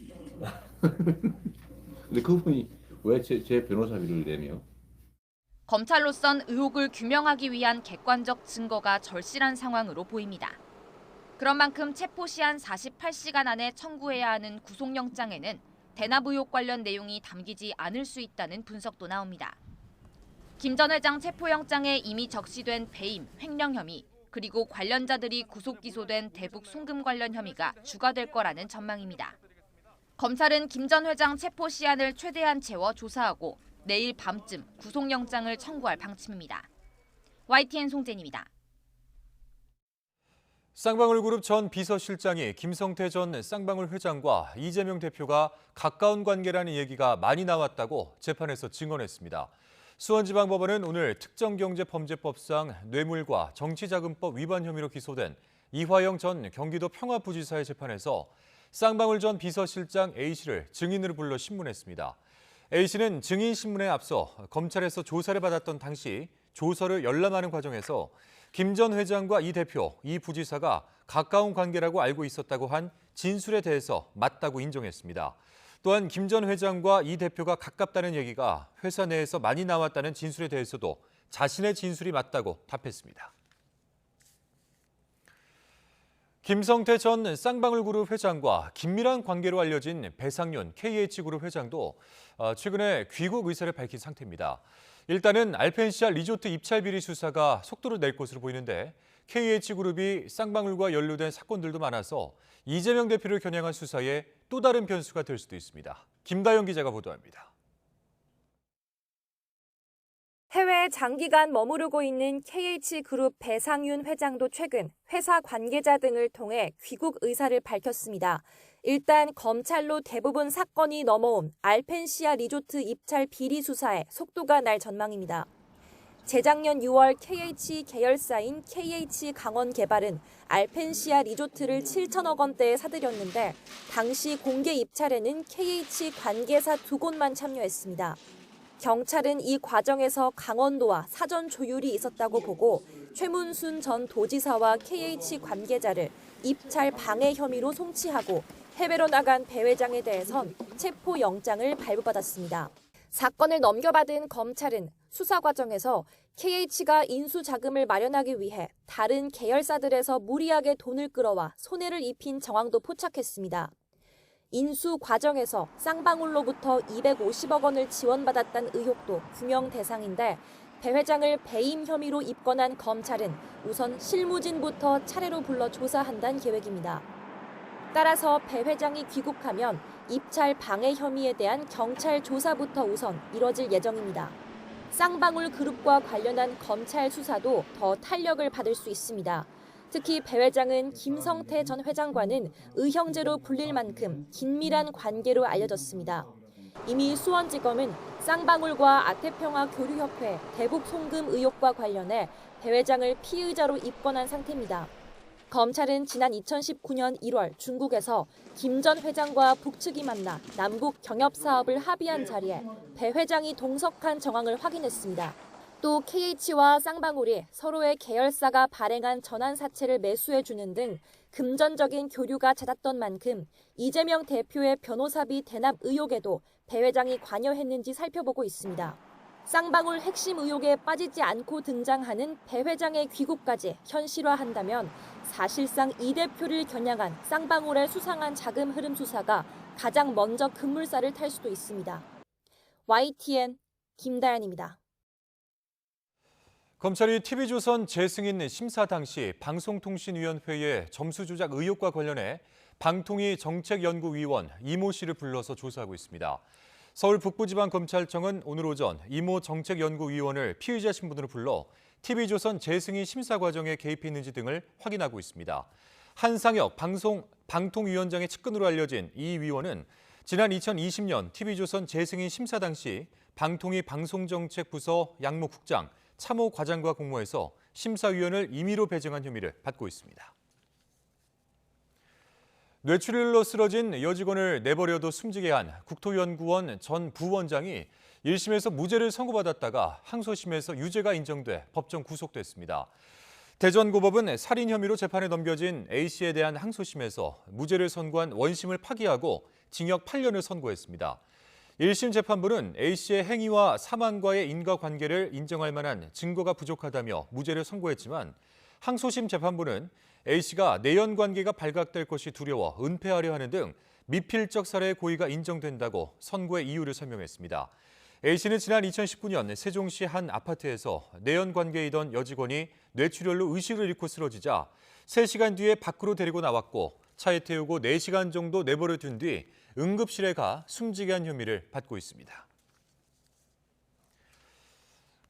근데 그분이 왜 제 변호사비를 내며? 검찰로선 의혹을 규명하기 위한 객관적 증거가 절실한 상황으로 보입니다. 그런 만큼 체포 시한 48시간 안에 청구해야 하는 구속영장에는 대납 의혹 관련 내용이 담기지 않을 수 있다는 분석도 나옵니다. 김 전 회장 체포영장에 이미 적시된 배임, 횡령 혐의, 그리고 관련자들이 구속 기소된 대북 송금 관련 혐의가 주가될 거라는 전망입니다. 검찰은 김 전 회장 체포 시한을 최대한 채워 조사하고 내일 밤쯤 구속영장을 청구할 방침입니다. YTN 송재입니다. 쌍방울그룹 전 비서실장이 김성태 전 쌍방울 회장과 이재명 대표가 가까운 관계라는 얘기가 많이 나왔다고 재판에서 증언했습니다. 수원지방법원은 오늘 특정경제범죄법상 뇌물과 정치자금법 위반 혐의로 기소된 이화영 전 경기도 평화부지사의 재판에서 쌍방울 전 비서실장 A씨를 증인으로 불러 신문했습니다. A씨는 증인 신문에 앞서 검찰에서 조사를 받았던 당시 조서를 열람하는 과정에서 김 전 회장과 이 대표, 이 부지사가 가까운 관계라고 알고 있었다고 한 진술에 대해서 맞다고 인정했습니다. 또한 김 전 회장과 이 대표가 가깝다는 얘기가 회사 내에서 많이 나왔다는 진술에 대해서도 자신의 진술이 맞다고 답했습니다. 김성태 전 쌍방울그룹 회장과 긴밀한 관계로 알려진 배상윤 KH그룹 회장도 최근에 귀국 의사를 밝힌 상태입니다. 일단은 알펜시아 리조트 입찰 비리 수사가 속도를 낼 것으로 보이는데 KH그룹이 쌍방울과 연루된 사건들도 많아서 이재명 대표를 겨냥한 수사에 또 다른 변수가 될 수도 있습니다. 김다영 기자가 보도합니다. 해외에 장기간 머무르고 있는 KH그룹 배상윤 회장도 최근 회사 관계자 등을 통해 귀국 의사를 밝혔습니다. 일단 검찰로 대부분 사건이 넘어온 알펜시아 리조트 입찰 비리 수사에 속도가 날 전망입니다. 재작년 6월 KH 계열사인 KH강원개발은 알펜시아 리조트를 7천억 원대에 사들였는데 당시 공개 입찰에는 KH 관계사 2곳만 참여했습니다. 경찰은 이 과정에서 강원도와 사전 조율이 있었다고 보고 최문순 전 도지사와 KH 관계자를 입찰 방해 혐의로 송치하고 해외로 나간 배 회장에 대해선 체포영장을 발부받았습니다. 사건을 넘겨받은 검찰은 수사 과정에서 KH가 인수자금을 마련하기 위해 다른 계열사들에서 무리하게 돈을 끌어와 손해를 입힌 정황도 포착했습니다. 인수 과정에서 쌍방울로부터 250억 원을 지원받았다는 의혹도 규명 대상인데 배 회장을 배임 혐의로 입건한 검찰은 우선 실무진부터 차례로 불러 조사한다는 계획입니다. 따라서 배 회장이 귀국하면 입찰 방해 혐의에 대한 경찰 조사부터 우선 이뤄질 예정입니다. 쌍방울 그룹과 관련한 검찰 수사도 더 탄력을 받을 수 있습니다. 특히 배 회장은 김성태 전 회장과는 의형제로 불릴 만큼 긴밀한 관계로 알려졌습니다. 이미 수원지검은 쌍방울과 아태평화 교류협회 대북 송금 의혹과 관련해 배 회장을 피의자로 입건한 상태입니다. 검찰은 지난 2019년 1월 중국에서 김 전 회장과 북측이 만나 남북 경협 사업을 합의한 자리에 배 회장이 동석한 정황을 확인했습니다. 또 KH와 쌍방울이 서로의 계열사가 발행한 전환사채를 매수해주는 등 금전적인 교류가 잦았던 만큼 이재명 대표의 변호사비 대납 의혹에도 배 회장이 관여했는지 살펴보고 있습니다. 쌍방울 핵심 의혹에 빠지지 않고 등장하는 배 회장의 귀국까지 현실화한다면 사실상 이 대표를 겨냥한 쌍방울의 수상한 자금 흐름 수사가 가장 먼저 급물살을 탈 수도 있습니다. YTN 김다연입니다. 검찰이 TV조선 재승인 심사 당시 방송통신위원회의 점수 조작 의혹과 관련해 방통위 정책연구위원 이모 씨를 불러서 조사하고 있습니다. 서울 북부지방검찰청은 오늘 오전 이모 정책연구위원을 피의자 신분으로 불러 TV조선 재승인 심사 과정에 개입했는지 등을 확인하고 있습니다. 한상혁 방통위원장의 측근으로 알려진 이 위원은 지난 2020년 TV조선 재승인 심사 당시 방통위 방송정책부서 양목국장, 참호과장과 공모해서 심사위원을 임의로 배정한 혐의를 받고 있습니다. 뇌출혈로 쓰러진 여직원을 내버려둬 숨지게 한 국토연구원 전 부원장이 1심에서 무죄를 선고받았다가 항소심에서 유죄가 인정돼 법정 구속됐습니다. 대전고법은 살인 혐의로 재판에 넘겨진 A씨에 대한 항소심에서 무죄를 선고한 원심을 파기하고 징역 8년을 선고했습니다. 1심 재판부는 A씨의 행위와 사망과의 인과관계를 인정할 만한 증거가 부족하다며 무죄를 선고했지만 항소심 재판부는 A씨가 내연관계가 발각될 것이 두려워 은폐하려 하는 등 미필적 살해의 고의가 인정된다고 선고의 이유를 설명했습니다. A씨는 지난 2019년 세종시 한 아파트에서 내연관계이던 여직원이 뇌출혈로 의식을 잃고 쓰러지자 3시간 뒤에 밖으로 데리고 나왔고 차에 태우고 4시간 정도 내버려 둔 뒤 응급실에 가 숨지게 한 혐의를 받고 있습니다.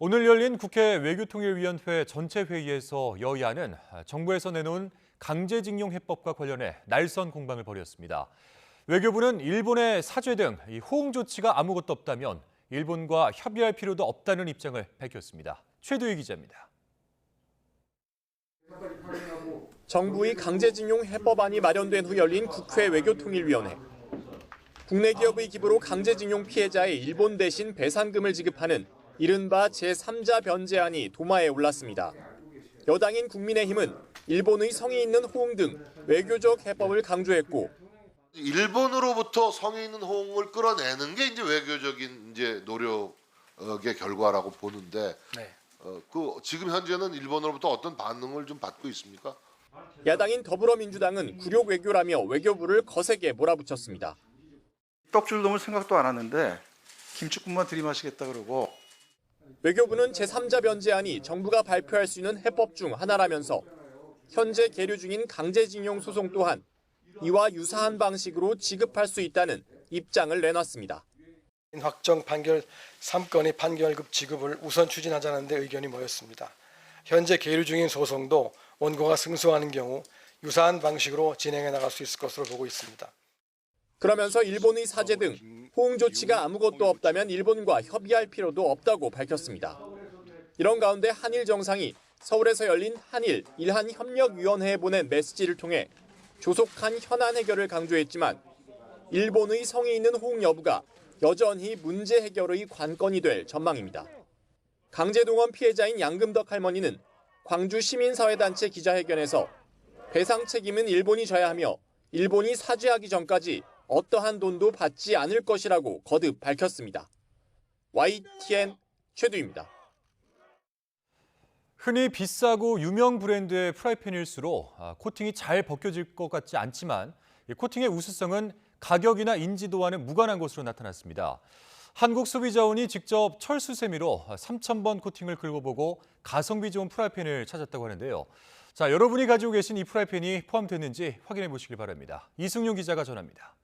오늘 열린 국회 외교통일위원회 전체 회의에서 여야는 정부에서 내놓은 강제징용 해법과 관련해 날선 공방을 벌였습니다. 외교부는 일본의 사죄 등 호응 조치가 아무것도 없다면 일본과 협의할 필요도 없다는 입장을 밝혔습니다. 최도희 기자입니다. 정부의 강제징용 해법안이 마련된 후 열린 국회 외교통일위원회. 국내 기업의 기부로 강제징용 피해자의 일본 대신 배상금을 지급하는 이른바 제3자 변제안이 도마에 올랐습니다. 여당인 국민의힘은 일본의 성의 있는 호응 등 외교적 해법을 강조했고 일본으로부터 성의 있는 호응을 끌어내는 게 이제 외교적인 노력의 결과라고 보는데 지금 현재는 일본으로부터 어떤 반응을 좀 받고 있습니까? 야당인 더불어민주당은 굴욕 외교라며 외교부를 거세게 몰아붙였습니다. 떡줄 넘을 생각도 안 하는데 김치국만 들이마시겠다 그러고 외교부는 제3자 변제안이 정부가 발표할 수 있는 해법 중 하나라면서 현재 계류 중인 강제징용 소송 또한 이와 유사한 방식으로 지급할 수 있다는 입장을 내놨습니다. 확정 판결 3건의 판결급 지급을 우선 추진하자는 데 의견이 모였습니다. 현재 계류 중인 소송도 원고가 승소하는 경우 유사한 방식으로 진행해 나갈 수 있을 것으로 보고 있습니다. 그러면서 일본의 사죄 등 호응 조치가 아무것도 없다면 일본과 협의할 필요도 없다고 밝혔습니다. 이런 가운데 한일 정상이 서울에서 열린 한일 일한협력위원회에 보낸 메시지를 통해 조속한 현안 해결을 강조했지만 일본의 성의 있는 호응 여부가 여전히 문제 해결의 관건이 될 전망입니다. 강제동원 피해자인 양금덕 할머니는 광주 시민사회단체 기자회견에서 배상 책임은 일본이 져야 하며 일본이 사죄하기 전까지 어떠한 돈도 받지 않을 것이라고 거듭 밝혔습니다. YTN 최두입니다. 흔히 비싸고 유명 브랜드의 프라이팬일수록 코팅이 잘 벗겨질 것 같지 않지만 코팅의 우수성은 가격이나 인지도와는 무관한 것으로 나타났습니다. 한국소비자원이 직접 철수세미로 3,000번 코팅을 긁어보고 가성비 좋은 프라이팬을 찾았다고 하는데요. 자, 여러분이 가지고 계신 이 프라이팬이 포함됐는지 확인해 보시길 바랍니다. 이승용 기자가 전합니다.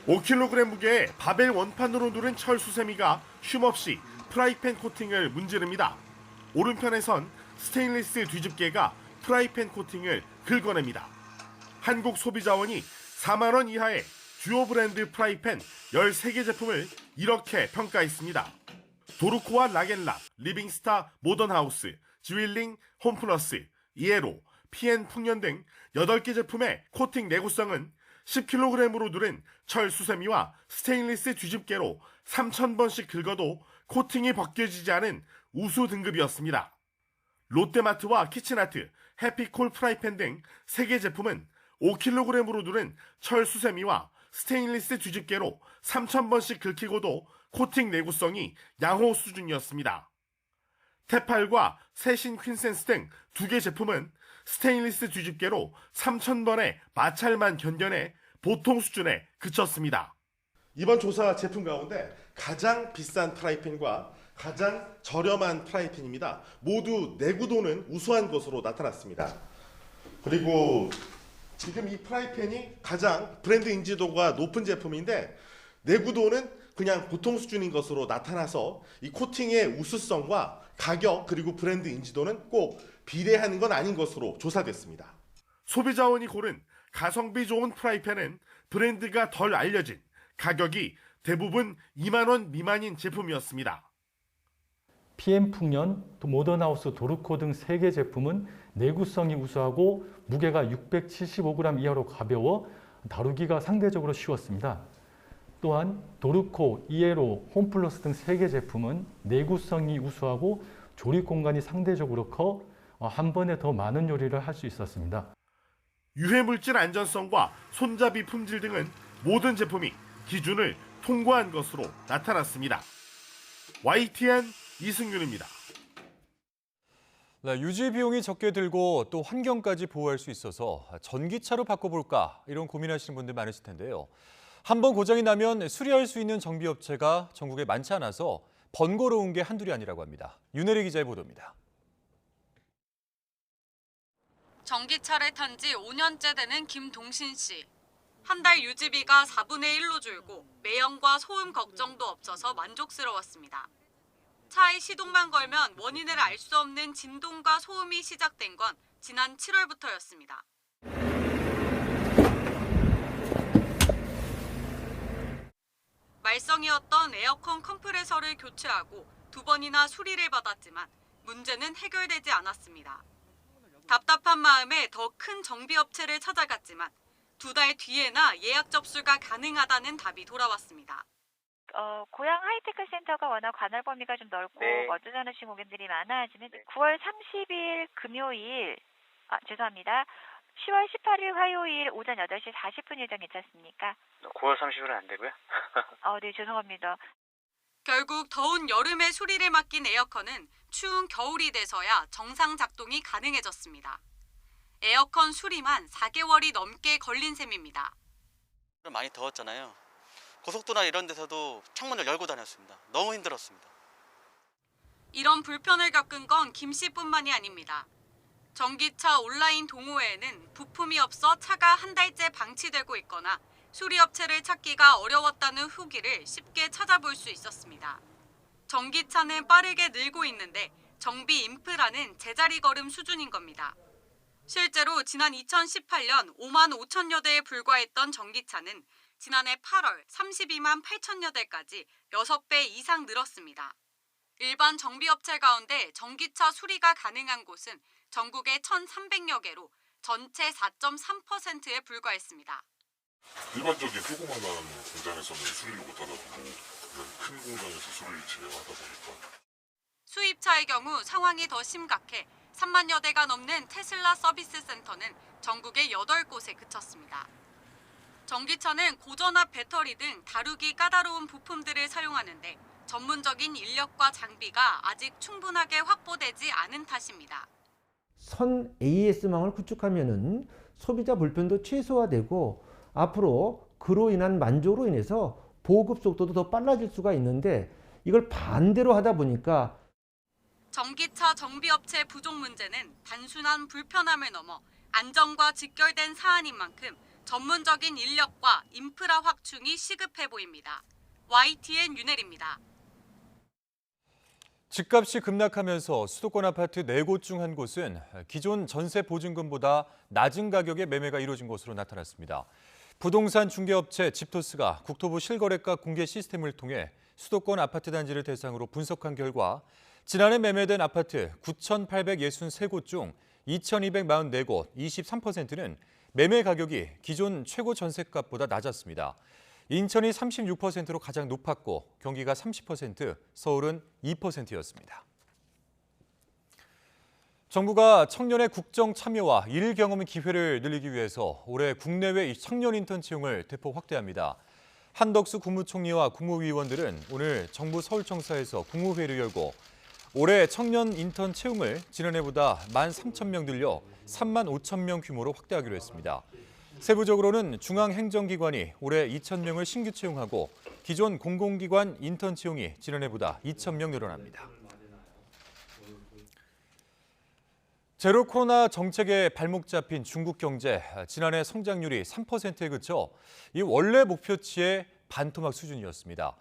5kg 무게의 바벨 원판으로 누른 철수세미가 쉼없이 프라이팬 코팅을 문지릅니다. 오른편에선 스테인리스 뒤집개가 프라이팬 코팅을 긁어냅니다. 한국소비자원이 4만 원 이하의 주요 브랜드 프라이팬 13개 제품을 이렇게 평가했습니다. 도르코와 락앤락, 리빙스타, 모던하우스, 지윌링, 홈플러스, 이에로, PN 풍년 등 8개 제품의 코팅 내구성은 10kg으로 누른 철 수세미와 스테인리스 뒤집개로 3,000번씩 긁어도 코팅이 벗겨지지 않은 우수 등급이었습니다. 롯데마트와 키친아트, 해피콜 프라이팬 등 3개 제품은 5kg으로 누른 철 수세미와 스테인리스 뒤집개로 3,000번씩 긁히고도 코팅 내구성이 양호 수준이었습니다. 테팔과 세신 퀸센스 등 2개 제품은 스테인리스 뒤집개로 3,000번의 마찰만 견뎌내 보통 수준에 그쳤습니다. 이번 조사 제품 가운데 가장 비싼 프라이팬과 가장 저렴한 프라이팬입니다. 모두 내구도는 우수한 것으로 나타났습니다. 그리고 지금 이 프라이팬이 가장 브랜드 인지도가 높은 제품인데 내구도는 그냥 보통 수준인 것으로 나타나서 이 코팅의 우수성과 가격 그리고 브랜드 인지도는 꼭 비례하는 건 아닌 것으로 조사됐습니다. 소비자원이 고른 가성비 좋은 프라이팬은 브랜드가 덜 알려진 가격이 대부분 2만 원 미만인 제품이었습니다. PM 풍년, 또 모던하우스, 도르코 등 3개 제품은 내구성이 우수하고 무게가 675g 이하로 가벼워 다루기가 상대적으로 쉬웠습니다. 또한 도르코, 이에로, 홈플러스 등 3개 제품은 내구성이 우수하고 조립 공간이 상대적으로 커 한 번에 더 많은 요리를 할 수 있었습니다. 유해물질 안전성과 손잡이 품질 등은 모든 제품이 기준을 통과한 것으로 나타났습니다. YTN 이승윤입니다. 네, 유지 비용이 적게 들고 또 환경까지 보호할 수 있어서 전기차로 바꿔볼까 이런 고민하시는 분들 많으실 텐데요. 한번 고장이 나면 수리할 수 있는 정비업체가 전국에 많지 않아서 번거로운 게 한둘이 아니라고 합니다. 윤혜리 기자의 보도입니다. 전기차를 탄 지 5년째 되는 김동신 씨. 한 달 유지비가 4분의 1로 줄고 매연과 소음 걱정도 없어서 만족스러웠습니다. 차에 시동만 걸면 원인을 알 수 없는 진동과 소음이 시작된 건 지난 7월부터였습니다. 말썽이었던 에어컨 컴프레서를 교체하고 2번이나 수리를 받았지만 문제는 해결되지 않았습니다. 답답한 마음에 더 큰 정비업체를 찾아갔지만 2달 뒤에나 예약 접수가 가능하다는 답이 돌아왔습니다. 고양 하이테크 센터가 워낙 관할 범위가 좀 넓고 먼저 전하신 고객들이 많아지면 9월 30일 금요일, 죄송합니다. 10월 18일 화요일 오전 8시 40분 예정 괜찮습니까? 9월 30일은 안 되고요. 네, 죄송합니다. 결국 더운 여름에 수리를 맡긴 에어컨은 추운 겨울이 돼서야 정상 작동이 가능해졌습니다. 에어컨 수리만 4개월이 넘게 걸린 셈입니다. 많이 더웠잖아요. 고속도로나 이런 데서도 창문을 열고 다녔습니다. 너무 힘들었습니다. 이런 불편을 겪은 건 김 씨뿐만이 아닙니다. 전기차 온라인 동호회에는 부품이 없어 차가 한 달째 방치되고 있거나 수리업체를 찾기가 어려웠다는 후기를 쉽게 찾아볼 수 있었습니다. 전기차는 빠르게 늘고 있는데 정비 인프라는 제자리 걸음 수준인 겁니다. 실제로 지난 2018년 5만 5천여 대에 불과했던 전기차는 지난해 8월 32만 8천여 대까지 6배 이상 늘었습니다. 일반 정비업체 가운데 전기차 수리가 가능한 곳은 전국에 1,300여 개로 전체 4.3%에 불과했습니다. 일반적인 조그마한 공장에서는 수리를 못하다 보고 큰 공장에서 수리를 진행하다 보니까 수입차의 경우 상황이 더 심각해 3만여 대가 넘는 테슬라 서비스 센터는 전국에 8곳에 그쳤습니다. 전기차는 고전압 배터리 등 다루기 까다로운 부품들을 사용하는데 전문적인 인력과 장비가 아직 충분하게 확보되지 않은 탓입니다. 선 AS망을 구축하면은 소비자 불편도 최소화되고 앞으로 그로 인한 만족으로 인해서 보급 속도도 더 빨라질 수가 있는데 이걸 반대로 하다 보니까 전기차 정비업체 부족 문제는 단순한 불편함을 넘어 안전과 직결된 사안인 만큼 전문적인 인력과 인프라 확충이 시급해 보입니다. YTN 윤혜리입니다. 집값이 급락하면서 수도권 아파트 4곳 중 한 곳은 기존 전세 보증금보다 낮은 가격에 매매가 이루어진 것으로 나타났습니다. 부동산 중개업체 집토스가 국토부 실거래가 공개 시스템을 통해 수도권 아파트 단지를 대상으로 분석한 결과 지난해 매매된 아파트 9,863곳 중 2,244곳, 23%는 매매 가격이 기존 최고 전셋값보다 낮았습니다. 인천이 36%로 가장 높았고 경기가 30%, 서울은 2%였습니다. 정부가 청년의 국정 참여와 일 경험 기회를 늘리기 위해서 올해 국내외 청년 인턴 채용을 대폭 확대합니다. 한덕수 국무총리와 국무위원들은 오늘 정부 서울청사에서 국무회의를 열고 올해 청년 인턴 채용을 지난해보다 13,000명 늘려 35,000명 규모로 확대하기로 했습니다. 세부적으로는 중앙행정기관이 올해 2,000명을 신규 채용하고 기존 공공기관 인턴 채용이 지난해보다 2,000명 늘어납니다. 제로 코로나 정책에 발목 잡힌 중국 경제, 지난해 성장률이 3%에 그쳐 이 원래 목표치의 반토막 수준이었습니다.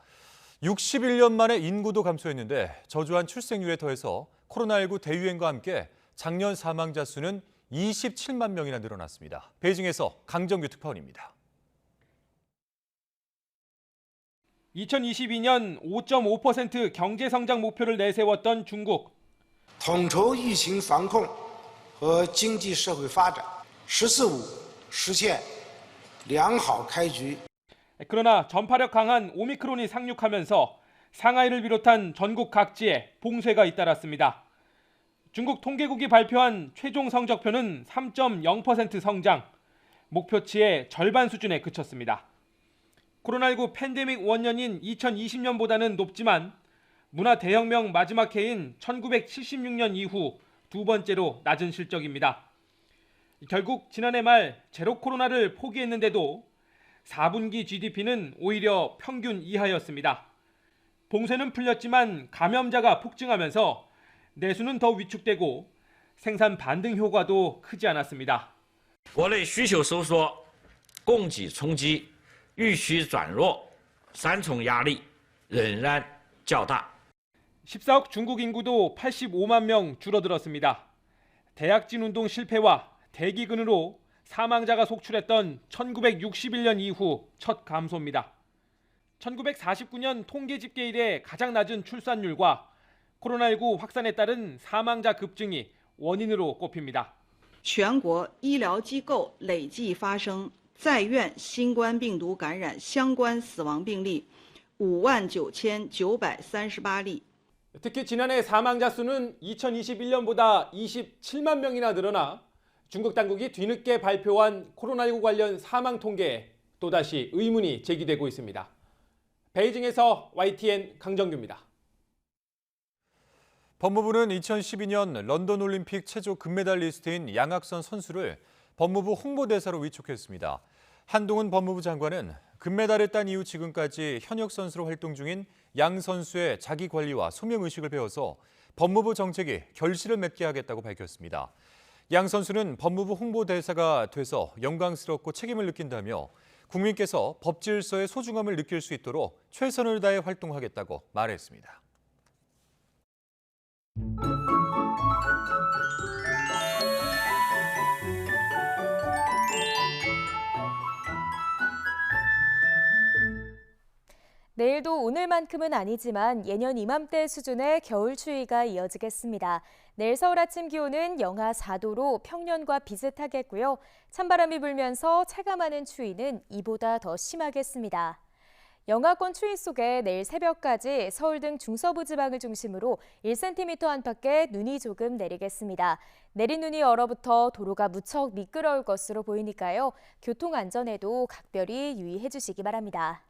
61년 만에 인구도 감소했는데 저조한 출생률에 더해서 코로나19 대유행과 함께 작년 사망자 수는 27만 명이나 늘어났습니다. 베이징에서 강정규 특파원입니다. 2022년 5.5% 경제 성장 목표를 내세웠던 중국. 统筹疫情防控和经济社会发展，十四五实现良好开局。 그러나 전파력 강한 오미크론이 상륙하면서 상하이를 비롯한 전국 각지에 봉쇄가 잇따랐습니다. 중국 통계국이 발표한 최종 성적표는 3.0% 성장, 목표치의 절반 수준에 그쳤습니다. 코로나19 팬데믹 원년인 2020년보다는 높지만 문화 대혁명 마지막 해인 1976년 이후 두 번째로 낮은 실적입니다. 결국 지난해 말 제로 코로나를 포기했는데도 4분기 GDP는 오히려 평균 이하였습니다. 봉쇄는 풀렸지만 감염자가 폭증하면서 내수는 더 위축되고 생산 반등 효과도 크지 않았습니다. 国内需求收缩、供给冲击、预期转弱三重压力仍然较大。 14억 중국 인구도 85만 명 줄어들었습니다. 대약진 운동 실패와 대기근으로 사망자가 속출했던 1961년 이후 첫 감소입니다. 1949년 통계 집계 이래 가장 낮은 출산율과 코로나19 확산에 따른 사망자 급증이 원인으로 꼽힙니다. 全国医疗机构累计发生在院新冠病毒感染相关死亡病例 59,938例. 특히 지난해 사망자 수는 2021년보다 27만 명이나 늘어나 중국 당국이 뒤늦게 발표한 코로나19 관련 사망 통계에 또다시 의문이 제기되고 있습니다. 베이징에서 YTN 강정규입니다. 법무부는 2012년 런던 올림픽 체조 금메달리스트인 양학선 선수를 법무부 홍보대사로 위촉했습니다. 한동훈 법무부 장관은 금메달을 딴 이후 지금까지 현역 선수로 활동 중인 양 선수의 자기 관리와 소명 의식을 배워서 법무부 정책이 결실을 맺게 하겠다고 밝혔습니다. 양 선수는 법무부 홍보대사가 돼서 영광스럽고 책임을 느낀다며 국민께서 법 질서의 소중함을 느낄 수 있도록 최선을 다해 활동하겠다고 말했습니다. 내일도 오늘만큼은 아니지만 예년 이맘때 수준의 겨울 추위가 이어지겠습니다. 내일 서울 아침 기온은 영하 4도로 평년과 비슷하겠고요. 찬바람이 불면서 체감하는 추위는 이보다 더 심하겠습니다. 영하권 추위 속에 내일 새벽까지 서울 등 중서부 지방을 중심으로 1cm 안팎의 눈이 조금 내리겠습니다. 내린 눈이 얼어붙어 도로가 무척 미끄러울 것으로 보이니까요. 교통 안전에도 각별히 유의해 주시기 바랍니다.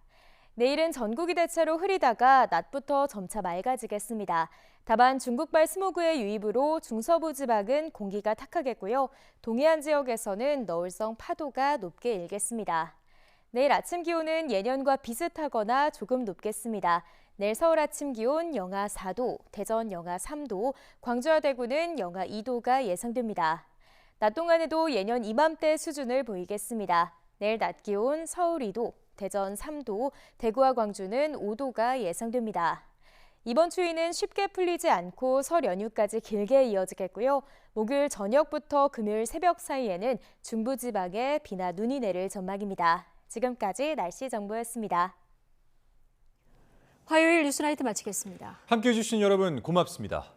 내일은 전국이 대체로 흐리다가 낮부터 점차 맑아지겠습니다. 다만 중국발 스모그의 유입으로 중서부 지방은 공기가 탁하겠고요. 동해안 지역에서는 너울성 파도가 높게 일겠습니다. 내일 아침 기온은 예년과 비슷하거나 조금 높겠습니다. 내일 서울 아침 기온 영하 4도, 대전 영하 3도, 광주와 대구는 영하 2도가 예상됩니다. 낮 동안에도 예년 이맘때 수준을 보이겠습니다. 내일 낮 기온 서울 2도, 대전 3도, 대구와 광주는 5도가 예상됩니다. 이번 추위는 쉽게 풀리지 않고 설 연휴까지 길게 이어지겠고요. 목요일 저녁부터 금요일 새벽 사이에는 중부지방에 비나 눈이 내릴 전망입니다. 지금까지 날씨 정보였습니다. 화요일 뉴스나이트 마치겠습니다. 함께해 주신 여러분 고맙습니다.